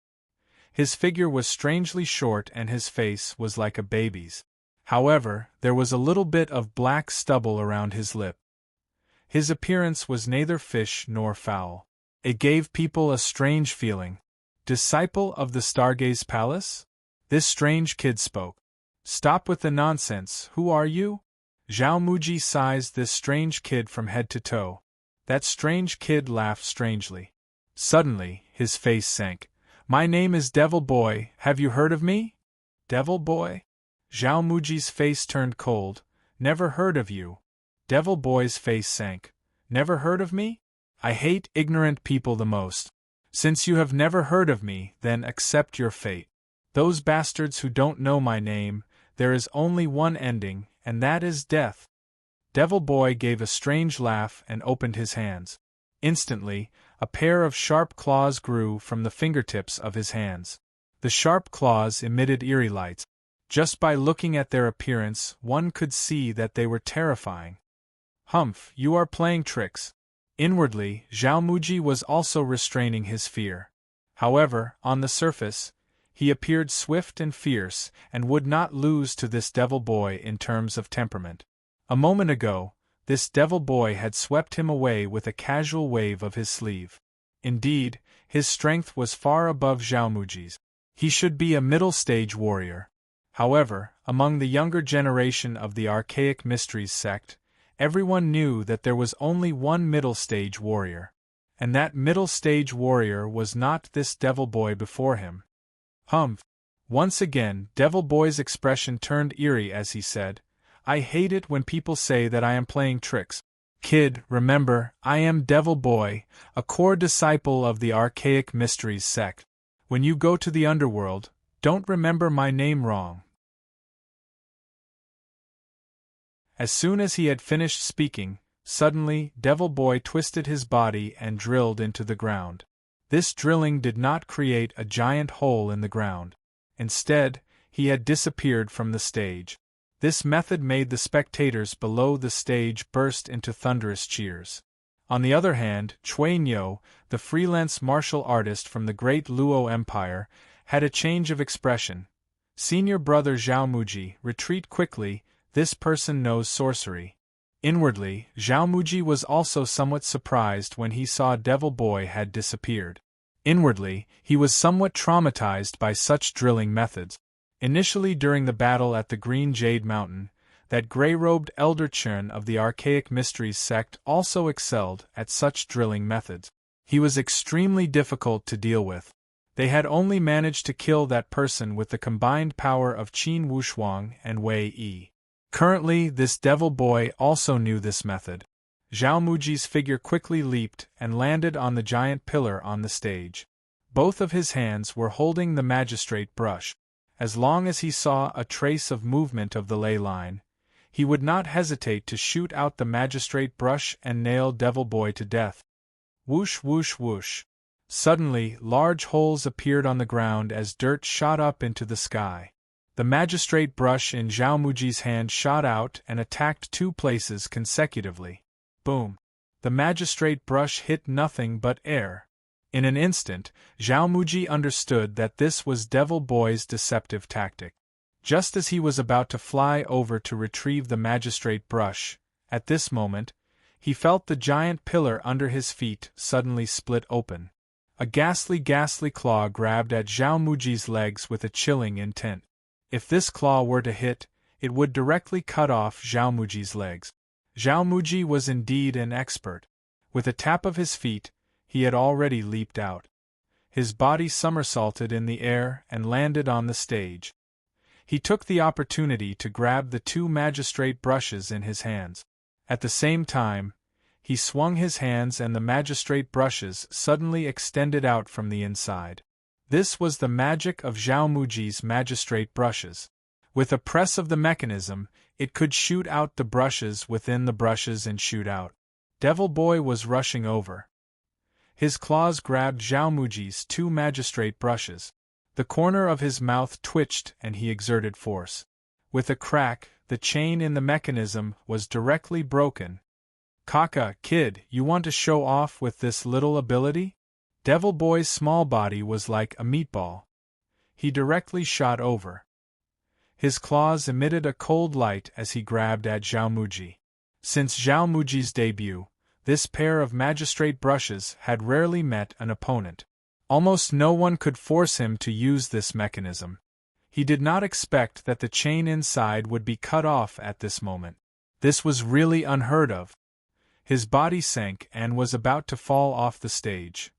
His figure was strangely short and his face was like a baby's. However, there was a little bit of black stubble around his lip. His appearance was neither fish nor fowl. It gave people a strange feeling. Disciple of the Stargaze Palace? This strange kid spoke. Stop with the nonsense, who are you? Zhao Muji sized this strange kid from head to toe. That strange kid laughed strangely. Suddenly, his face sank. My name is Devil Boy, have you heard of me? Devil Boy? Zhao Muji's face turned cold. Never heard of you. Devil Boy's face sank. Never heard of me? I hate ignorant people the most. Since you have never heard of me, then accept your fate. Those bastards who don't know my name, there is only one ending, and that is death. Devil Boy gave a strange laugh and opened his hands. Instantly, a pair of sharp claws grew from the fingertips of his hands. The sharp claws emitted eerie light. Just by looking at their appearance, one could see that they were terrifying. Humph, you are playing tricks. Inwardly, Zhao Muji was also restraining his fear. However, on the surface, he appeared swift and fierce and would not lose to this Devil Boy in terms of temperament. A moment ago, this Devil Boy had swept him away with a casual wave of his sleeve. Indeed, His strength was far above Xiaomuji's. He should be a middle-stage warrior. However, among the younger generation of the Archaic Mysteries sect, everyone knew that there was only one middle-stage warrior. And that middle-stage warrior was not this Devil Boy before him. Humph! Once again, Devil Boy's expression turned eerie as he said, "I hate it when people say that I am playing tricks. Kid, remember, I am Devil Boy, a core disciple of the Archaic Mysteries sect. When you go to the underworld, don't remember my name wrong." As soon as he had finished speaking, suddenly, Devil Boy twisted his body and drilled into the ground. This drilling did not create a giant hole in the ground. Instead, he had disappeared from the stage. This method made the spectators below the stage burst into thunderous cheers. On the other hand, Cui Nyo, the freelance martial artist from the great Luo Empire, had a change of expression. "Senior brother Xiaomuji, retreat quickly, this person knows sorcery." Inwardly, Xiaomuji was also somewhat surprised when he saw Devil Boy had disappeared. Inwardly, he was somewhat traumatized by such drilling methods. Initially during the battle at the Green Jade Mountain, that grey-robed elder Chern of the Archaic Mysteries sect also excelled at such drilling methods. He was extremely difficult to deal with. They had only managed to kill that person with the combined power of Qin Wushuang and Wei Yi. Currently, this Devil Boy also knew this method. Xiaomuji's figure quickly leaped and landed on the giant pillar on the stage. Both of his hands were holding the magistrate brush. As long as he saw a trace of movement of the ley line, he would not hesitate to shoot out the magistrate brush and nail Devil Boy to death. Whoosh whoosh whoosh. Suddenly, large holes appeared on the ground as dirt shot up into the sky. The magistrate brush in Xiaomuji's hand shot out and attacked 2 places consecutively. Boom! The magistrate brush hit nothing but air. In an instant, Xiaomuji understood that this was Devil Boy's deceptive tactic. Just as he was about to fly over to retrieve the magistrate brush, at this moment, he felt the giant pillar under his feet suddenly split open. A ghastly claw grabbed at Xiaomuji's legs with a chilling intent. If this claw were to hit, it would directly cut off Xiaomuji's legs. Xiaomuji was indeed an expert. With a tap of his feet, he had already leaped out. His body somersaulted in the air and landed on the stage. He took the opportunity to grab the 2 magistrate brushes in his hands. At the same time, he swung his hands and the magistrate brushes suddenly extended out from the inside. This was the magic of Xiaomuji's magistrate brushes. With a press of the mechanism, it could shoot out the brushes within the brushes and shoot out. Devil Boy was rushing over. His claws grabbed Xiaomuji's 2 magistrate brushes. The corner of his mouth twitched and he exerted force. With a crack, the chain in the mechanism was directly broken. "Kaka, kid, you want to show off with this little ability?" Devil Boy's small body was like a meatball. He directly shot over. His claws emitted a cold light as he grabbed at Xiaomuji. Since Xiaomuji's debut, this pair of magistrate brushes had rarely met an opponent. Almost no one could force him to use this mechanism. He did not expect that the chain inside would be cut off at this moment. This was really unheard of. His body sank and was about to fall off the stage.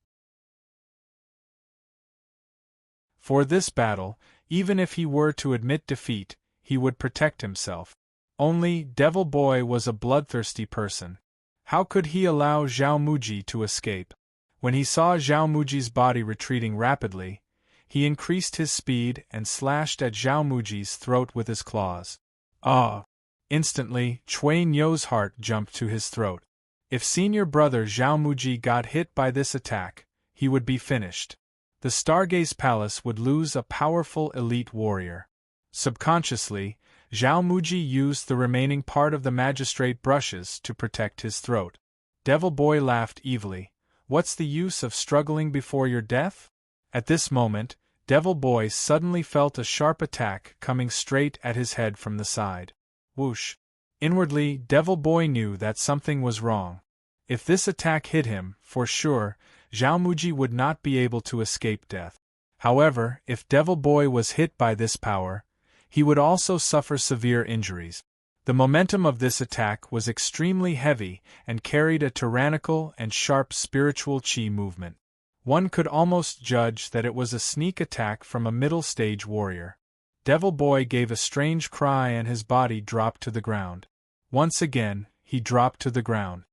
For this battle, even if he were to admit defeat, he would protect himself. Only, Devil Boy was a bloodthirsty person. How could he allow Xiaomuji to escape? When he saw Xiaomuji's body retreating rapidly, he increased his speed and slashed at Xiaomuji's throat with his claws. Ah! Instantly, Cui Nyo's heart jumped to his throat. If senior brother Xiaomuji got hit by this attack, he would be finished. The Stargaze Palace would lose a powerful elite warrior. Subconsciously, Xiaomuji used the remaining part of the magistrate brushes to protect his throat. Devil Boy laughed evilly. "What's the use of struggling before your death?" At this moment, Devil Boy suddenly felt a sharp attack coming straight at his head from the side. Whoosh! Inwardly, Devil Boy knew that something was wrong. If this attack hit him, for sure, Zhao Muji would not be able to escape death. However, if Devil Boy was hit by this power, he would also suffer severe injuries. The momentum of this attack was extremely heavy and carried a tyrannical and sharp spiritual chi movement. One could almost judge that it was a sneak attack from a middle-stage warrior. Devil Boy gave a strange cry and his body dropped to the ground. Once again, he dropped to the ground.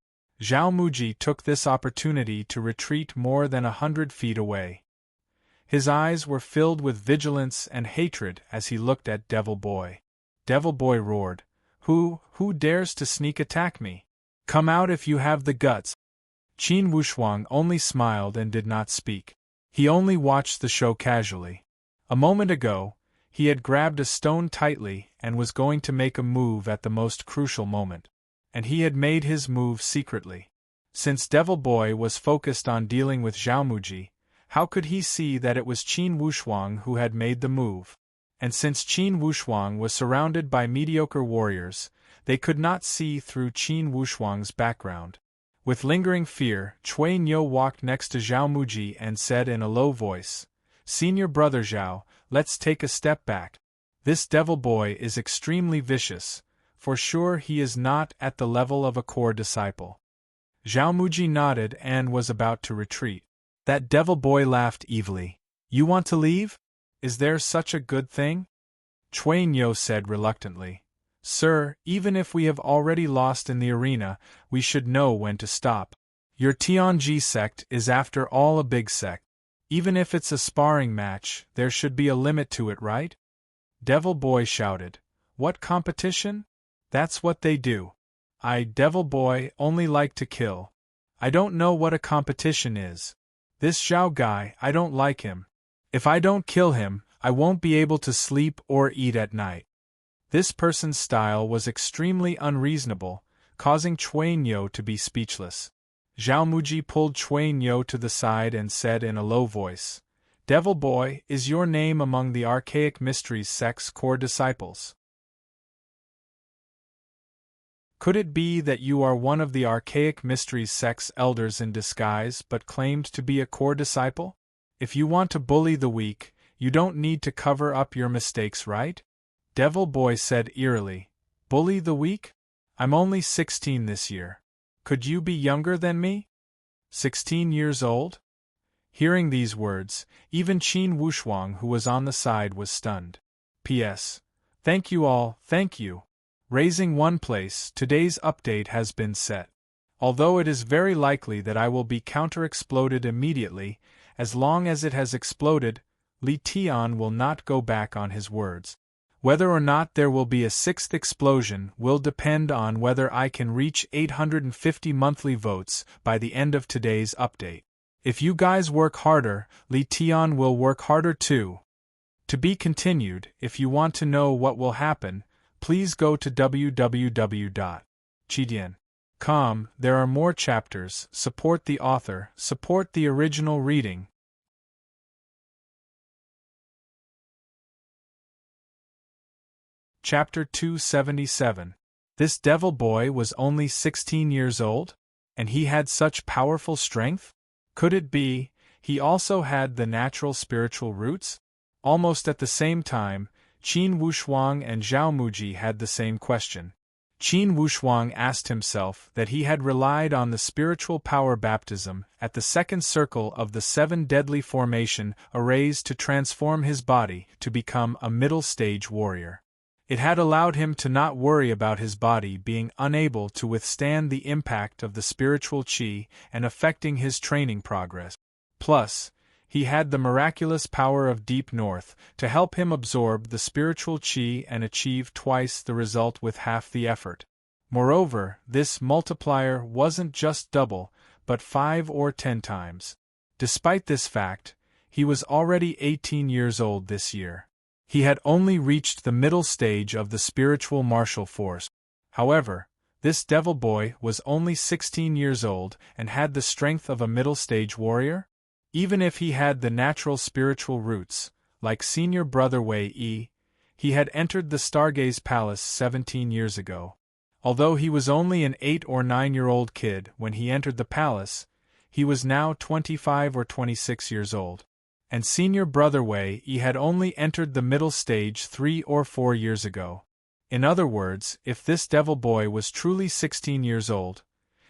Zhao Muji took this opportunity to retreat more than 100 feet away. His eyes were filled with vigilance and hatred as he looked at Devil Boy. Devil Boy roared, Who dares to sneak attack me? Come out if you have the guts." Qin Wushuang only smiled and did not speak. He only watched the show casually. A moment ago, he had grabbed a stone tightly and was going to make a move at the most crucial moment. And he had made his move secretly. Since Devil Boy was focused on dealing with Zhao Muji, how could he see that it was Qin Wushuang who had made the move? And since Qin Wushuang was surrounded by mediocre warriors, they could not see through Qin Wushuang's background. With lingering fear, Cui Niu walked next to Zhao Muji and said in a low voice, "Senior brother Zhao, let's take a step back. This Devil Boy is extremely vicious. For sure he is not at the level of a core disciple." Zhao Muji nodded and was about to retreat. That Devil Boy laughed evilly. "You want to leave? Is there such a good thing?" Cui Niu said reluctantly. "Sir, even if we have already lost in the arena, we should know when to stop. Your Tianji sect is after all a big sect. Even if it's a sparring match, there should be a limit to it, right?" Devil Boy shouted. "What competition? That's what they do. I, Devil Boy, only like to kill. I don't know what a competition is. This Zhao guy, I don't like him. If I don't kill him, I won't be able to sleep or eat at night." This person's style was extremely unreasonable, causing Cui Niu to be speechless. Zhao Muji pulled Cui Niu to the side and said in a low voice, "Devil Boy, is your name among the Archaic Mysteries sect's core disciples? Could it be that you are one of the Archaic Mysteries sect's elders in disguise but claimed to be a core disciple? If you want to bully the weak, you don't need to cover up your mistakes, right?" Devil Boy said eerily. "Bully the weak? I'm only 16 this year. Could you be younger than me? 16 years old?" Hearing these words, even Qin Wushuang, who was on the side, was stunned. P.S. Thank you all, thank you. Raising one place, today's update has been set. Although it is very likely that I will be counter-exploded immediately, as long as it has exploded, Li Tian will not go back on his words. Whether or not there will be a sixth explosion will depend on whether I can reach 850 monthly votes by the end of today's update. If you guys work harder, Li Tian will work harder too. To be continued. If you want to know what will happen, please go to www.chidian.com. There are more chapters. Support the author, support the original reading. Chapter 277. This Devil Boy was only 16 years old? And he had such powerful strength? Could it be, he also had the natural spiritual roots? Almost at the same time, Qin Wushuang and Zhao Muji had the same question. Qin Wushuang asked himself that he had relied on the spiritual power baptism at the second circle of the seven deadly formation arrays to transform his body to become a middle-stage warrior. It had allowed him to not worry about his body being unable to withstand the impact of the spiritual qi and affecting his training progress. Plus, he had the miraculous power of Deep North to help him absorb the spiritual qi and achieve twice the result with half the effort. Moreover, this multiplier wasn't just double, but 5 or 10 times. Despite this fact, he was already 18 years old this year. He had only reached the middle stage of the spiritual martial force. However, this Devil Boy was only 16 years old and had the strength of a middle-stage warrior? Even if he had the natural spiritual roots, like senior brother Wei Yi, he had entered the Stargaze Palace 17 years ago. Although he was only an 8 or 9-year-old kid when he entered the palace, He was now 25 or 26 years old. And senior brother Wei Yi had only entered the middle stage 3 or 4 years ago. In other words, if this devil boy was truly 16 years old,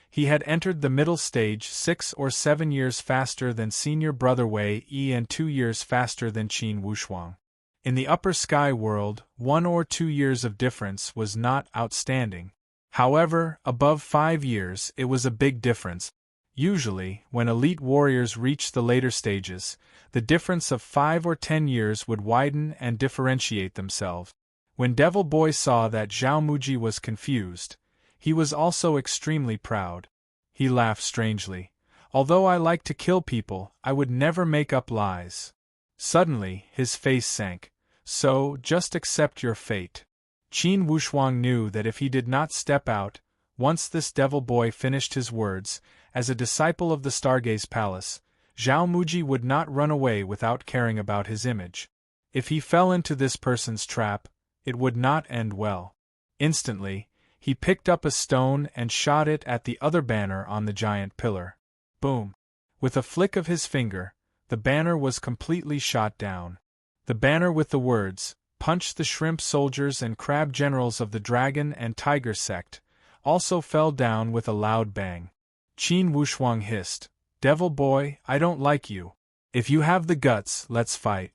he had entered the middle stage 6 or 7 years faster than senior brother Wei Yi and 2 years faster than Qin Wushuang. In the upper sky world, 1 or 2 years of difference was not outstanding. However, above 5 years it was a big difference. Usually, when elite warriors reach the later stages, the difference of 5 or 10 years would widen and differentiate themselves. When Devil Boy saw that Zhao Muji was confused, he was also extremely proud. He laughed strangely. Although I like to kill people, I would never make up lies. Suddenly, his face sank. So, just accept your fate. Qin Wushuang knew that if he did not step out, once this devil boy finished his words, as a disciple of the Stargaze Palace, Zhao Muji would not run away without caring about his image. If he fell into this person's trap, it would not end well. Instantly, he picked up a stone and shot it at the other banner on the giant pillar. Boom! With a flick of his finger, the banner was completely shot down. The banner with the words, "Punch the shrimp soldiers and crab generals of the dragon and tiger sect," also fell down with a loud bang. Qin Wushuang hissed, "Devil boy, I don't like you. If you have the guts, let's fight."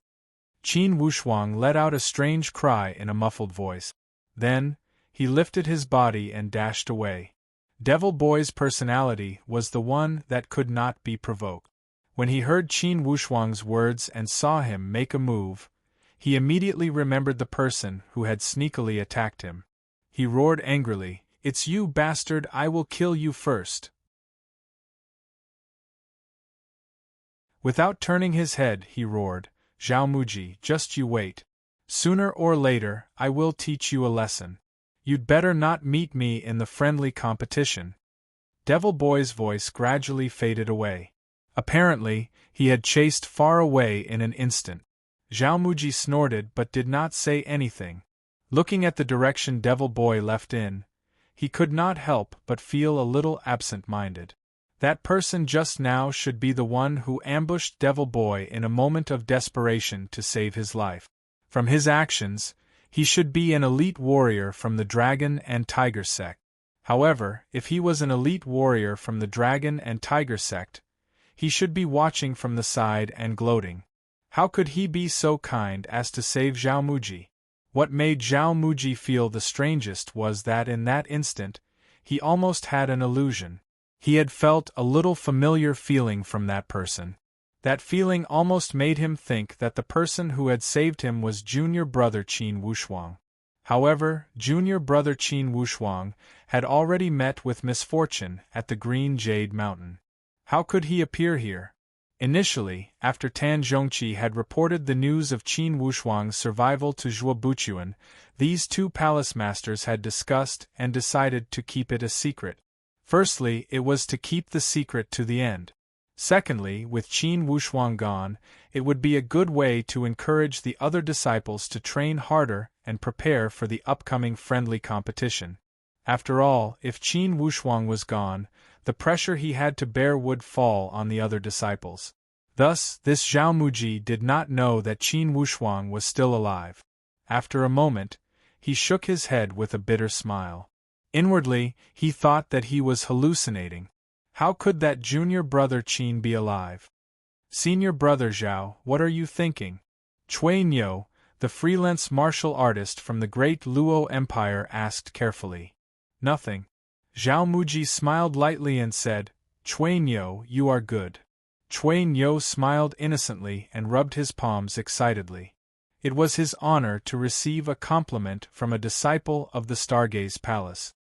Qin Wushuang let out a strange cry in a muffled voice. Then, he lifted his body and dashed away. Devil Boy's personality was the one that could not be provoked. When he heard Qin Wushuang's words and saw him make a move, he immediately remembered the person who had sneakily attacked him. He roared angrily, "It's you, bastard! I will kill you first!" Without turning his head, he roared, "Zhao Muji, just you wait. Sooner or later, I will teach you a lesson. You'd better not meet me in the friendly competition." Devil Boy's voice gradually faded away. Apparently, he had chased far away in an instant. Zhao Muji snorted but did not say anything. Looking at the direction Devil Boy left in, he could not help but feel a little absent-minded. That person just now should be the one who ambushed Devil Boy in a moment of desperation to save his life. From his actions, he should be an elite warrior from the Dragon and Tiger sect. However, if he was an elite warrior from the Dragon and Tiger sect, he should be watching from the side and gloating. How could he be so kind as to save Zhao Muji? What made Zhao Muji feel the strangest was that in that instant, he almost had an illusion. He had felt a little familiar feeling from that person. That feeling almost made him think that the person who had saved him was junior brother Qin Wushuang. However, junior brother Qin Wushuang had already met with misfortune at the Green Jade Mountain. How could he appear here? Initially, after Tan Zhongqi had reported the news of Qin Wushuang's survival to Zhuo Buchuan, these two palace masters had discussed and decided to keep it a secret. Firstly, it was to keep the secret to the end. Secondly, with Qin Wushuang gone, it would be a good way to encourage the other disciples to train harder and prepare for the upcoming friendly competition. After all, if Qin Wushuang was gone, the pressure he had to bear would fall on the other disciples. Thus, this Zhao Muji did not know that Qin Wushuang was still alive. After a moment, he shook his head with a bitter smile. Inwardly, he thought that he was hallucinating. How could that junior brother Qin be alive? Senior brother Zhao, what are you thinking? Cui Niu, the freelance martial artist from the great Luo Empire, asked carefully. Nothing. Zhao Muji smiled lightly and said, "Cui Niu, you are good." Cui Niu smiled innocently and rubbed his palms excitedly. It was his honor to receive a compliment from a disciple of the Stargaze Palace.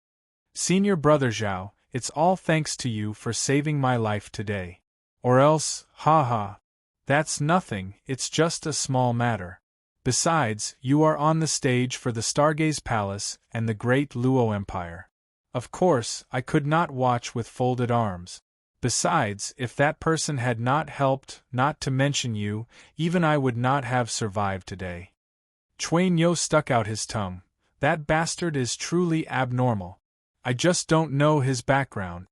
Senior brother Zhao, it's all thanks to you for saving my life today. Or else, ha. That's nothing, it's just a small matter. Besides, you are on the stage for the Stargaze Palace and the great Luo Empire. Of course, I could not watch with folded arms. Besides, if that person had not helped, not to mention you, even I would not have survived today. Cui Niu stuck out his tongue. That bastard is truly abnormal. I just don't know his background.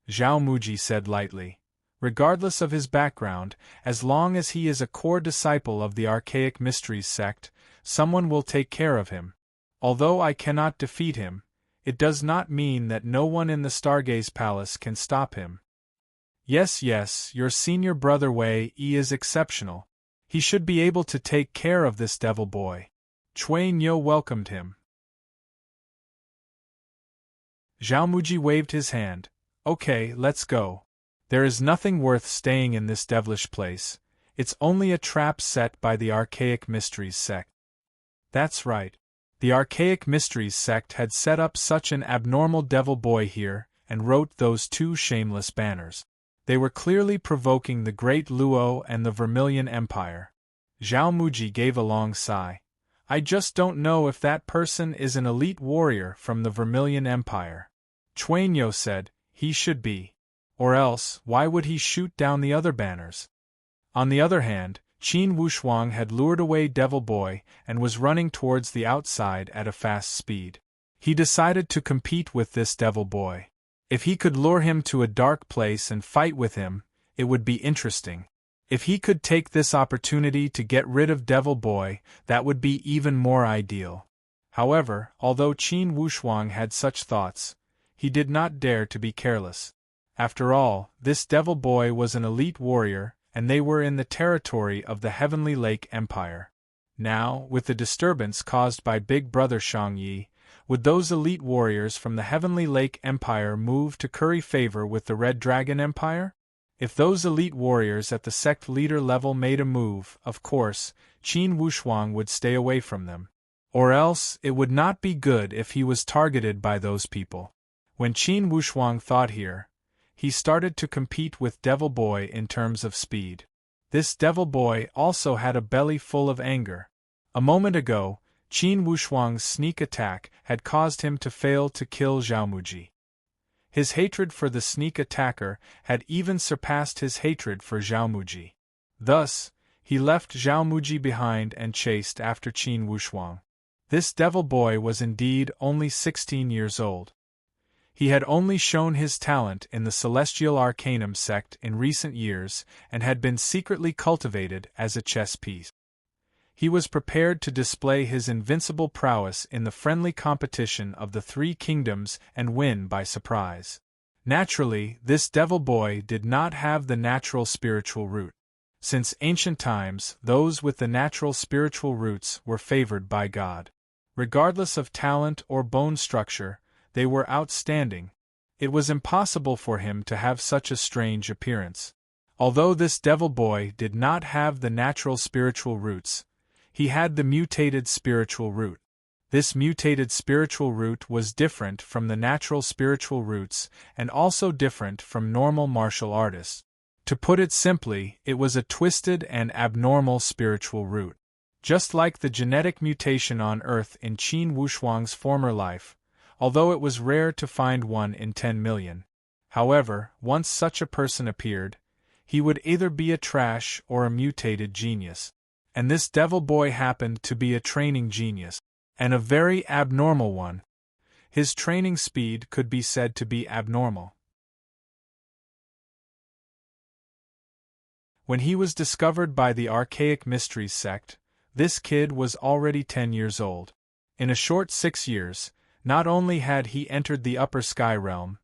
Zhao Muji said lightly. Regardless of his background, as long as he is a core disciple of the Archaic Mysteries sect, someone will take care of him. Although I cannot defeat him, it does not mean that no one in the Stargaze Palace can stop him. Yes, your senior brother Wei Yi is exceptional. He should be able to take care of this devil boy. Cui Nyo welcomed him. Zhao Muji waved his hand. Okay, let's go. There is nothing worth staying in this devilish place. It's only a trap set by the Archaic Mysteries sect. That's right. The Archaic Mysteries sect had set up such an abnormal devil boy here, and wrote those two shameless banners. They were clearly provoking the Great Luo and the Vermilion Empire. Zhao Muji gave a long sigh. I just don't know if that person is an elite warrior from the Vermilion Empire. Cui Nyo said, he should be. Or else, why would he shoot down the other banners? On the other hand, Qin Wushuang had lured away Devil Boy and was running towards the outside at a fast speed. He decided to compete with this Devil Boy. If he could lure him to a dark place and fight with him, it would be interesting. If he could take this opportunity to get rid of Devil Boy, that would be even more ideal. However, although Qin Wushuang had such thoughts, he did not dare to be careless. After all, this Devil Boy was an elite warrior, and they were in the territory of the Heavenly Lake Empire. Now, with the disturbance caused by Big Brother Shangyi, would those elite warriors from the Heavenly Lake Empire move to curry favor with the Red Dragon Empire? If those elite warriors at the sect leader level made a move, of course, Qin Wushuang would stay away from them. Or else, it would not be good if he was targeted by those people. When Qin Wushuang thought here, he started to compete with Devil Boy in terms of speed. This Devil Boy also had a belly full of anger. A moment ago, Qin Wushuang's sneak attack had caused him to fail to kill Zhao Muji. His hatred for the sneak attacker had even surpassed his hatred for Zhao Muji. Thus, he left Zhao Muji behind and chased after Qin Wushuang. This Devil Boy was indeed only 16 years old. He had only shown his talent in the Celestial Arcanum sect in recent years and had been secretly cultivated as a chess piece. He was prepared to display his invincible prowess in the friendly competition of the Three Kingdoms and win by surprise. Naturally, this Devil Boy did not have the natural spiritual root. Since ancient times, those with the natural spiritual roots were favored by God. Regardless of talent or bone structure, they were outstanding. It was impossible for him to have such a strange appearance. Although this Devil Boy did not have the natural spiritual roots, he had the mutated spiritual root. This mutated spiritual root was different from the natural spiritual roots and also different from normal martial artists. To put it simply, it was a twisted and abnormal spiritual root. Just like the genetic mutation on Earth in Qin Wushuang's former life, although it was rare to find one in 10 million. However, once such a person appeared, he would either be a trash or a mutated genius. And this Devil Boy happened to be a training genius, and a very abnormal one. His training speed could be said to be abnormal. When he was discovered by the Archaic Mysteries sect, this kid was already 10 years old. In a short 6 years, not only had he entered the upper sky realm,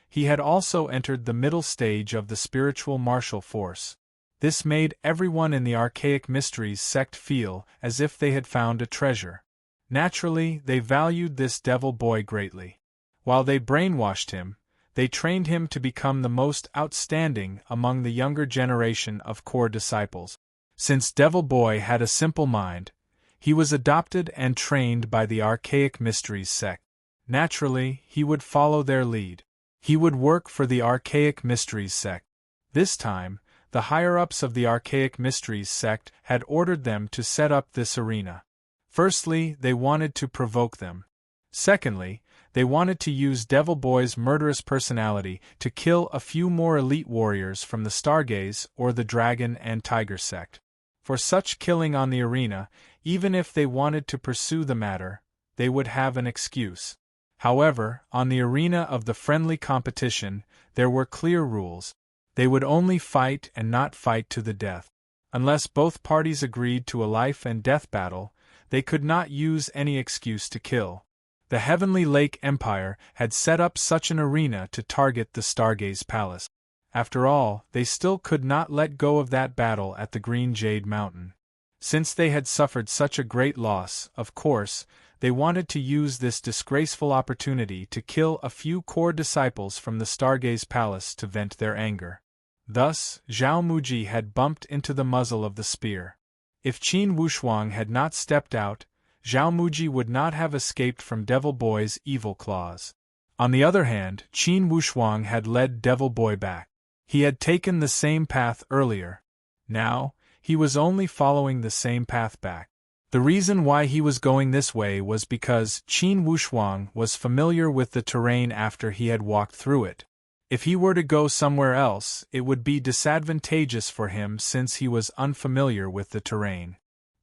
he had also entered the middle stage of the spiritual martial force. This made everyone in the Archaic Mysteries sect feel as if they had found a treasure. Naturally, they valued this Devil Boy greatly. While they brainwashed him, they trained him to become the most outstanding among the younger generation of core disciples. Since Devil Boy had a simple mind, he was adopted and trained by the Archaic Mysteries sect. Naturally, he would follow their lead. He would work for the Archaic Mysteries sect. This time, the higher-ups of the Archaic Mysteries sect had ordered them to set up this arena. Firstly, they wanted to provoke them. Secondly, they wanted to use Devil Boy's murderous personality to kill a few more elite warriors from the Stargaze or the Dragon and Tiger sect. For such killing on the arena, even if they wanted to pursue the matter, they would have an excuse. However, on the arena of the friendly competition, there were clear rules. They would only fight and not fight to the death. Unless both parties agreed to a life-and-death battle, they could not use any excuse to kill. The Heavenly Lake Empire had set up such an arena to target the Stargaze Palace. After all, they still could not let go of that battle at the Green Jade Mountain. Since they had suffered such a great loss, of course, they wanted to use this disgraceful opportunity to kill a few core disciples from the Stargaze Palace to vent their anger. Thus, Zhao Muji had bumped into the muzzle of the spear. If Qin Wushuang had not stepped out, Zhao Muji would not have escaped from Devil Boy's evil claws. On the other hand, Qin Wushuang had led Devil Boy back. He had taken the same path earlier. Now, he was only following the same path back. The reason why he was going this way was because Qin Wushuang was familiar with the terrain after he had walked through it. If he were to go somewhere else, it would be disadvantageous for him since he was unfamiliar with the terrain.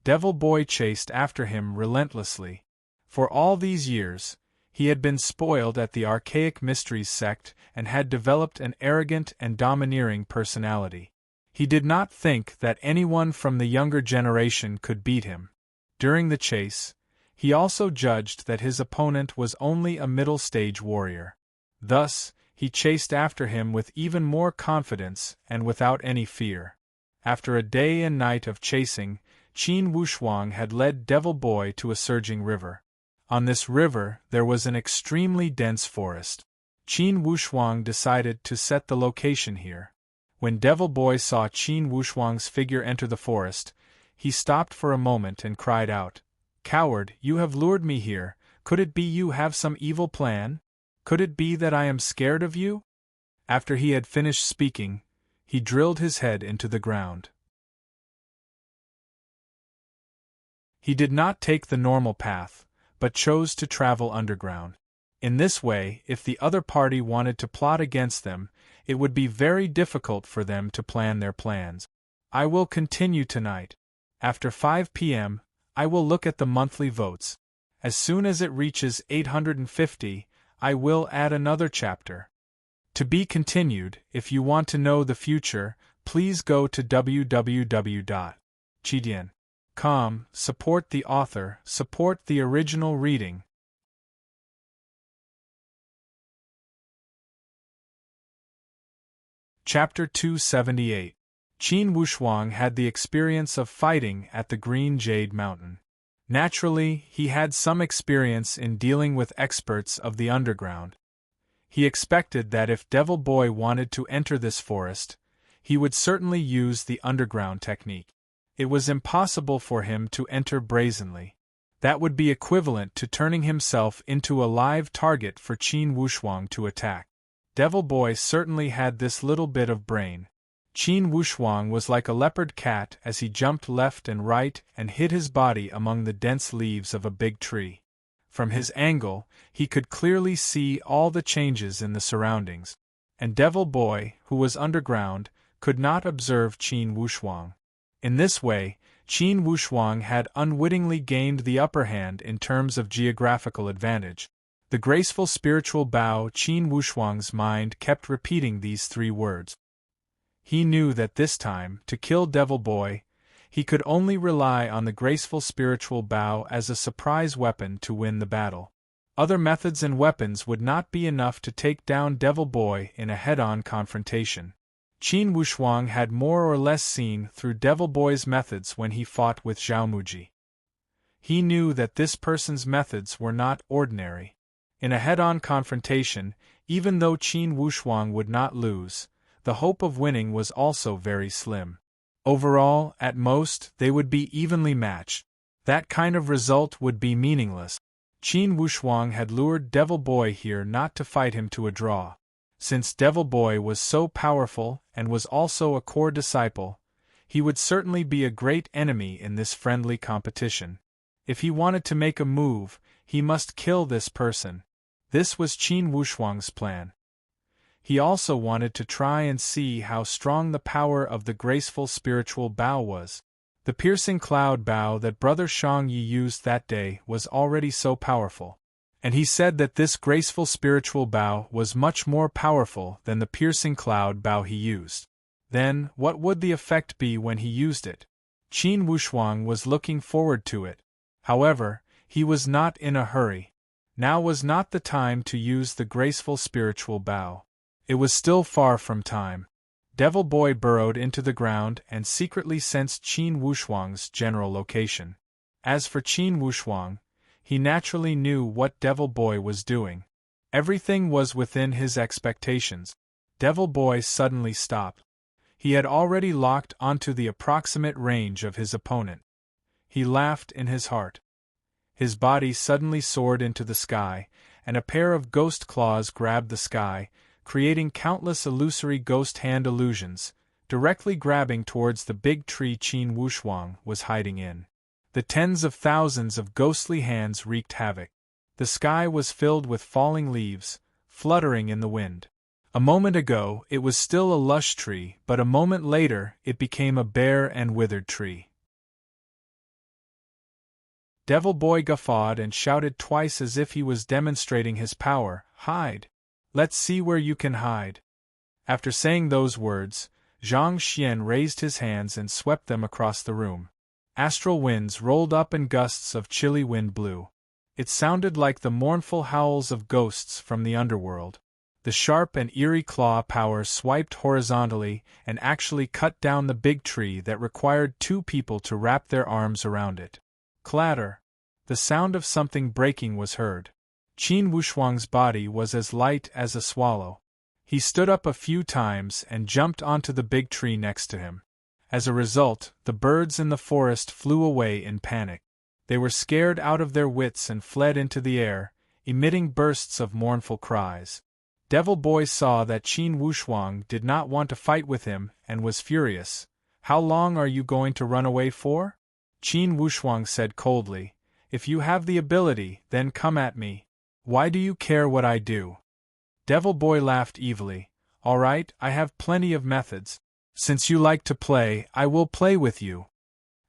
Devil Boy chased after him relentlessly. For all these years, he had been spoiled at the Archaic Mysteries sect and had developed an arrogant and domineering personality. He did not think that anyone from the younger generation could beat him. During the chase, he also judged that his opponent was only a middle-stage warrior. Thus, he chased after him with even more confidence and without any fear. After a day and night of chasing, Qin Wushuang had led Devil Boy to a surging river. On this river there was an extremely dense forest. Qin Wushuang decided to set the location here. When Devil Boy saw Qin Wushuang's figure enter the forest, he stopped for a moment and cried out, "Coward, you have lured me here. Could it be you have some evil plan? Could it be that I am scared of you?" After he had finished speaking, he drilled his head into the ground. He did not take the normal path, but chose to travel underground. In this way, if the other party wanted to plot against them, it would be very difficult for them to plan their plans. I will continue tonight. After 5 p.m., I will look at the monthly votes. As soon as it reaches 850, I will add another chapter. To be continued. If you want to know the future, please go to www.chidian.com. Support the author, support the original reading. Chapter 278. Qin Wushuang had the experience of fighting at the Green Jade Mountain. Naturally, he had some experience in dealing with experts of the underground. He expected that if Devil Boy wanted to enter this forest, he would certainly use the underground technique. It was impossible for him to enter brazenly. That would be equivalent to turning himself into a live target for Qin Wushuang to attack. Devil Boy certainly had this little bit of brain. Qin Wushuang was like a leopard cat as he jumped left and right and hid his body among the dense leaves of a big tree. From his angle, he could clearly see all the changes in the surroundings. And Devil Boy, who was underground, could not observe Qin Wushuang. In this way, Qin Wushuang had unwittingly gained the upper hand in terms of geographical advantage. The graceful spiritual bow. Qin Wushuang's mind kept repeating these 3 words. He knew that this time, to kill Devil Boy, he could only rely on the graceful spiritual bow as a surprise weapon to win the battle. Other methods and weapons would not be enough to take down Devil Boy in a head-on confrontation. Qin Wushuang had more or less seen through Devil Boy's methods when he fought with Zhao Muji. He knew that this person's methods were not ordinary. In a head-on confrontation, even though Qin Wushuang would not lose, the hope of winning was also very slim. Overall, at most, they would be evenly matched. That kind of result would be meaningless. Qin Wushuang had lured Devil Boy here not to fight him to a draw. Since Devil Boy was so powerful and was also a core disciple, he would certainly be a great enemy in this friendly competition. If he wanted to make a move, he must kill this person. This was Qin Wushuang's plan. He also wanted to try and see how strong the power of the graceful spiritual bow was. The piercing cloud bow that Brother Shang Yi used that day was already so powerful. And he said that this graceful spiritual bow was much more powerful than the piercing cloud bow he used. Then, what would the effect be when he used it? Qin Wushuang was looking forward to it. However, he was not in a hurry. Now was not the time to use the graceful spiritual bow. It was still far from time. Devil Boy burrowed into the ground and secretly sensed Qin Wushuang's general location. As for Qin Wushuang, he naturally knew what Devil Boy was doing. Everything was within his expectations. Devil Boy suddenly stopped. He had already locked onto the approximate range of his opponent. He laughed in his heart. His body suddenly soared into the sky, and a pair of ghost claws grabbed the sky, creating countless illusory ghost hand illusions, directly grabbing towards the big tree Qin Wushuang was hiding in. The tens of thousands of ghostly hands wreaked havoc. The sky was filled with falling leaves, fluttering in the wind. A moment ago it was still a lush tree, but a moment later it became a bare and withered tree. Devil Boy guffawed and shouted twice as if he was demonstrating his power, "Hide! Let's see where you can hide." After saying those words, Zhang Xian raised his hands and swept them across the room. Astral winds rolled up and gusts of chilly wind blew. It sounded like the mournful howls of ghosts from the underworld. The sharp and eerie claw power swiped horizontally and actually cut down the big tree that required two people to wrap their arms around it. Clatter! The sound of something breaking was heard. Qin Wushuang's body was as light as a swallow. He stood up a few times and jumped onto the big tree next to him. As a result, the birds in the forest flew away in panic. They were scared out of their wits and fled into the air, emitting bursts of mournful cries. Devil Boy saw that Qin Wushuang did not want to fight with him and was furious. "How long are you going to run away for?" Qin Wushuang said coldly, "If you have the ability, then come at me. Why do you care what I do?" Devil Boy laughed evilly. "All right, I have plenty of methods. Since you like to play, I will play with you."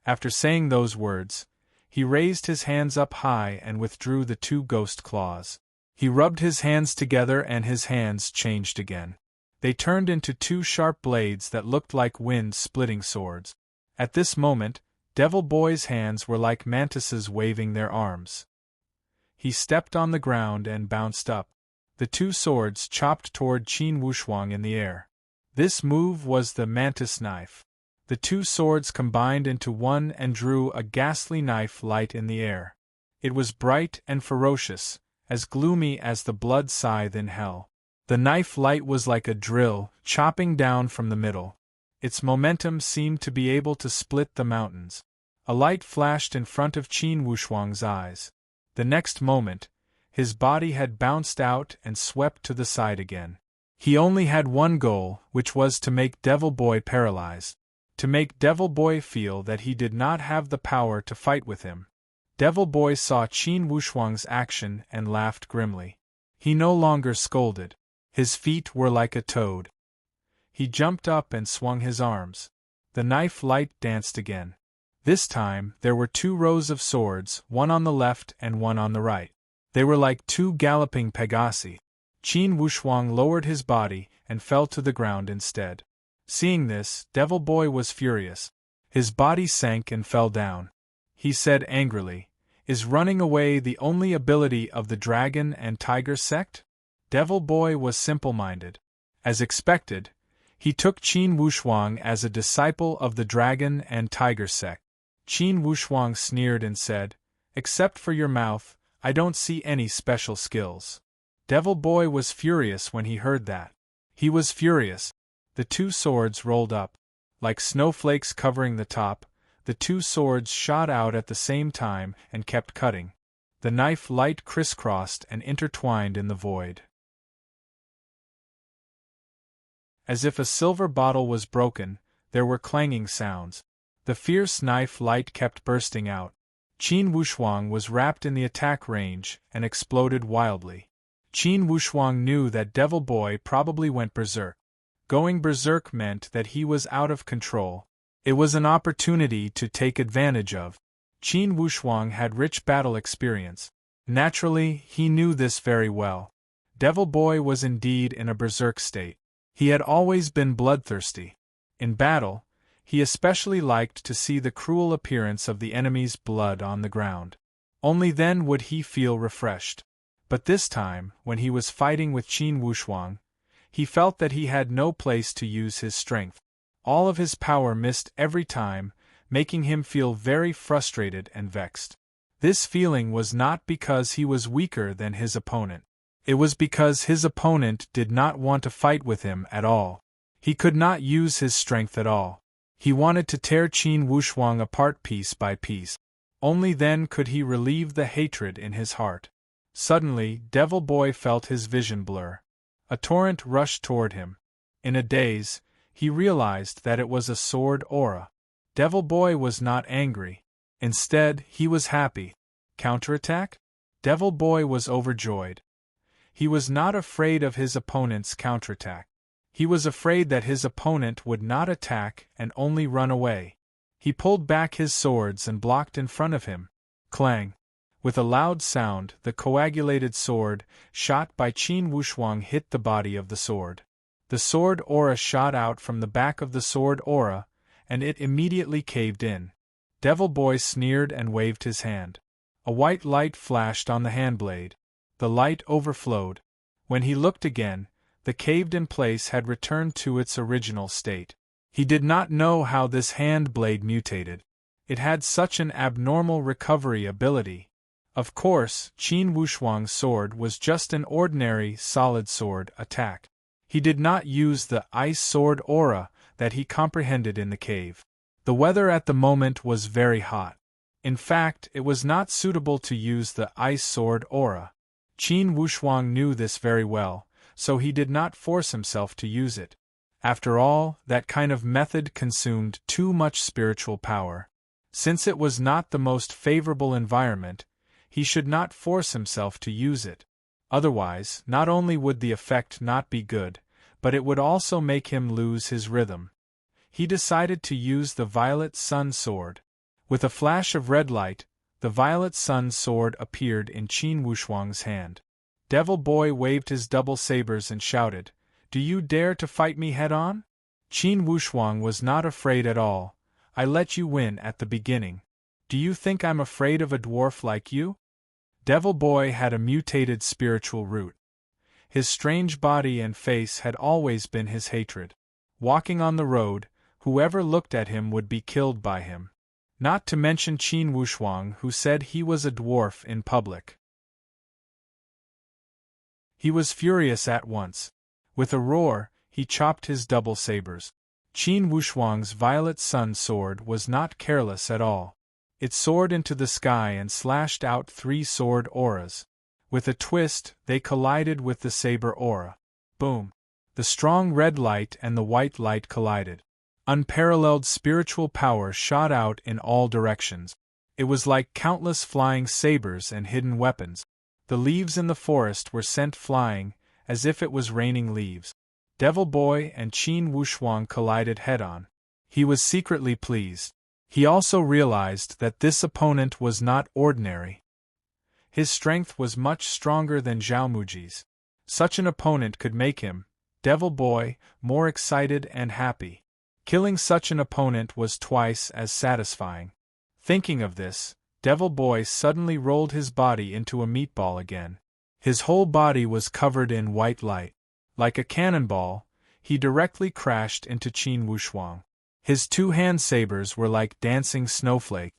After saying those words, he raised his hands up high and withdrew the two ghost claws. He rubbed his hands together and his hands changed again. They turned into two sharp blades that looked like wind-splitting swords. At this moment, Devil Boy's hands were like mantises waving their arms. He stepped on the ground and bounced up. The two swords chopped toward Qin Wushuang in the air. This move was the mantis knife. The two swords combined into one and drew a ghastly knife light in the air. It was bright and ferocious, as gloomy as the blood scythe in hell. The knife light was like a drill, chopping down from the middle. Its momentum seemed to be able to split the mountains. A light flashed in front of Qin Wushuang's eyes. The next moment, his body had bounced out and swept to the side again. He only had one goal, which was to make Devil Boy paralyzed. To make Devil Boy feel that he did not have the power to fight with him. Devil Boy saw Qin Wushuang's action and laughed grimly. He no longer scolded. His feet were like a toad. He jumped up and swung his arms. The knife light danced again. This time, there were two rows of swords, one on the left and one on the right. They were like two galloping Pegasi. Qin Wushuang lowered his body and fell to the ground instead. Seeing this, Devil Boy was furious. His body sank and fell down. He said angrily, "Is running away the only ability of the Dragon and Tiger sect?" Devil Boy was simple-minded. As expected, he took Qin Wushuang as a disciple of the Dragon and Tiger sect. Qin Wushuang sneered and said, "Except for your mouth, I don't see any special skills." Devil Boy was furious when he heard that. He was furious. The two swords rolled up. Like snowflakes covering the top, the two swords shot out at the same time and kept cutting. The knife light crisscrossed and intertwined in the void. As if a silver bottle was broken, there were clanging sounds. The fierce knife light kept bursting out. Qin Wushuang was wrapped in the attack range and exploded wildly. Qin Wushuang knew that Devil Boy probably went berserk. Going berserk meant that he was out of control. It was an opportunity to take advantage of. Qin Wushuang had rich battle experience. Naturally, he knew this very well. Devil Boy was indeed in a berserk state. He had always been bloodthirsty. In battle, he especially liked to see the cruel appearance of the enemy's blood on the ground. Only then would he feel refreshed. But this time, when he was fighting with Qin Wushuang, he felt that he had no place to use his strength. All of his power missed every time, making him feel very frustrated and vexed. This feeling was not because he was weaker than his opponent. It was because his opponent did not want to fight with him at all. He could not use his strength at all. He wanted to tear Qin Wushuang apart piece by piece. Only then could he relieve the hatred in his heart. Suddenly, Devil Boy felt his vision blur. A torrent rushed toward him. In a daze, he realized that it was a sword aura. Devil Boy was not angry. Instead, he was happy. Counterattack? Devil Boy was overjoyed. He was not afraid of his opponent's counterattack. He was afraid that his opponent would not attack and only run away. He pulled back his swords and blocked in front of him. Clang! With a loud sound, the coagulated sword, shot by Qin Wushuang, hit the body of the sword. The sword aura shot out from the back of the sword aura, and it immediately caved in. Devil Boy sneered and waved his hand. A white light flashed on the handblade. The light overflowed. When he looked again, the caved-in place had returned to its original state. He did not know how this hand blade mutated. It had such an abnormal recovery ability. Of course, Qin Wushuang's sword was just an ordinary solid sword attack. He did not use the ice sword aura that he comprehended in the cave. The weather at the moment was very hot. In fact, it was not suitable to use the ice sword aura. Qin Wushuang knew this very well, so he did not force himself to use it. After all, that kind of method consumed too much spiritual power. Since it was not the most favorable environment, he should not force himself to use it. Otherwise, not only would the effect not be good, but it would also make him lose his rhythm. He decided to use the Violet Sun Sword. With a flash of red light, the Violet Sun Sword appeared in Qin Wushuang's hand. Devil Boy waved his double sabers and shouted, "Do you dare to fight me head-on?" Qin Wushuang was not afraid at all. "I let you win at the beginning. Do you think I'm afraid of a dwarf like you?" Devil Boy had a mutated spiritual root. His strange body and face had always been his hatred. Walking on the road, whoever looked at him would be killed by him. Not to mention Qin Wushuang, who said he was a dwarf in public. He was furious at once. With a roar, he chopped his double sabers. Qin Wushuang's Violet Sun Sword was not careless at all. It soared into the sky and slashed out 3 sword auras. With a twist, they collided with the saber aura. Boom! The strong red light and the white light collided. Unparalleled spiritual power shot out in all directions. It was like countless flying sabers and hidden weapons. The leaves in the forest were sent flying, as if it was raining leaves. Devil Boy and Qin Wushuang collided head-on. He was secretly pleased. He also realized that this opponent was not ordinary. His strength was much stronger than Zhao Muji's. Such an opponent could make him, Devil Boy, more excited and happy. Killing such an opponent was twice as satisfying. Thinking of this, Devil Boy suddenly rolled his body into a meatball again. His whole body was covered in white light. Like a cannonball, he directly crashed into Qin Wushuang. His 2 hand sabers were like dancing snowflakes.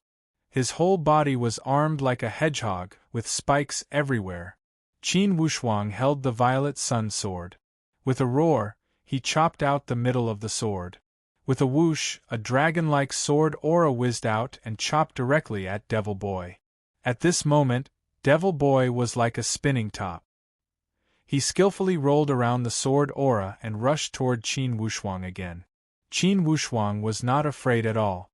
His whole body was armed like a hedgehog, with spikes everywhere. Qin Wushuang held the Violet Sun Sword. With a roar, he chopped out the middle of the sword. With a whoosh, a dragon-like sword aura whizzed out and chopped directly at Devil Boy. At this moment, Devil Boy was like a spinning top. He skillfully rolled around the sword aura and rushed toward Qin Wushuang again. Qin Wushuang was not afraid at all.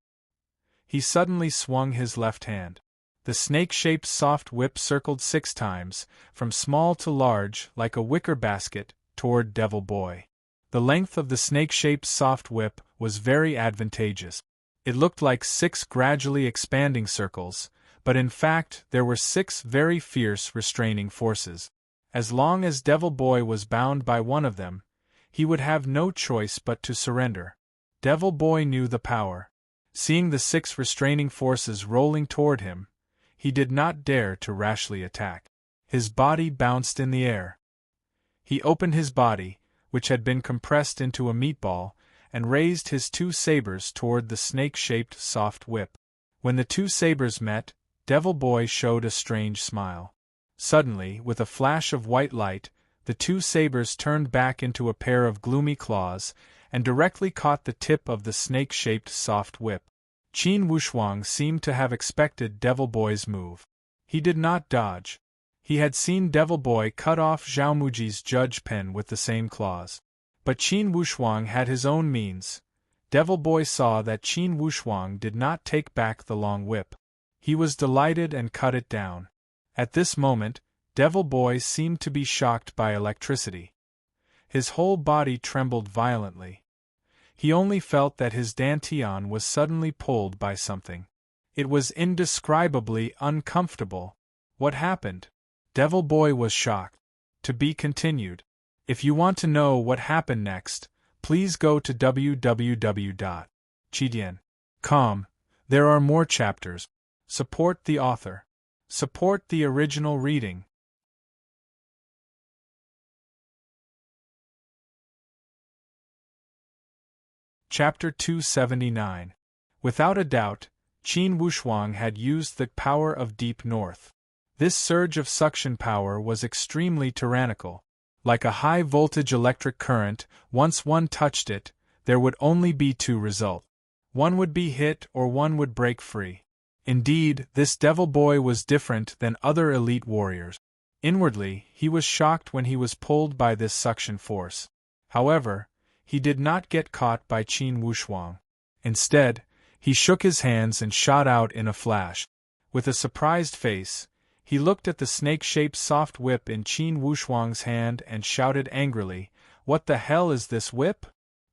He suddenly swung his left hand. The snake-shaped soft whip circled 6 times, from small to large like a wicker basket, toward Devil Boy. The length of the snake-shaped soft whip was very advantageous. It looked like 6 gradually expanding circles, but in fact there were 6 very fierce restraining forces. As long as Devil Boy was bound by one of them, he would have no choice but to surrender. Devil Boy knew the power. Seeing the 6 restraining forces rolling toward him, he did not dare to rashly attack. His body bounced in the air. He opened his body, which had been compressed into a meatball, and raised his 2 sabers toward the snake-shaped soft whip. When the 2 sabers met, Devil Boy showed a strange smile. Suddenly, with a flash of white light, the 2 sabers turned back into a pair of gloomy claws, and directly caught the tip of the snake-shaped soft whip. Qin Wuxuang seemed to have expected Devil Boy's move. He did not dodge. He had seen Devil Boy cut off Zhao Muji's judge pen with the same claws. But Qin Wuxuang had his own means. Devil Boy saw that Qin Wuxuang did not take back the long whip. He was delighted and cut it down. At this moment, Devil Boy seemed to be shocked by electricity. His whole body trembled violently. He only felt that his dantian was suddenly pulled by something. It was indescribably uncomfortable. What happened? Devil Boy was shocked. To be continued. If you want to know what happened next, please go to www.chidian.com. There are more chapters. Support the author. Support the original reading. Chapter 279. Without a doubt, Qin Wuxuang had used the power of Deep North. This surge of suction power was extremely tyrannical. Like a high-voltage electric current, once one touched it, there would only be 2 results. One would be hit or one would break free. Indeed, this Devil Boy was different than other elite warriors. Inwardly, he was shocked when he was pulled by this suction force. However, he did not get caught by Qin Wuxuang. Instead, he shook his hands and shot out in a flash. With a surprised face, he looked at the snake-shaped soft whip in Qin Wuxuang's hand and shouted angrily, "What the hell is this whip?"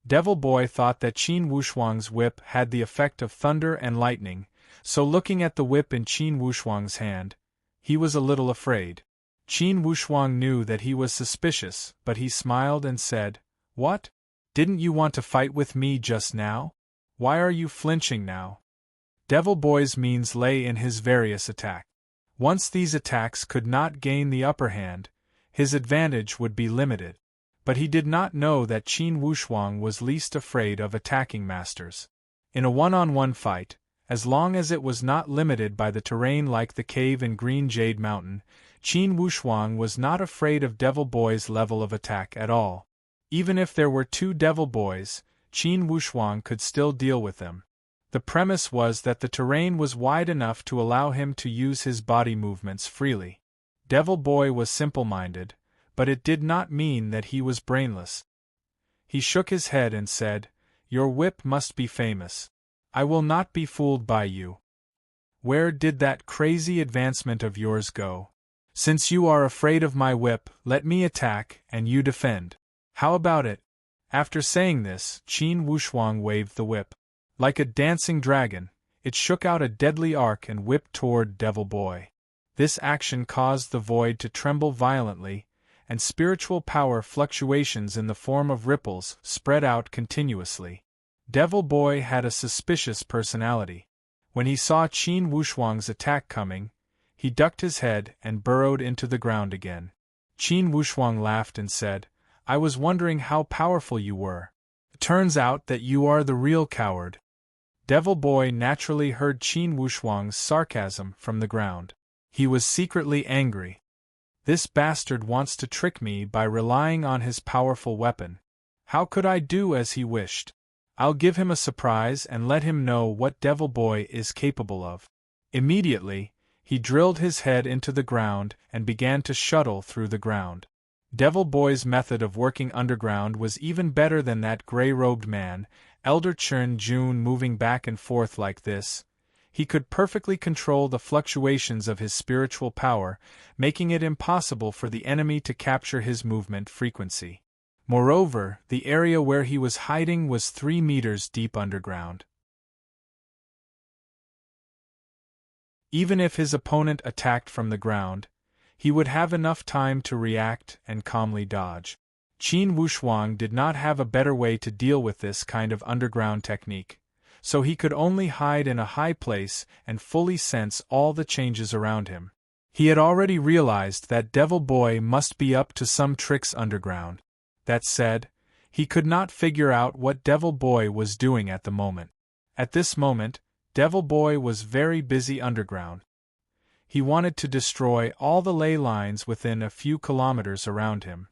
Devil Boy thought that Qin Wuxuang's whip had the effect of thunder and lightning, so looking at the whip in Qin Wuxuang's hand, he was a little afraid. Qin Wuxuang knew that he was suspicious, but he smiled and said, "What? Didn't you want to fight with me just now? Why are you flinching now?" Devil Boy's means lay in his various attacks. Once these attacks could not gain the upper hand, his advantage would be limited. But he did not know that Qin Wuxuang was least afraid of attacking masters. In a one-on-one fight, as long as it was not limited by the terrain like the cave in Green Jade Mountain, Qin Wuxuang was not afraid of Devil Boy's level of attack at all. Even if there were 2 Devil Boys, Qin Wuxuang could still deal with them. The premise was that the terrain was wide enough to allow him to use his body movements freely. Devil Boy was simple-minded, but it did not mean that he was brainless. He shook his head and said, "Your whip must be famous. I will not be fooled by you. Where did that crazy advancement of yours go? Since you are afraid of my whip, let me attack and you defend. How about it?" After saying this, Qin Wuxuang waved the whip. Like a dancing dragon, it shook out a deadly arc and whipped toward Devil Boy. This action caused the void to tremble violently, and spiritual power fluctuations in the form of ripples spread out continuously. Devil Boy had a suspicious personality. When he saw Qin Wuxuang's attack coming, he ducked his head and burrowed into the ground again. Qin Wuxuang laughed and said, "I was wondering how powerful you were. It turns out that you are the real coward." Devil Boy naturally heard Qin Wuxuang's sarcasm from the ground. He was secretly angry. This bastard wants to trick me by relying on his powerful weapon. How could I do as he wished? I'll give him a surprise and let him know what Devil Boy is capable of. Immediately, he drilled his head into the ground and began to shuttle through the ground. Devil Boy's method of working underground was even better than that gray-robed man, Elder Chern Jun, moving back and forth like this. He could perfectly control the fluctuations of his spiritual power, making it impossible for the enemy to capture his movement frequency. Moreover, the area where he was hiding was 3 meters deep underground. Even if his opponent attacked from the ground, he would have enough time to react and calmly dodge. Qin Wushuang did not have a better way to deal with this kind of underground technique, so he could only hide in a high place and fully sense all the changes around him. He had already realized that Devil Boy must be up to some tricks underground. That said, he could not figure out what Devil Boy was doing at the moment. At this moment, Devil Boy was very busy underground. He wanted to destroy all the ley lines within a few kilometers around him.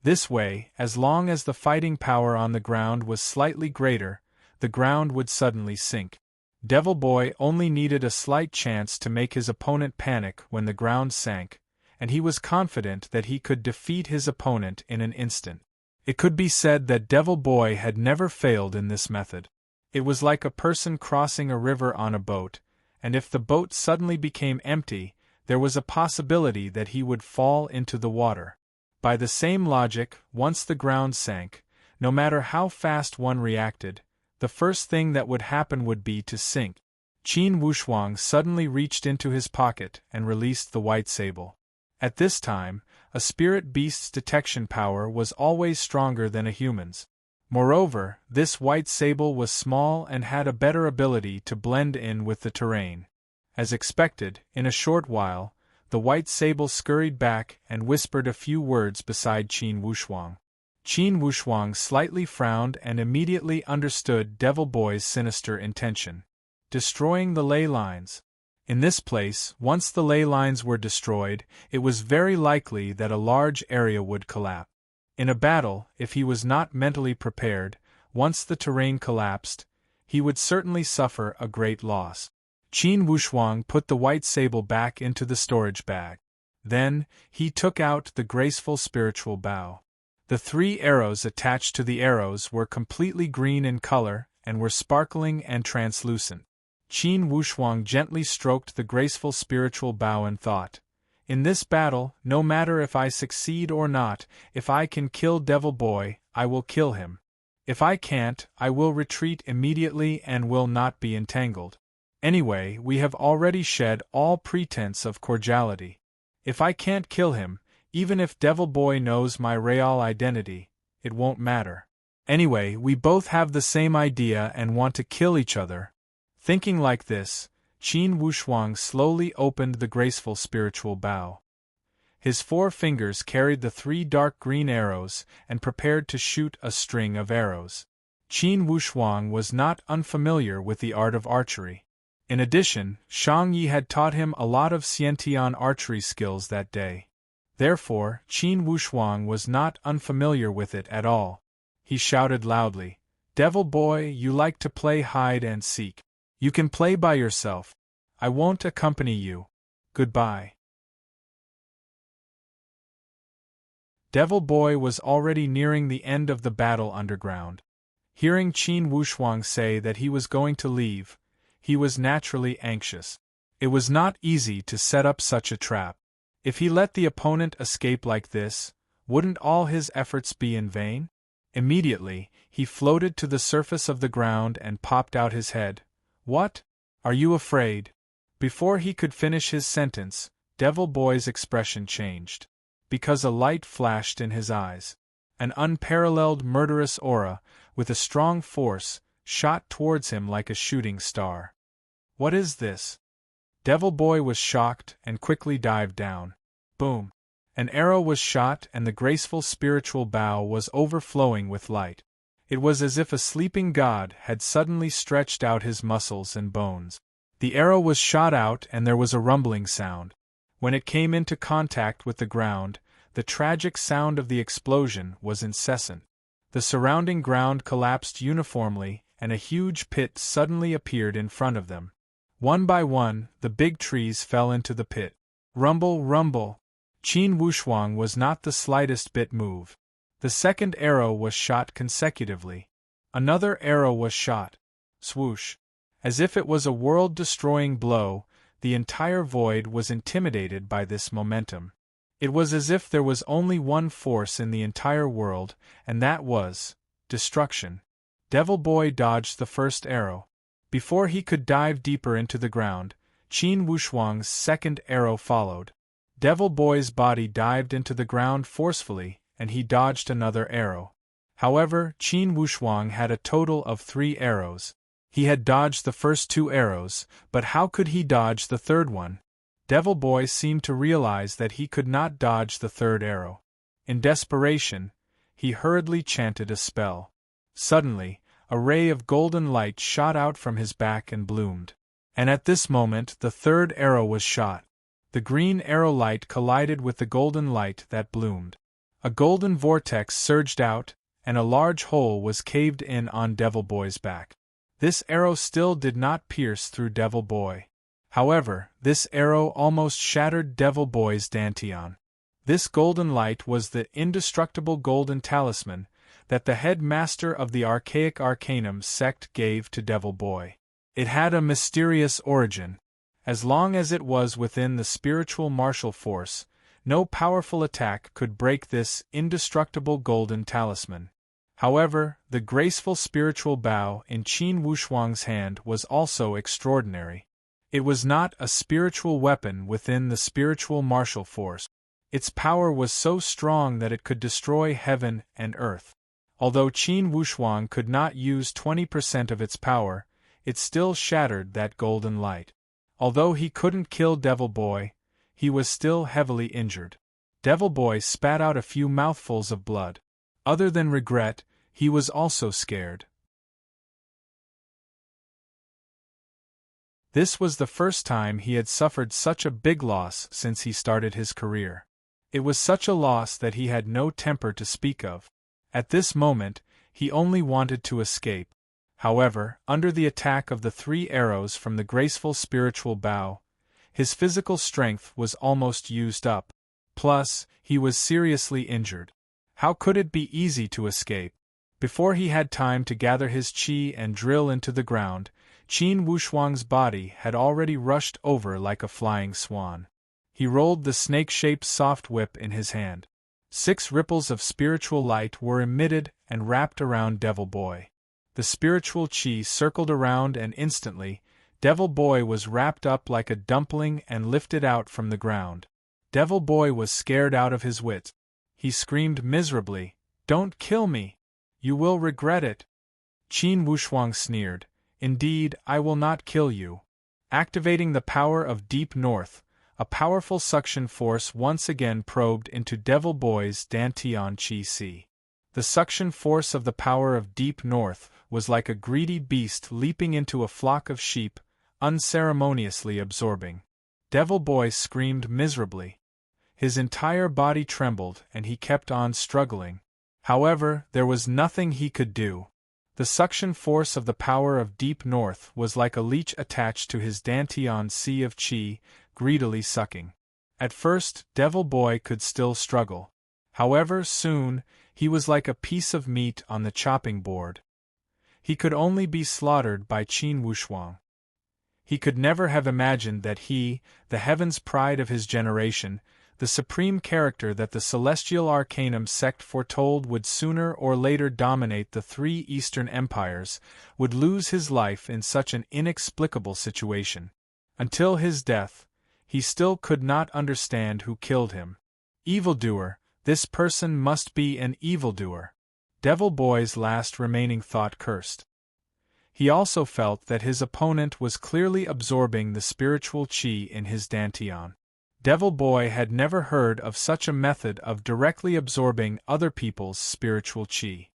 This way, as long as the fighting power on the ground was slightly greater, the ground would suddenly sink. Devil Boy only needed a slight chance to make his opponent panic when the ground sank, and he was confident that he could defeat his opponent in an instant. It could be said that Devil Boy had never failed in this method. It was like a person crossing a river on a boat, and if the boat suddenly became empty, there was a possibility that he would fall into the water. By the same logic, once the ground sank, no matter how fast one reacted, the first thing that would happen would be to sink. Qin Wushuang suddenly reached into his pocket and released the white sable. At this time, a spirit beast's detection power was always stronger than a human's. Moreover, this white sable was small and had a better ability to blend in with the terrain. As expected, in a short while, the white sable scurried back and whispered a few words beside Qin Wushuang. Qin Wushuang slightly frowned and immediately understood Devil Boy's sinister intention. Destroying the ley lines. In this place, once the ley lines were destroyed, it was very likely that a large area would collapse. In a battle, if he was not mentally prepared, once the terrain collapsed, he would certainly suffer a great loss. Qin Wushuang put the white sable back into the storage bag. Then, he took out the graceful spiritual bow. The 3 arrows attached to the arrows were completely green in color and were sparkling and translucent. Qin Wushuang gently stroked the graceful spiritual bow and thought, "In this battle, no matter if I succeed or not, if I can kill Devil Boy, I will kill him. If I can't, I will retreat immediately and will not be entangled. Anyway, we have already shed all pretense of cordiality. If I can't kill him, even if Devil Boy knows my real identity, it won't matter. Anyway, we both have the same idea and want to kill each other." Thinking like this, Qin Wushuang slowly opened the graceful spiritual bow. His 4 fingers carried the 3 dark green arrows and prepared to shoot a string of arrows. Qin Wushuang was not unfamiliar with the art of archery. In addition, Shang Yi had taught him a lot of Xiantian archery skills that day. Therefore, Qin Wushuang was not unfamiliar with it at all. He shouted loudly, "Devil Boy, you like to play hide and seek. You can play by yourself. I won't accompany you. Goodbye." Devil Boy was already nearing the end of the battle underground. Hearing Qin Wushuang say that he was going to leave, he was naturally anxious. It was not easy to set up such a trap. If he let the opponent escape like this, wouldn't all his efforts be in vain? Immediately, he floated to the surface of the ground and popped out his head. "What? Are you afraid?" Before he could finish his sentence, Devil Boy's expression changed. Because a light flashed in his eyes. An unparalleled murderous aura, with a strong force, shot towards him like a shooting star. "What is this?" Devil Boy was shocked and quickly dived down. Boom! An arrow was shot and the graceful spiritual bow was overflowing with light. It was as if a sleeping god had suddenly stretched out his muscles and bones. The arrow was shot out and there was a rumbling sound. When it came into contact with the ground, the tragic sound of the explosion was incessant. The surrounding ground collapsed uniformly and a huge pit suddenly appeared in front of them. One by one, the big trees fell into the pit. Rumble, rumble! Qin Wushuang was not the slightest bit moved. The second arrow was shot consecutively. Another arrow was shot. Swoosh! As if it was a world-destroying blow, the entire void was intimidated by this momentum. It was as if there was only one force in the entire world, and that was destruction. Devil Boy dodged the first arrow. Before he could dive deeper into the ground, Qin Wushuang's second arrow followed. Devil Boy's body dived into the ground forcefully, and he dodged another arrow. However, Qin Wushuang had a total of 3 arrows. He had dodged the first 2 arrows, but how could he dodge the third one? Devil Boy seemed to realize that he could not dodge the third arrow. In desperation, he hurriedly chanted a spell. Suddenly, a ray of golden light shot out from his back and bloomed. And at this moment the third arrow was shot. The green arrow light collided with the golden light that bloomed. A golden vortex surged out, and a large hole was caved in on Devil Boy's back. This arrow still did not pierce through Devil Boy. However, this arrow almost shattered Devil Boy's dantian. This golden light was the indestructible golden talisman that the headmaster of the archaic arcanum sect gave to Devil Boy. It had a mysterious origin. As long as it was within the spiritual martial force, no powerful attack could break this indestructible golden talisman. However, the graceful spiritual bow in Qin Wushuang's hand was also extraordinary. It was not a spiritual weapon within the spiritual martial force. Its power was so strong that it could destroy heaven and earth. Although Qin Wushuang could not use 20% of its power, it still shattered that golden light. Although he couldn't kill Devil Boy, he was still heavily injured. Devil Boy spat out a few mouthfuls of blood. Other than regret, he was also scared. This was the first time he had suffered such a big loss since he started his career. It was such a loss that he had no temper to speak of. At this moment, he only wanted to escape. However, under the attack of the 3 arrows from the graceful spiritual bow, his physical strength was almost used up. Plus, he was seriously injured. How could it be easy to escape? Before he had time to gather his qi and drill into the ground, Qin Wushuang's body had already rushed over like a flying swan. He rolled the snake-shaped soft whip in his hand. 6 ripples of spiritual light were emitted and wrapped around Devil Boy. The spiritual qi circled around and instantly, Devil Boy was wrapped up like a dumpling and lifted out from the ground. Devil Boy was scared out of his wits. He screamed miserably, "Don't kill me! You will regret it!" Qin Wushuang sneered, "Indeed, I will not kill you." Activating the power of Deep North, a powerful suction force once again probed into Devil Boy's dantian qi. The suction force of the power of Deep North was like a greedy beast leaping into a flock of sheep, unceremoniously absorbing. Devil Boy screamed miserably. His entire body trembled and he kept on struggling. However, there was nothing he could do. The suction force of the power of Deep North was like a leech attached to his dantian sea of qi, greedily sucking. At first, Devil Boy could still struggle. However, soon, he was like a piece of meat on the chopping board. He could only be slaughtered by Qin Wushuang. He could never have imagined that he, the heaven's pride of his generation, the supreme character that the celestial arcanum sect foretold would sooner or later dominate the 3 Eastern empires, would lose his life in such an inexplicable situation. Until his death, he still could not understand who killed him. Evildoer, this person must be an evildoer. Devil Boy's last remaining thought cursed. He also felt that his opponent was clearly absorbing the spiritual qi in his dantian. Devil Boy had never heard of such a method of directly absorbing other people's spiritual qi.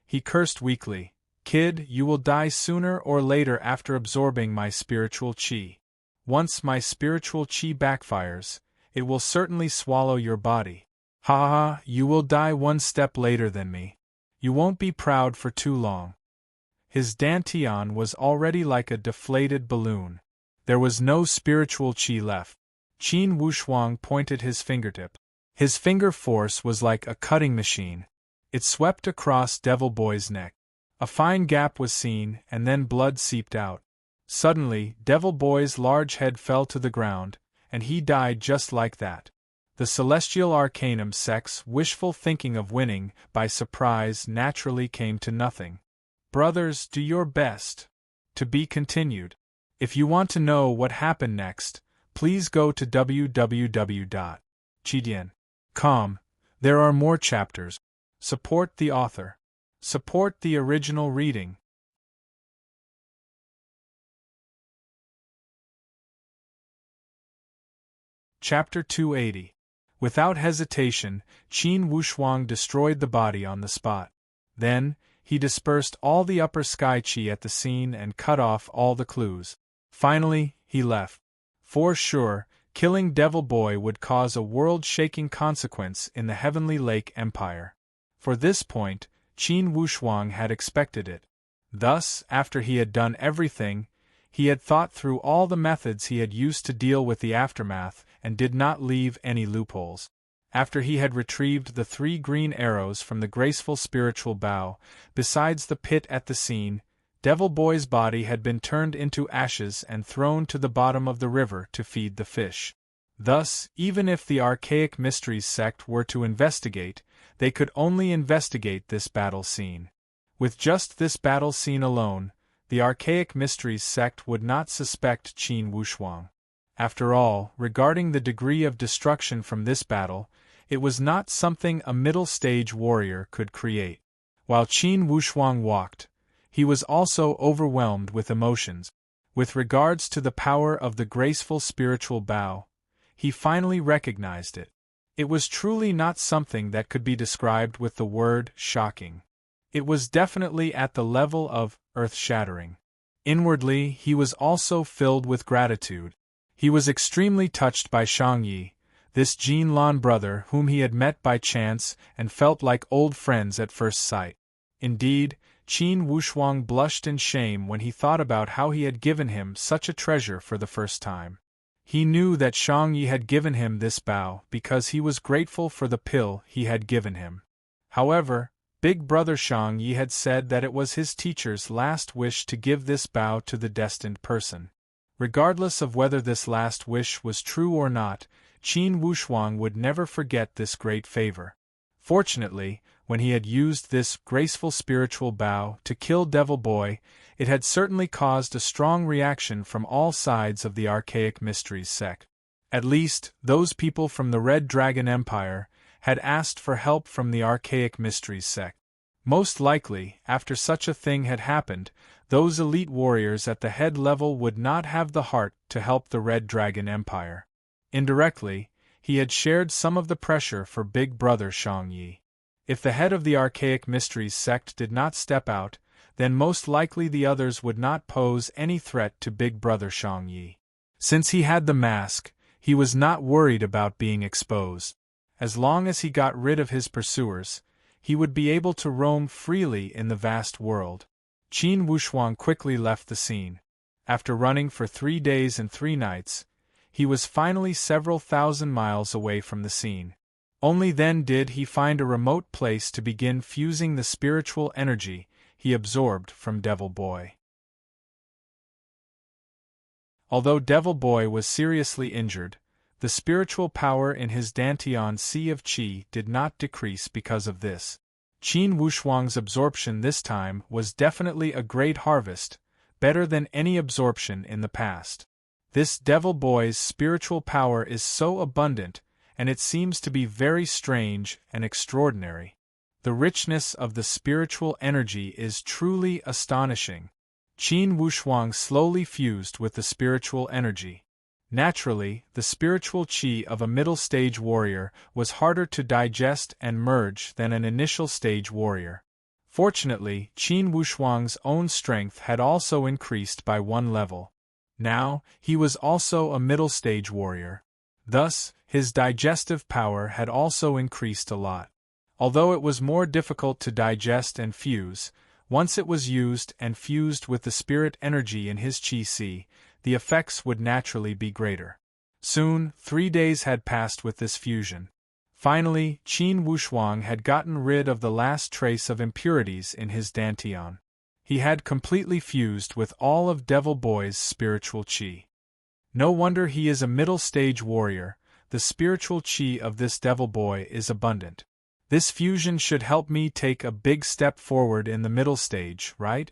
He cursed weakly, "Kid, you will die sooner or later after absorbing my spiritual qi. Once my spiritual qi backfires, it will certainly swallow your body. Ha ha ha, you will die one step later than me. You won't be proud for too long." His dantian was already like a deflated balloon. There was no spiritual qi left. Qin Wushuang pointed his fingertip. His finger force was like a cutting machine. It swept across Devil Boy's neck. A fine gap was seen, and then blood seeped out. Suddenly, Devil Boy's large head fell to the ground, and he died just like that. The Celestial Arcanum sect's wishful thinking of winning by surprise naturally came to nothing. Brothers, do your best. To be continued. If you want to know what happened next, please go to www.chidian.com. There are more chapters. Support the author. Support the original reading. Chapter 280. Without hesitation, Qin Wushuang destroyed the body on the spot. Then, he dispersed all the upper sky qi at the scene and cut off all the clues. Finally, he left. For sure, killing Devil Boy would cause a world-shaking consequence in the Heavenly Lake Empire. For this point, Qin Wushuang had expected it. Thus, after he had done everything, he had thought through all the methods he had used to deal with the aftermath and did not leave any loopholes. After he had retrieved the 3 green arrows from the graceful spiritual bow, besides the pit at the scene, Devil Boy's body had been turned into ashes and thrown to the bottom of the river to feed the fish. Thus, even if the Archaic Mysteries sect were to investigate, they could only investigate this battle scene. With just this battle scene alone, the Archaic Mysteries sect would not suspect Qin Wushuang. After all, regarding the degree of destruction from this battle, it was not something a middle-stage warrior could create. While Qin Wushuang walked, he was also overwhelmed with emotions. With regards to the power of the graceful spiritual bow, he finally recognized it. It was truly not something that could be described with the word shocking. It was definitely at the level of earth-shattering. Inwardly, he was also filled with gratitude. He was extremely touched by Shang Yi, this Jin Lan brother whom he had met by chance and felt like old friends at first sight. Indeed, Qin Wushuang blushed in shame when he thought about how he had given him such a treasure for the first time. He knew that Shang Yi had given him this bow because he was grateful for the pill he had given him. However, Big Brother Shang Yi had said that it was his teacher's last wish to give this bow to the destined person. Regardless of whether this last wish was true or not, Qin Wushuang would never forget this great favor. Fortunately, when he had used this graceful spiritual bow to kill Devil Boy, it had certainly caused a strong reaction from all sides of the Archaic Mysteries sect. At least, those people from the Red Dragon Empire had asked for help from the Archaic Mysteries sect. Most likely, after such a thing had happened, those elite warriors at the head level would not have the heart to help the Red Dragon Empire. Indirectly, he had shared some of the pressure for Big Brother Shang Yi. If the head of the Archaic Mysteries sect did not step out, then most likely the others would not pose any threat to Big Brother Shang Yi. Since he had the mask, he was not worried about being exposed. As long as he got rid of his pursuers, he would be able to roam freely in the vast world. Qin Wushuang quickly left the scene. After running for 3 days and 3 nights, he was finally several thousand miles away from the scene. Only then did he find a remote place to begin fusing the spiritual energy he absorbed from Devil Boy. Although Devil Boy was seriously injured, the spiritual power in his Dantian Sea of Qi did not decrease because of this. Qin Wushuang's absorption this time was definitely a great harvest, better than any absorption in the past. This Devil Boy's spiritual power is so abundant, and it seems to be very strange and extraordinary. The richness of the spiritual energy is truly astonishing. Qin Wushuang slowly fused with the spiritual energy. Naturally, the spiritual qi of a middle-stage warrior was harder to digest and merge than an initial-stage warrior. Fortunately, Qin Wushuang's own strength had also increased by 1 level. Now, he was also a middle-stage warrior. Thus, his digestive power had also increased a lot. Although it was more difficult to digest and fuse, once it was used and fused with the spirit energy in his qi sea, the effects would naturally be greater. Soon, 3 days had passed with this fusion. Finally, Qin Wushuang had gotten rid of the last trace of impurities in his Dantian. He had completely fused with all of Devil Boy's spiritual qi. No wonder he is a middle-stage warrior. The spiritual qi of this Devil Boy is abundant. This fusion should help me take a big step forward in the middle stage, right?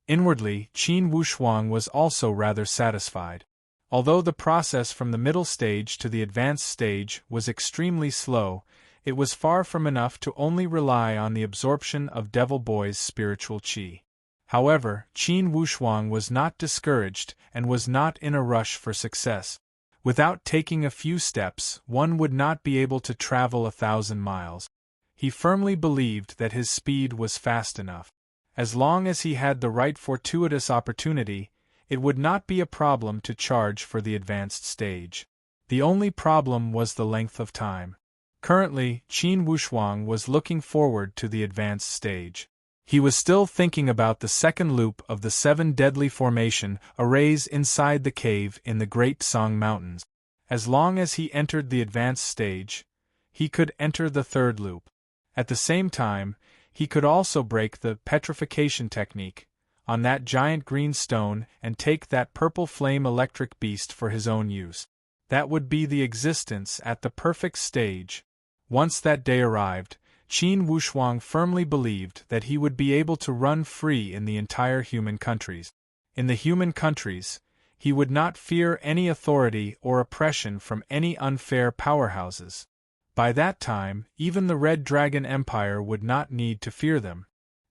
Inwardly, Qin Wushuang was also rather satisfied. Although the process from the middle stage to the advanced stage was extremely slow, it was far from enough to only rely on the absorption of Devil Boy's spiritual qi. However, Qin Wushuang was not discouraged and was not in a rush for success. Without taking a few steps, one would not be able to travel 1,000 miles. He firmly believed that his speed was fast enough. As long as he had the right fortuitous opportunity, it would not be a problem to charge for the advanced stage. The only problem was the length of time. Currently, Qin Wushuang was looking forward to the advanced stage. He was still thinking about the second loop of the 7 deadly formation arrays inside the cave in the Great Song Mountains. As long as he entered the advanced stage, he could enter the third loop. At the same time, he could also break the petrification technique on that giant green stone and take that purple flame electric beast for his own use. That would be the existence at the perfect stage. Once that day arrived, Qin Wushuang firmly believed that he would be able to run free in the entire human countries. In the human countries, he would not fear any authority or oppression from any unfair powerhouses. By that time, even the Red Dragon Empire would not need to fear them.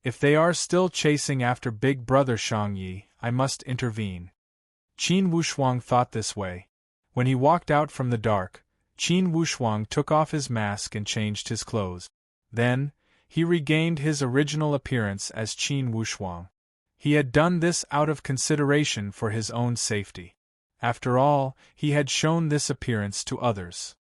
If they are still chasing after Big Brother Shangyi, I must intervene. Qin Wushuang thought this way. When he walked out from the dark, Qin Wushuang took off his mask and changed his clothes. Then, he regained his original appearance as Qin Wushuang. He had done this out of consideration for his own safety. After all, he had shown this appearance to others.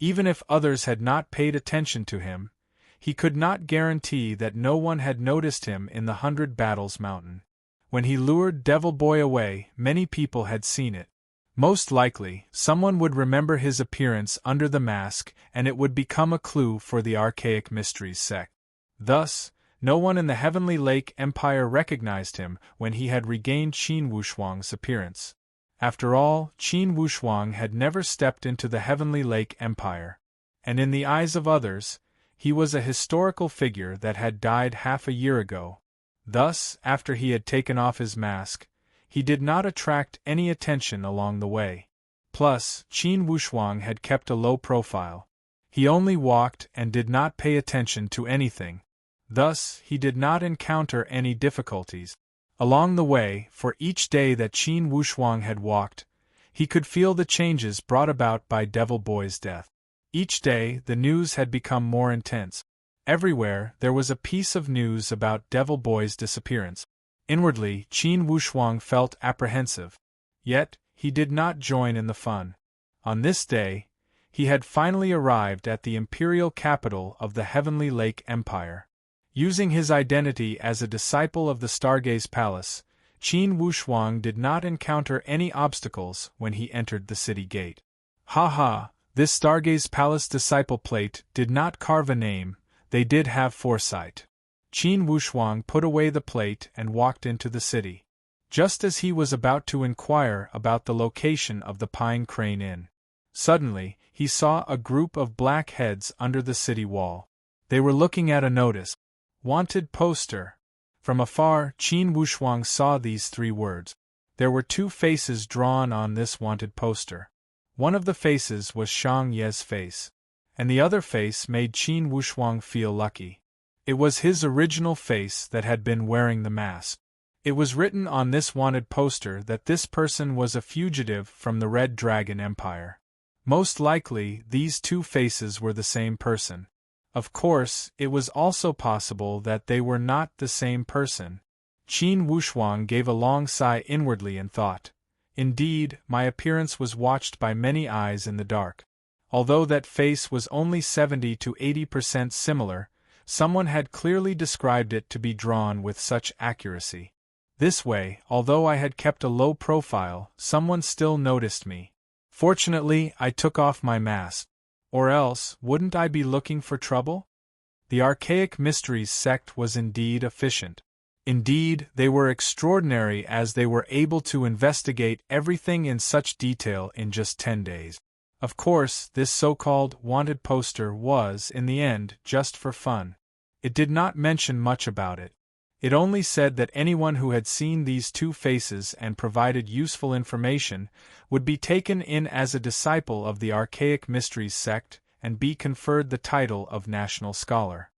Even if others had not paid attention to him, he could not guarantee that no one had noticed him in the 100 Battles Mountain. When he lured Devil Boy away, many people had seen it. Most likely, someone would remember his appearance under the mask and it would become a clue for the Archaic Mysteries sect. Thus, no one in the Heavenly Lake Empire recognized him when he had regained Qin Wushuang's appearance. After all, Qin Wushuang had never stepped into the Heavenly Lake Empire. And in the eyes of others, he was a historical figure that had died half a year ago. Thus, after he had taken off his mask, he did not attract any attention along the way. Plus, Qin Wushuang had kept a low profile. He only walked and did not pay attention to anything. Thus, he did not encounter any difficulties. Along the way, for each day that Qin Wushuang had walked, he could feel the changes brought about by Devil Boy's death. Each day, the news had become more intense. Everywhere, there was a piece of news about Devil Boy's disappearance. Inwardly, Qin Wushuang felt apprehensive. Yet, he did not join in the fun. On this day, he had finally arrived at the imperial capital of the Heavenly Lake Empire. Using his identity as a disciple of the Stargaze Palace, Qin Wushuang did not encounter any obstacles when he entered the city gate. Ha! This Stargaze Palace disciple plate did not carve a name, they did have foresight. Qin Wushuang put away the plate and walked into the city. Just as he was about to inquire about the location of the Pine Crane Inn, suddenly, he saw a group of black heads under the city wall. They were looking at a notice. Wanted poster. From afar, Qin Wushuang saw these 3 words. There were 2 faces drawn on this wanted poster. One of the faces was Shang Ye's face, and the other face made Qin Wushuang feel lucky. It was his original face that had been wearing the mask. It was written on this wanted poster that this person was a fugitive from the Red Dragon Empire. Most likely, these 2 faces were the same person. Of course, it was also possible that they were not the same person. Qin Wushuang gave a long sigh inwardly and thought, indeed, my appearance was watched by many eyes in the dark. Although that face was only 70 to 80% similar, someone had clearly described it to be drawn with such accuracy. This way, although I had kept a low profile, someone still noticed me. Fortunately, I took off my mask. Or else, wouldn't I be looking for trouble? The Archaic Mysteries sect was indeed efficient. Indeed, they were extraordinary as they were able to investigate everything in such detail in just 10 days. Of course, this so-called wanted poster was, in the end, just for fun. It did not mention much about it. It only said that anyone who had seen these two faces and provided useful information would be taken in as a disciple of the Archaic Mysteries sect and be conferred the title of National Scholar.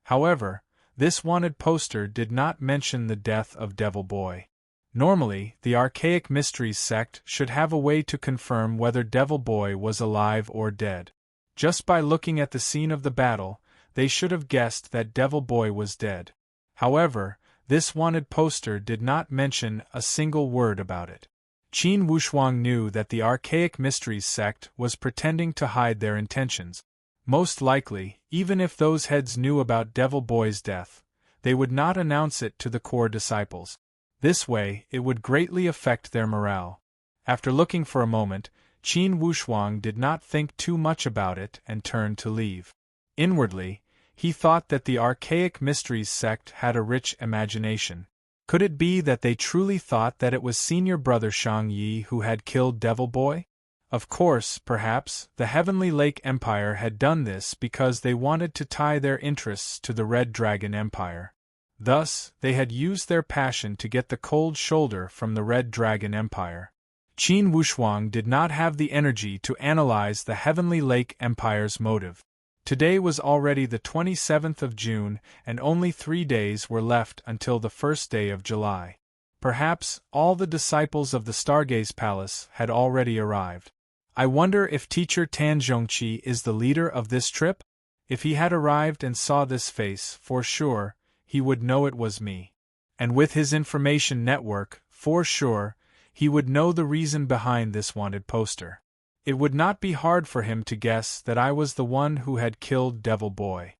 However, this wanted poster did not mention the death of Devil Boy. Normally, the Archaic Mysteries sect should have a way to confirm whether Devil Boy was alive or dead. Just by looking at the scene of the battle, they should have guessed that Devil Boy was dead. However, this wanted poster did not mention a single word about it. Qin Wushuang knew that the Archaic Mysteries sect was pretending to hide their intentions. Most likely, even if those heads knew about Devil Boy's death, they would not announce it to the core disciples. This way, it would greatly affect their morale. After looking for a moment, Qin Wushuang did not think too much about it and turned to leave. Inwardly, he thought that the Archaic Mysteries sect had a rich imagination. Could it be that they truly thought that it was senior brother Shang Yi who had killed Devil Boy? Of course, perhaps, the Heavenly Lake Empire had done this because they wanted to tie their interests to the Red Dragon Empire. Thus, they had used their passion to get the cold shoulder from the Red Dragon Empire. Qin Wushuang did not have the energy to analyze the Heavenly Lake Empire's motive. Today was already the 27th of June, and only 3 days were left until the first day of July. Perhaps all the disciples of the Stargaze Palace had already arrived. I wonder if Teacher Tan Zhongqi is the leader of this trip? If he had arrived and saw this face, for sure, he would know it was me. And with his information network, for sure, he would know the reason behind this wanted poster. It would not be hard for him to guess that I was the one who had killed Devil Boy.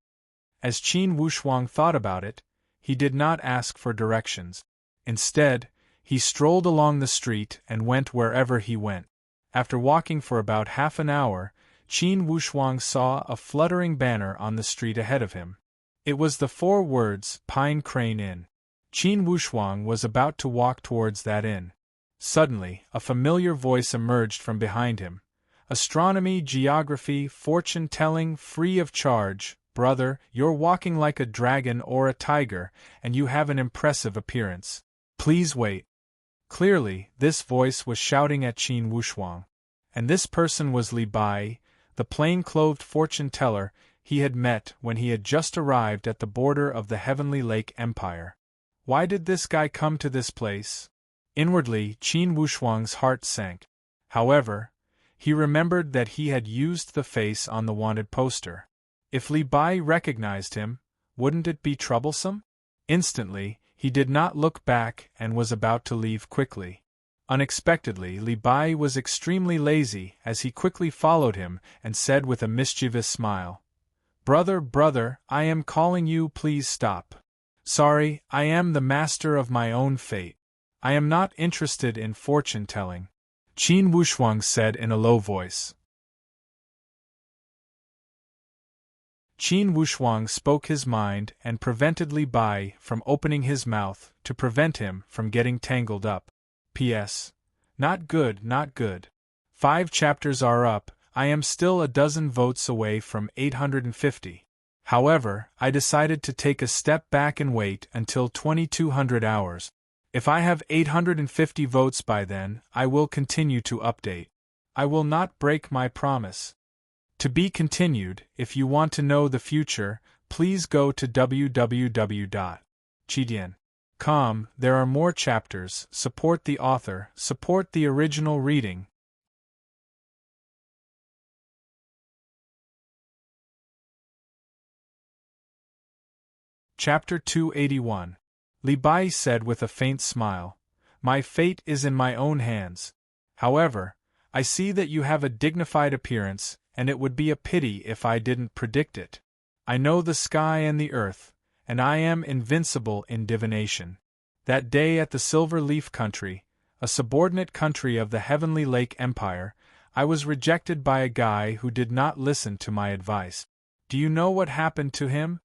As Qin Wushuang thought about it, he did not ask for directions. Instead, he strolled along the street and went wherever he went. After walking for about half an hour, Qin Wushuang saw a fluttering banner on the street ahead of him. It was the 4 words, Pine Crane Inn. Qin Wushuang was about to walk towards that inn. Suddenly, a familiar voice emerged from behind him. Astronomy, geography, fortune-telling, free of charge. Brother, you're walking like a dragon or a tiger, and you have an impressive appearance. Please wait. Clearly, this voice was shouting at Qin Wushuang. And this person was Li Bai, the plain-clothed fortune-teller he had met when he had just arrived at the border of the Heavenly Lake Empire. Why did this guy come to this place? Inwardly, Qin Wushuang's heart sank. However, he remembered that he had used the face on the wanted poster. If Li Bai recognized him, wouldn't it be troublesome? Instantly, he did not look back and was about to leave quickly. Unexpectedly, Li Bai was extremely lazy as he quickly followed him and said with a mischievous smile, Brother, I am calling you, please stop. Sorry, I am the master of my own fate. I am not interested in fortune-telling. Qin Wushuang said in a low voice. Qin Wushuang spoke his mind and prevented Li Bai from opening his mouth to prevent him from getting tangled up. P.S. Not good, not good. 5 chapters are up, I am still a dozen votes away from 850. However, I decided to take a step back and wait until 2200 hours. If I have 850 votes by then, I will continue to update. I will not break my promise. To be continued. If you want to know the future, please go to www.chidian.com. There are more chapters. Support the author, support the original reading. Chapter 281. Li Bai said with a faint smile, My fate is in my own hands. However, I see that you have a dignified appearance, and it would be a pity if I didn't predict it. I know the sky and the earth, and I am invincible in divination. That day at the Silver Leaf Country, a subordinate country of the Heavenly Lake Empire, I was rejected by a guy who did not listen to my advice. Do you know what happened to him?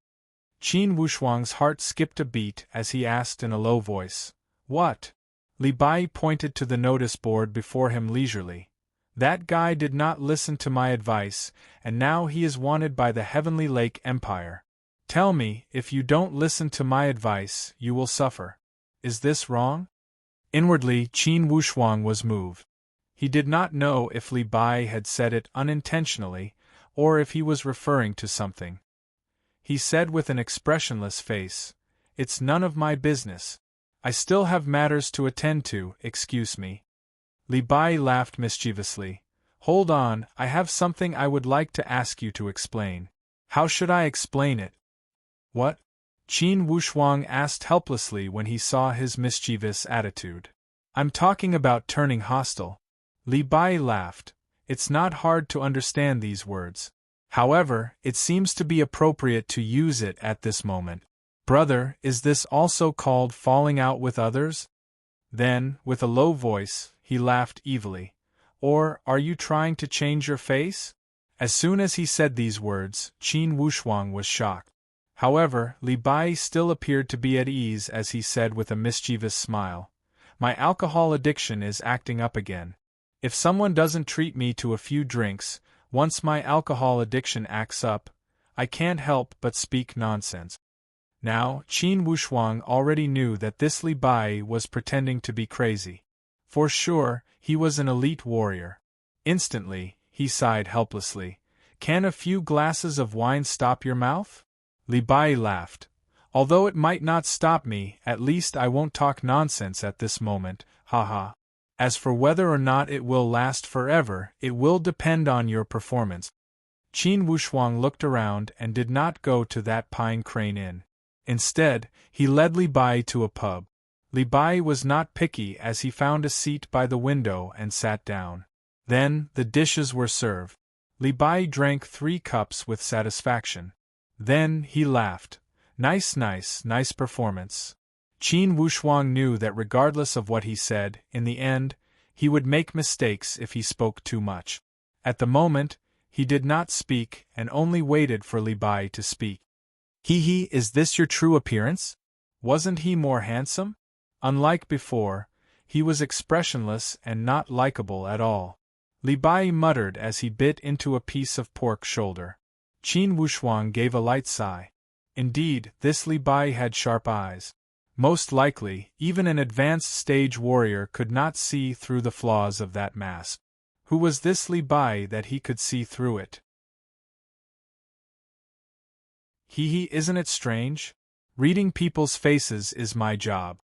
Qin Wushuang's heart skipped a beat as he asked in a low voice. What? Li Bai pointed to the notice board before him leisurely. That guy did not listen to my advice, and now he is wanted by the Heavenly Lake Empire. Tell me, if you don't listen to my advice, you will suffer. Is this wrong?" Inwardly, Qin Wushuang was moved. He did not know if Li Bai had said it unintentionally, or if he was referring to something. He said with an expressionless face, "It's none of my business. I still have matters to attend to, excuse me." Li Bai laughed mischievously. "Hold on, I have something I would like to ask you to explain." "How should I explain it?" "What?" Qin Wushuang asked helplessly when he saw his mischievous attitude. "I'm talking about turning hostile." Li Bai laughed. "It's not hard to understand these words. However, it seems to be appropriate to use it at this moment. Brother, is this also called falling out with others?" Then, with a low voice, he laughed evilly. "Or, are you trying to change your face?" As soon as he said these words, Qin Wushuang was shocked. However, Li Bai still appeared to be at ease as he said with a mischievous smile, "My alcohol addiction is acting up again. If someone doesn't treat me to a few drinks, once my alcohol addiction acts up, I can't help but speak nonsense." Now, Qin Wushuang already knew that this Li Bai was pretending to be crazy. For sure, he was an elite warrior. Instantly, he sighed helplessly. "Can a few glasses of wine stop your mouth?" Li Bai laughed. "Although it might not stop me, at least I won't talk nonsense at this moment, haha. As for whether or not it will last forever, it will depend on your performance." Qin Wushuang looked around and did not go to that Pine Crane Inn. Instead, he led Li Bai to a pub. Li Bai was not picky as he found a seat by the window and sat down. Then, the dishes were served. Li Bai drank 3 cups with satisfaction. Then, he laughed. Nice performance." Qin Wushuang knew that regardless of what he said, in the end, he would make mistakes if he spoke too much. At the moment, he did not speak and only waited for Li Bai to speak. "Hee, is this your true appearance? Wasn't he more handsome?" Unlike before, he was expressionless and not likable at all. Li Bai muttered as he bit into a piece of pork shoulder. Qin Wushuang gave a light sigh. Indeed, this Li Bai had sharp eyes. Most likely, even an advanced stage warrior could not see through the flaws of that mask. Who was this Li Bai that he could see through it? Isn't it strange? Reading people's faces is my job."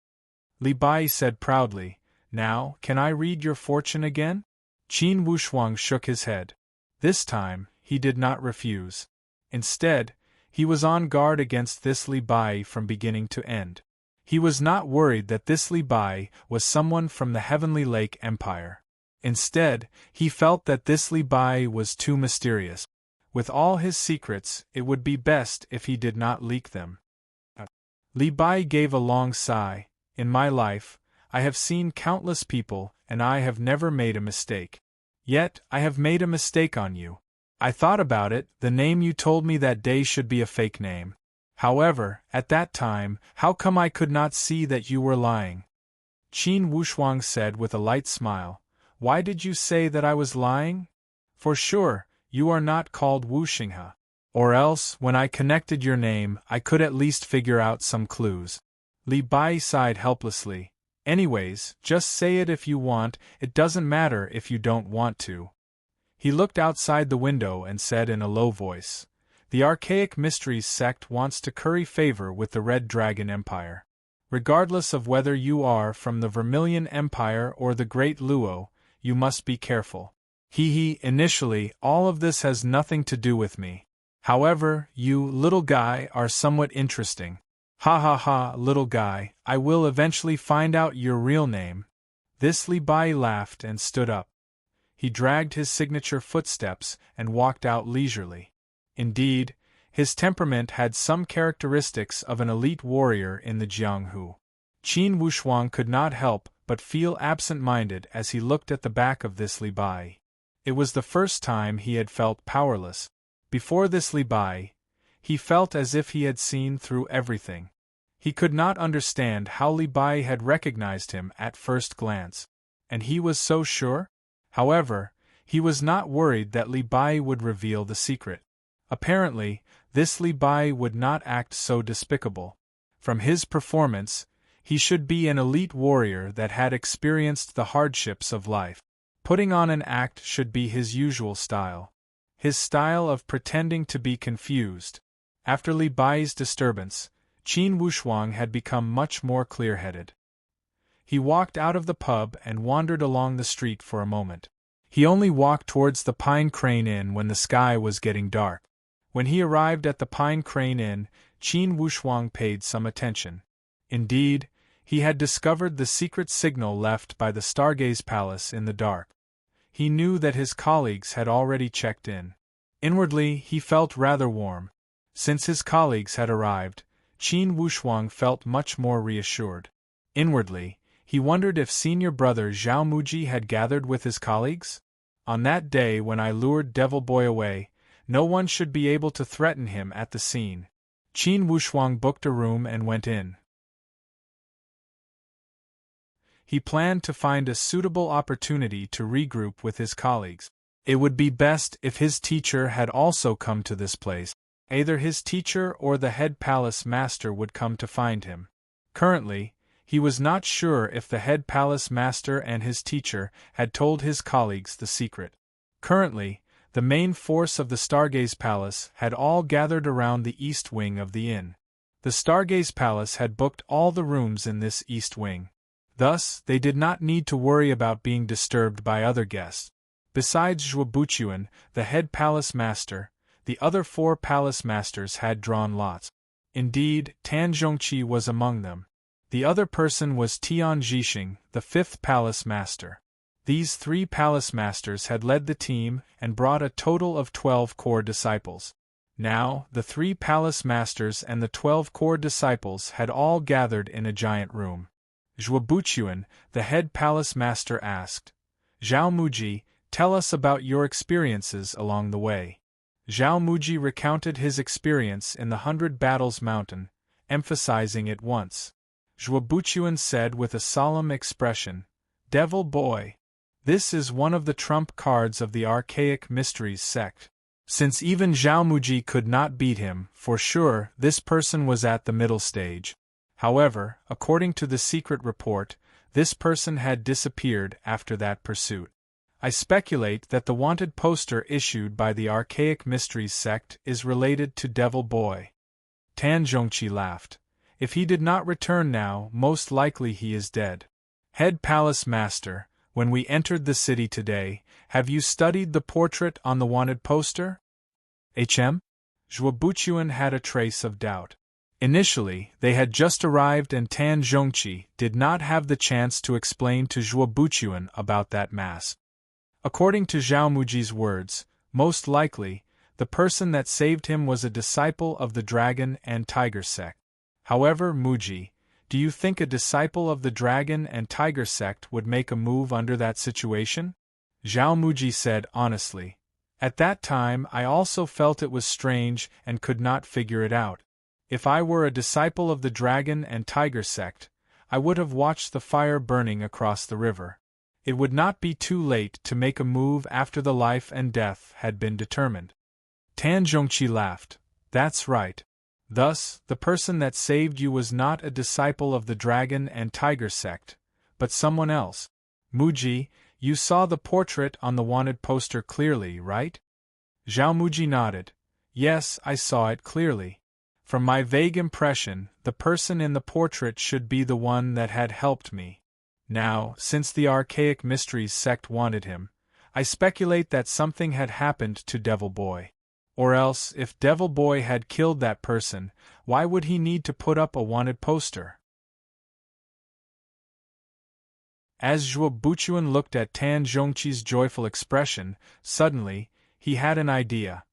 Li Bai said proudly. "Now, can I read your fortune again?" Qin Wushuang shook his head. This time, he did not refuse. Instead, he was on guard against this Li Bai from beginning to end. He was not worried that this Li Bai was someone from the Heavenly Lake Empire. Instead, he felt that this Li Bai was too mysterious. With all his secrets, it would be best if he did not leak them. Li Bai gave a long sigh. "In my life, I have seen countless people, and I have never made a mistake. Yet, I have made a mistake on you. I thought about it, the name you told me that day should be a fake name. However, at that time, how come I could not see that you were lying?" Qin Wushuang said with a light smile. "Why did you say that I was lying? For sure, you are not called Wu Xinghe. Or else, when I connected your name, I could at least figure out some clues." Li Bai sighed helplessly. "Anyways, just say it if you want, it doesn't matter if you don't want to." He looked outside the window and said in a low voice, "The Archaic Mysteries sect wants to curry favor with the Red Dragon Empire. Regardless of whether you are from the Vermilion Empire or the Great Luo, you must be careful. Initially, all of this has nothing to do with me. However, you, little guy, are somewhat interesting. Ha, little guy, I will eventually find out your real name." This Li Bai laughed and stood up. He dragged his signature footsteps and walked out leisurely. Indeed, his temperament had some characteristics of an elite warrior in the Jianghu. Qin Wushuang could not help but feel absent-minded as he looked at the back of this Li Bai. It was the first time he had felt powerless. Before this Li Bai, he felt as if he had seen through everything. He could not understand how Li Bai had recognized him at first glance. And he was so sure? However, He was not worried that Li Bai would reveal the secret. Apparently, this Li Bai would not act so despicable. From his performance, he should be an elite warrior that had experienced the hardships of life. Putting on an act should be his usual style. His style of pretending to be confused. After Li Bai's disturbance, Qin Wushuang had become much more clear-headed. He walked out of the pub and wandered along the street for a moment. He only walked towards the Pine Crane Inn when the sky was getting dark. When he arrived at the Pine Crane Inn, Qin Wushuang paid some attention. Indeed, he had discovered the secret signal left by the Stargaze Palace in the dark. He knew that his colleagues had already checked in. Inwardly, he felt rather warm. Since his colleagues had arrived, Qin Wushuang felt much more reassured. Inwardly, he wondered if senior brother Zhao Muji had gathered with his colleagues. On that day when I lured Devil Boy away, no one should be able to threaten him at the scene. Qin Wushuang booked a room and went in. He planned to find a suitable opportunity to regroup with his colleagues. It would be best if his teacher had also come to this place. Either his teacher or the head palace master would come to find him. Currently, he was not sure if the head palace master and his teacher had told his colleagues the secret. Currently, the main force of the Stargaze Palace had all gathered around the east wing of the inn. The Stargaze Palace had booked all the rooms in this east wing. Thus, they did not need to worry about being disturbed by other guests. Besides Zhuobuchuan, the head palace master, the other 4 palace masters had drawn lots. Indeed, Tan Zhongqi was among them. The other person was Tian Zhixing, the 5th palace master. These 3 palace masters had led the team and brought a total of 12 core disciples. Now, the 3 palace masters and the 12 core disciples had all gathered in a giant room. Zhuobuchuan, the head palace master, asked, "Zhao Muji, tell us about your experiences along the way." Zhao Muji recounted his experience in the 100 Battles Mountain, emphasizing it once. Zhuobuchuan said with a solemn expression, "Devil Boy. This is one of the trump cards of the Archaic Mysteries sect. Since even Zhao Muji could not beat him, for sure this person was at the middle stage. However, according to the secret report, this person had disappeared after that pursuit. I speculate that the wanted poster issued by the Archaic Mysteries sect is related to Devil Boy." Tan Zhongqi laughed. "If he did not return now, most likely he is dead. Head Palace Master, when we entered the city today, have you studied the portrait on the wanted poster?" Zhuobuchuan had a trace of doubt. Initially, they had just arrived and Tan Zhongqi did not have the chance to explain to Zhuobuchuan about that mask. According to Zhao Muji's words, most likely, the person that saved him was a disciple of the Dragon and Tiger sect. However, Muji, do you think a disciple of the Dragon and Tiger sect would make a move under that situation? Zhao Muji said honestly. At that time I also felt it was strange and could not figure it out. If I were a disciple of the Dragon and Tiger sect, I would have watched the fire burning across the river. It would not be too late to make a move after the life and death had been determined. Tan Zhongqi laughed. That's right. Thus, the person that saved you was not a disciple of the Dragon and Tiger sect, but someone else. Muji, you saw the portrait on the wanted poster clearly, right? Zhao Muji nodded. Yes, I saw it clearly. From my vague impression, the person in the portrait should be the one that had helped me. Now, since the Archaic Mysteries sect wanted him, I speculate that something had happened to Devil Boy. Or else, if Devil Boy had killed that person, why would he need to put up a wanted poster? As Zhuobuchuan looked at Tan Zhongqi's joyful expression, suddenly, he had an idea.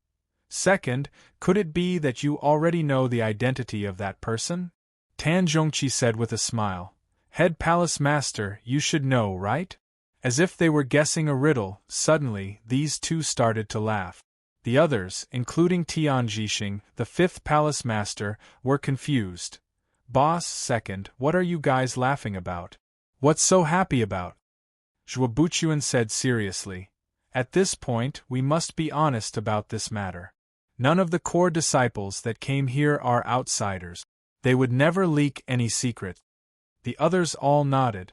Second, could it be that you already know the identity of that person? Tan Zhongqi said with a smile. Head Palace Master, you should know, right? As if they were guessing a riddle, suddenly, these two started to laugh. The others, including Tian Zhixing, the 5th Palace Master, were confused. Boss, second, what are you guys laughing about? What's so happy about? Zhuobuchuan said seriously. At this point, we must be honest about this matter. None of the core disciples that came here are outsiders. They would never leak any secret. The others all nodded.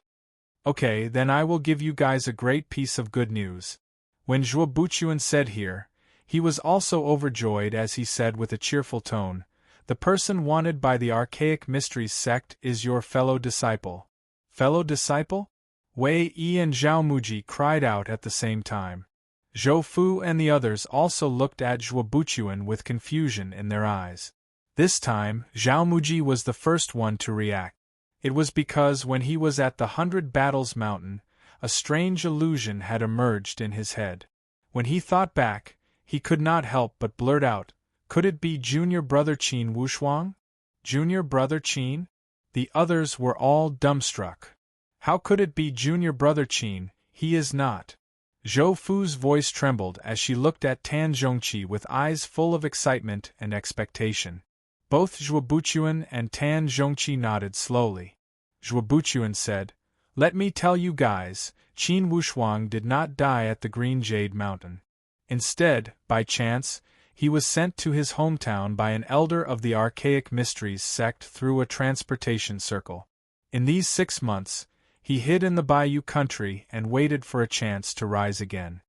Okay, then I will give you guys a great piece of good news. When Zhuo Buchuan said here, he was also overjoyed as he said with a cheerful tone, the person wanted by the Archaic Mysteries sect is your fellow disciple. Fellow disciple? Wei Yi and Zhao Muji cried out at the same time. Zhou Fu and the others also looked at Zhuo Buchuan with confusion in their eyes. This time, Zhao Muji was the first one to react. It was because when he was at the 100 Battles Mountain, a strange illusion had emerged in his head. When he thought back, he could not help but blurt out, could it be junior brother Qin Wushuang? Junior brother Qin? The others were all dumbstruck. How could it be junior brother Qin? He is not. Zhou Fu's voice trembled as she looked at Tan Zhongqi with eyes full of excitement and expectation. Both Zhuo Buchuan and Tan Zhongqi nodded slowly. Zhuo Buchuan said, "Let me tell you guys, Qin Wushuang did not die at the Green Jade Mountain. Instead, by chance, he was sent to his hometown by an elder of the Archaic Mysteries sect through a transportation circle. In these 6 months, he hid in the Bayou country and waited for a chance to rise again.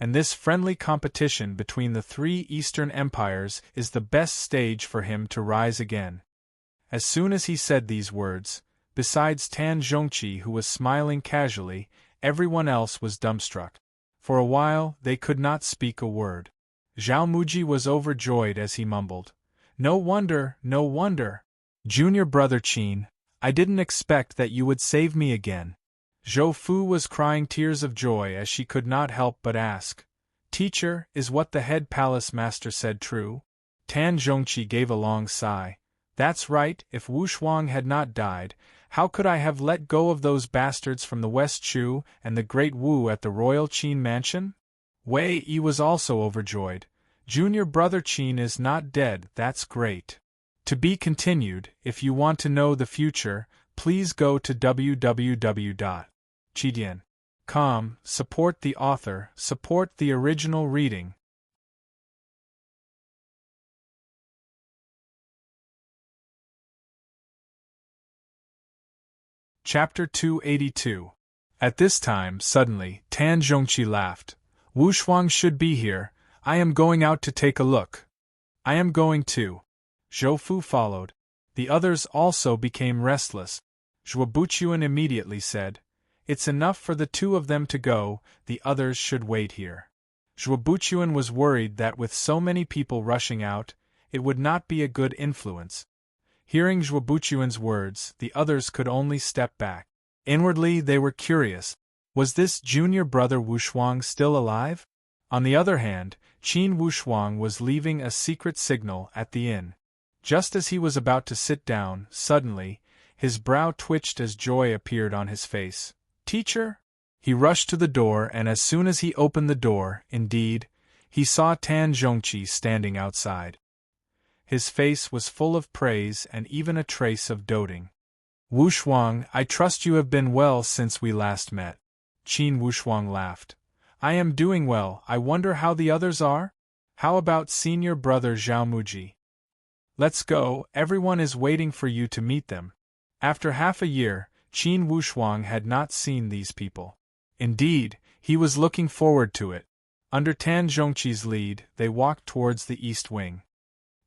And this friendly competition between the 3 Eastern empires is the best stage for him to rise again." As soon as he said these words, besides Tan Zhongqi who was smiling casually, everyone else was dumbstruck. For a while, they could not speak a word. Zhao Muji was overjoyed as he mumbled, "No wonder, no wonder. Junior brother Qin, I didn't expect that you would save me again." Zhou Fu was crying tears of joy as she could not help but ask, "Teacher, is what the head palace master said true?" Tan Zhongqi gave a long sigh. "That's right, if Wu Shuang had not died, how could I have let go of those bastards from the West Chu and the Great Wu at the Royal Qin Mansion?" Wei Yi was also overjoyed. "Junior brother Qin is not dead, that's great." To be continued. If you want to know the future, please go to www.chidian.com, support the author, support the original reading. Chapter 282. At this time, suddenly, Tan Zhongqi laughed. "Wu Shuang should be here. I am going out to take a look." "I am going too." Zhou Fu followed. The others also became restless. Zhuo Buchuan immediately said, "It's enough for the 2 of them to go, the others should wait here." Zhuo Buchuan was worried that with so many people rushing out, it would not be a good influence. Hearing Zhuo Buchuan's words, the others could only step back. Inwardly they were curious. Was this junior brother Wu Shuang still alive? On the other hand, Qin Wushuang was leaving a secret signal at the inn. Just as he was about to sit down, suddenly, his brow twitched as joy appeared on his face. "Teacher?" He rushed to the door, and as soon as he opened the door, indeed, he saw Tan Zhongqi standing outside. His face was full of praise and even a trace of doting. "Wu Shuang, I trust you have been well since we last met." Qin Wushuang laughed. "I am doing well. I wonder how the others are? How about senior brother Zhao Muji? Let's go, everyone is waiting for you to meet them." After half a year, Qin Wushuang had not seen these people. Indeed, he was looking forward to it. Under Tan Zhongqi's lead, they walked towards the east wing.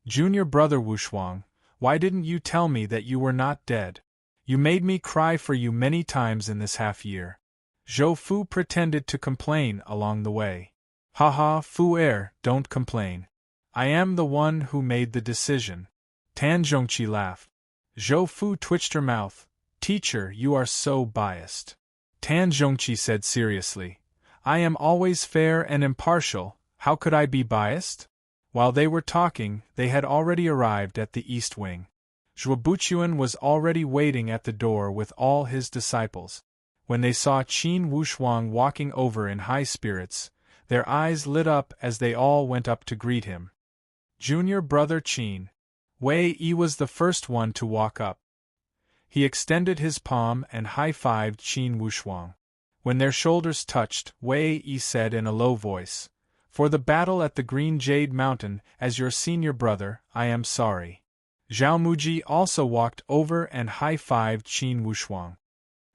"Junior brother Wushuang, why didn't you tell me that you were not dead? You made me cry for you many times in this half-year." Zhou Fu pretended to complain along the way. "Haha, Fu don't complain. I am the one who made the decision." Tan Zhongqi laughed. Zhou Fu twitched her mouth. "Teacher, you are so biased." Tan Zhongqi said seriously, "I am always fair and impartial, how could I be biased?" While they were talking, they had already arrived at the east wing. Zhuo Buchuan was already waiting at the door with all his disciples. When they saw Qin Wushuang walking over in high spirits, their eyes lit up as they all went up to greet him. "Junior brother Qin." Wei Yi was the first one to walk up. He extended his palm and high-fived Qin Wushuang. When their shoulders touched, Wei Yi said in a low voice, "For the battle at the Green Jade Mountain, as your senior brother, I am sorry." Zhao Muji also walked over and high-fived Qin Wushuang.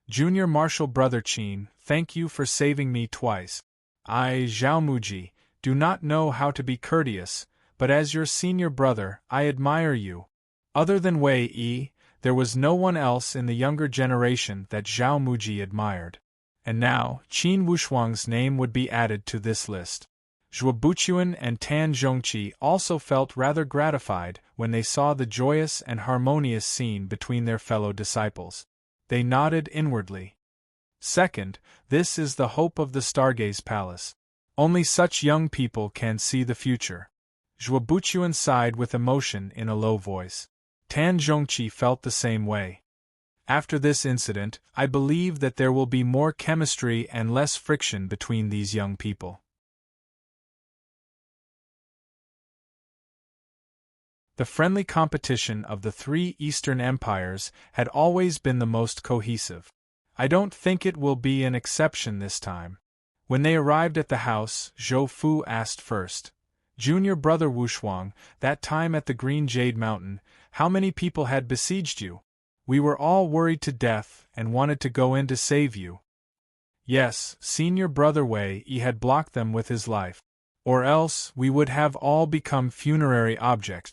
"Junior Marshal Brother Qin, thank you for saving me twice. I, Zhao Muji, do not know how to be courteous, but as your senior brother, I admire you." Other than Wei Yi, there was no one else in the younger generation that Zhao Muji admired. And now, Qin Wushuang's name would be added to this list. Zhuobuchuan and Tan Zhongqi also felt rather gratified when they saw the joyous and harmonious scene between their fellow disciples. They nodded inwardly. Second, this is the hope of the Stargaze Palace. Only such young people can see the future. Zhuobuchuan sighed with emotion in a low voice. Tan Zhongqi felt the same way. After this incident, I believe that there will be more chemistry and less friction between these young people. The friendly competition of the three Eastern empires had always been the most cohesive. I don't think it will be an exception this time. When they arrived at the house, Zhou Fu asked first, "Junior brother Wushuang, that time at the Green Jade Mountain, how many people had besieged you? We were all worried to death and wanted to go in to save you." "Yes, senior brother Wei Yi had blocked them with his life. Or else we would have all become funerary objects."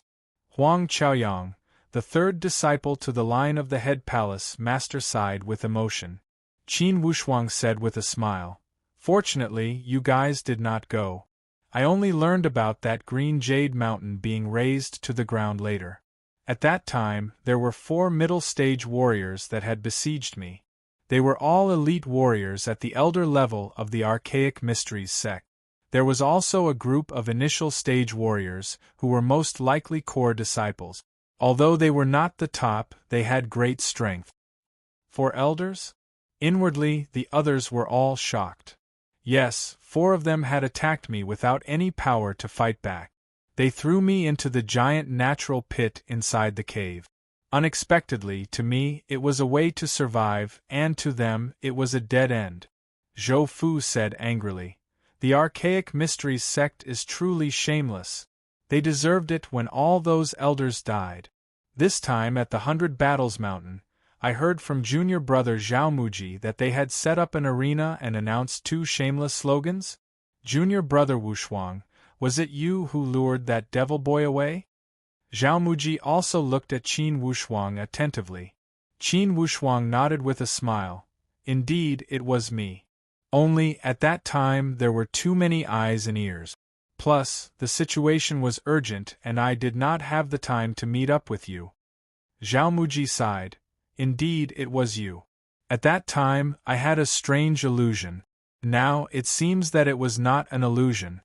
Huang Chaoyang, the third disciple to the line of the head palace master, sighed with emotion. Qin Wushuang said with a smile, "Fortunately, you guys did not go. I only learned about that Green Jade Mountain being razed to the ground later. At that time, there were 4 middle-stage warriors that had besieged me. They were all elite warriors at the elder level of the Archaic Mysteries sect. There was also a group of initial-stage warriors who were most likely core disciples. Although they were not the top, they had great strength." 4 elders? Inwardly, the others were all shocked. Yes, 4 of them had attacked me without any power to fight back. They threw me into the giant natural pit inside the cave. Unexpectedly, to me, it was a way to survive, and to them, it was a dead end. Zhou Fu said angrily, "The Archaic Mysteries sect is truly shameless. They deserved it when all those elders died." This time at the 100 Battles Mountain, I heard from junior brother Zhao Muji that they had set up an arena and announced 2 shameless slogans. "Junior brother Wushuang, was it you who lured that devil boy away?" Zhao Muji also looked at Qin Wushuang attentively. Qin Wushuang nodded with a smile. "Indeed, it was me. Only, at that time there were too many eyes and ears. Plus, the situation was urgent and I did not have the time to meet up with you." Zhao Muji sighed. "Indeed, it was you. At that time, I had a strange illusion. Now, it seems that it was not an illusion."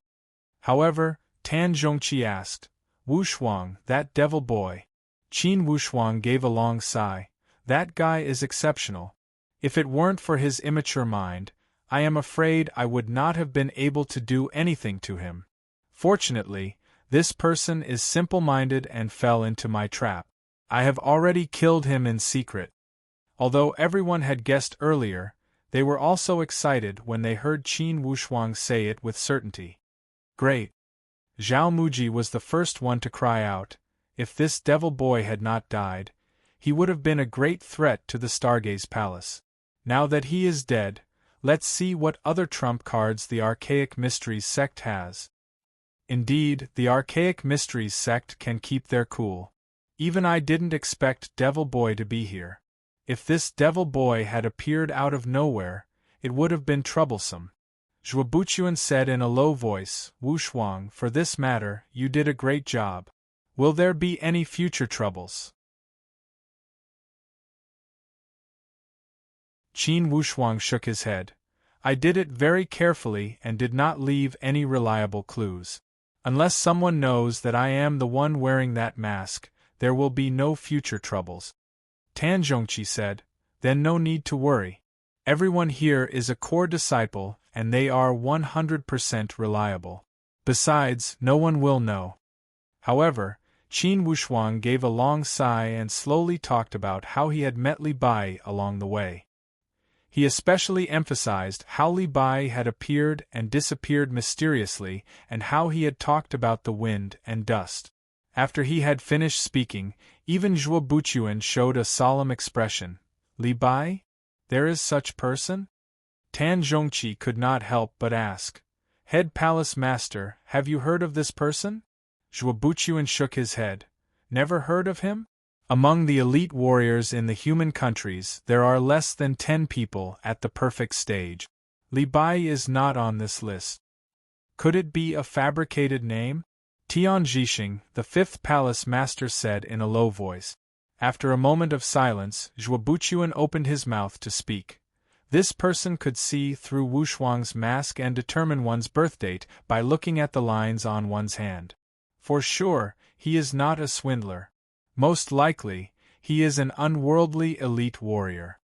However, Tan Zhongqi asked, "Wushuang, that devil boy." Qin Wushuang gave a long sigh. "That guy is exceptional. If it weren't for his immature mind, I am afraid I would not have been able to do anything to him. Fortunately, this person is simple-minded and fell into my trap. I have already killed him in secret." Although everyone had guessed earlier, they were also excited when they heard Qin Wushuang say it with certainty. "Great." Zhao Muji was the first one to cry out, "If this devil boy had not died, he would have been a great threat to the Stargaze Palace. Now that he is dead, let's see what other trump cards the Archaic Mysteries sect has." Indeed, the Archaic Mysteries sect can keep their cool. Even I didn't expect Devil Boy to be here. If this Devil Boy had appeared out of nowhere, it would have been troublesome. Zhuobuchuan said in a low voice, "Wushuang, for this matter, you did a great job. Will there be any future troubles?" Qin Wushuang shook his head. "I did it very carefully and did not leave any reliable clues. Unless someone knows that I am the one wearing that mask, there will be no future troubles." Tan Zhongqi said, "Then no need to worry. Everyone here is a core disciple and they are 100% reliable. Besides, no one will know." However, Qin Wushuang gave a long sigh and slowly talked about how he had met Li Bai along the way. He especially emphasized how Li Bai had appeared and disappeared mysteriously and how he had talked about the wind and dust. After he had finished speaking, even Zhuo Buchuan showed a solemn expression. Li Bai? There is such person? Tan Zhongqi could not help but ask. Head Palace Master, have you heard of this person? Zhuo Buchuan shook his head. Never heard of him? Among the elite warriors in the human countries, there are less than 10 people at the perfect stage. Li Bai is not on this list. Could it be a fabricated name? Tian Zhixing, the 5th Palace Master, said in a low voice. After a moment of silence, Zhuo Buchuan opened his mouth to speak. This person could see through Wushuang's mask and determine one's birthdate by looking at the lines on one's hand. For sure, he is not a swindler. Most likely, he is an unworldly elite warrior.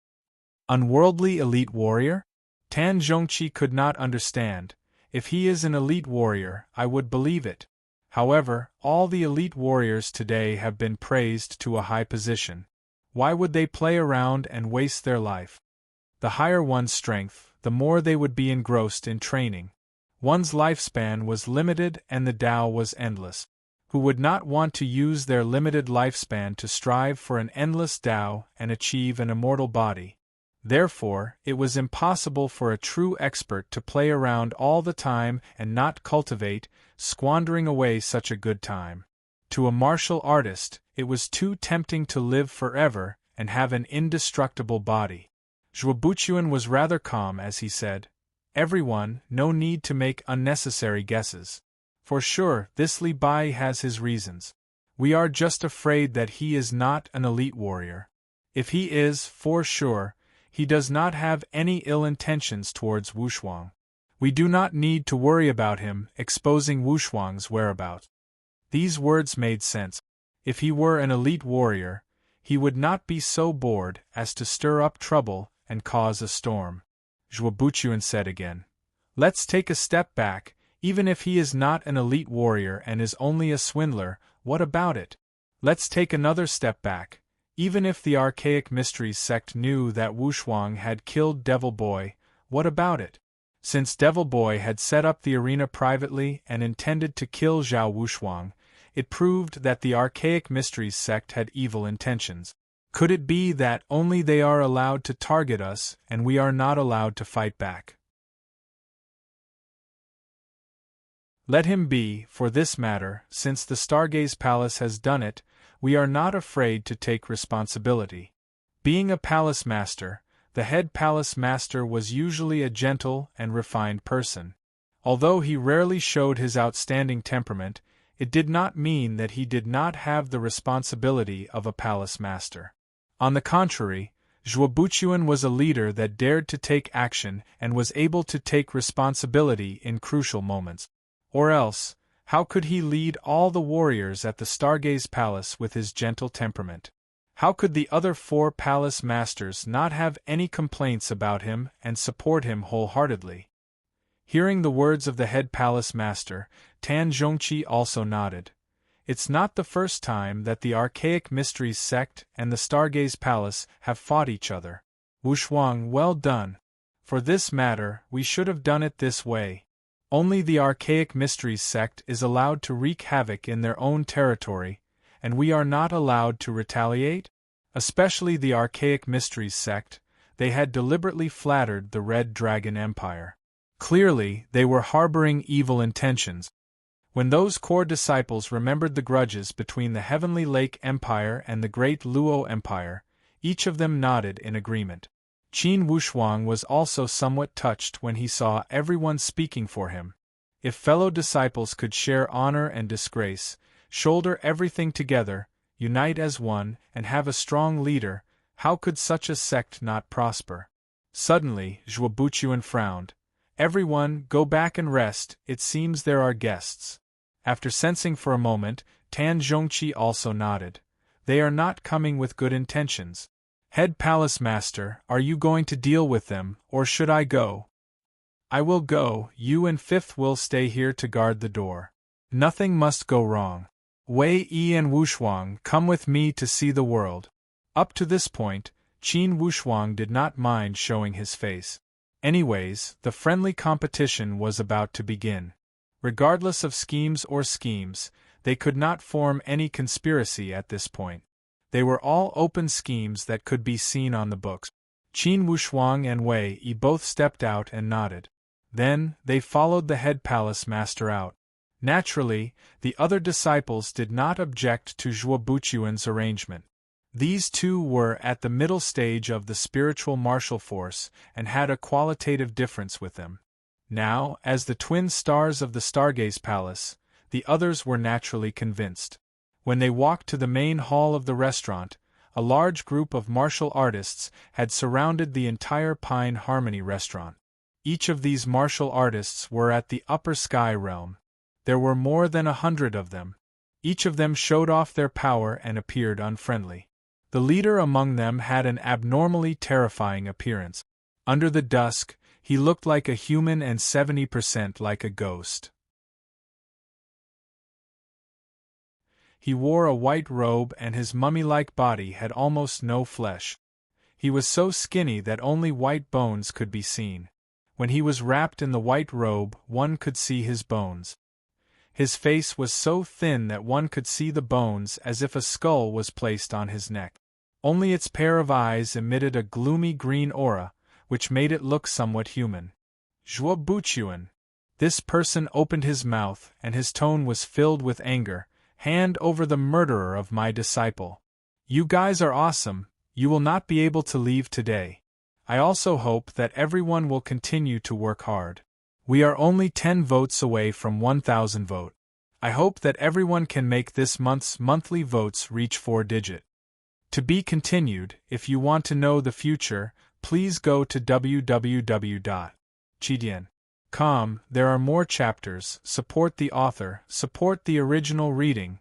Unworldly elite warrior? Tan Zhongqi could not understand. If he is an elite warrior, I would believe it. However, all the elite warriors today have been praised to a high position. Why would they play around and waste their life? The higher one's strength, the more they would be engrossed in training. One's lifespan was limited and the Tao was endless. Who would not want to use their limited lifespan to strive for an endless Tao and achieve an immortal body? Therefore, it was impossible for a true expert to play around all the time and not cultivate, squandering away such a good time. To a martial artist, it was too tempting to live forever and have an indestructible body. Zhuo Buchuan was rather calm as he said, Everyone, no need to make unnecessary guesses. For sure, this Li Bai has his reasons. We are just afraid that he is not an elite warrior. If he is, for sure, he does not have any ill intentions towards Wushuang. We do not need to worry about him exposing Wushuang's whereabouts. These words made sense. If he were an elite warrior, he would not be so bored as to stir up trouble and cause a storm. Zhuo Buchuan said again. Let's take a step back. Even if he is not an elite warrior and is only a swindler, what about it? Let's take another step back. Even if the Archaic Mysteries sect knew that Wushuang had killed Devil Boy, what about it? Since Devil Boy had set up the arena privately and intended to kill Zhao Wushuang, it proved that the Archaic Mysteries sect had evil intentions. Could it be that only they are allowed to target us and we are not allowed to fight back? Let him be, for this matter, since the Stargaze Palace has done it, we are not afraid to take responsibility. Being a palace master, the head palace master was usually a gentle and refined person. Although he rarely showed his outstanding temperament, it did not mean that he did not have the responsibility of a palace master. On the contrary, Zhuo Buchuan was a leader that dared to take action and was able to take responsibility in crucial moments. Or else, how could he lead all the warriors at the Stargaze Palace with his gentle temperament? How could the other 4 palace masters not have any complaints about him and support him wholeheartedly? Hearing the words of the head palace master, Tan Zhongqi also nodded. It's not the first time that the Archaic Mysteries sect and the Stargaze Palace have fought each other. Wushuang, well done. For this matter, we should have done it this way. Only the Archaic Mysteries sect is allowed to wreak havoc in their own territory, and we are not allowed to retaliate? Especially the Archaic Mysteries sect, they had deliberately flattered the Red Dragon Empire. Clearly, they were harboring evil intentions. When those core disciples remembered the grudges between the Heavenly Lake Empire and the Great Luo Empire, each of them nodded in agreement. Qin Wushuang was also somewhat touched when he saw everyone speaking for him. If fellow disciples could share honor and disgrace, shoulder everything together, unite as one, and have a strong leader, how could such a sect not prosper? Suddenly, Zhuo Buchuan frowned. Everyone, go back and rest, it seems there are guests. After sensing for a moment, Tan Zhongqi also nodded. They are not coming with good intentions. Head Palace Master, are you going to deal with them, or should I go? I will go, you and 5th will stay here to guard the door. Nothing must go wrong. Wei Yi and Wushuang, come with me to see the world. Up to this point, Qin Wushuang did not mind showing his face. Anyways, the friendly competition was about to begin. Regardless of schemes, they could not form any conspiracy at this point. They were all open schemes that could be seen on the books. Qin Wushuang and Wei Yi both stepped out and nodded. Then, they followed the head palace master out. Naturally, the other disciples did not object to Zhuo Buchuan's arrangement. These two were at the middle stage of the spiritual martial force and had a qualitative difference with them. Now, as the twin stars of the Stargaze Palace, the others were naturally convinced. When they walked to the main hall of the restaurant, a large group of martial artists had surrounded the entire Pine Harmony restaurant. Each of these martial artists were at the upper sky realm. There were more than 100 of them. Each of them showed off their power and appeared unfriendly. The leader among them had an abnormally terrifying appearance. Under the dusk, he looked like a human and 70% like a ghost. He wore a white robe and his mummy-like body had almost no flesh. He was so skinny that only white bones could be seen. When he was wrapped in the white robe, one could see his bones. His face was so thin that one could see the bones as if a skull was placed on his neck. Only its pair of eyes emitted a gloomy green aura, which made it look somewhat human. Zhuo Buchuan. This person opened his mouth and his tone was filled with anger. Hand over the murderer of my disciple. You guys are awesome, you will not be able to leave today. I also hope that everyone will continue to work hard. We are only 10 votes away from 1,000 vote. I hope that everyone can make this month's monthly votes reach 4-digit. To be continued. If you want to know the future, please go to www.chidian.com. There are more chapters. Support the author, support the original reading.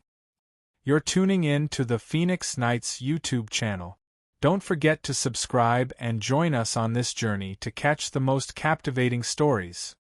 You're tuning in to the Phoenix Knights YouTube channel. Don't forget to subscribe and join us on this journey to catch the most captivating stories.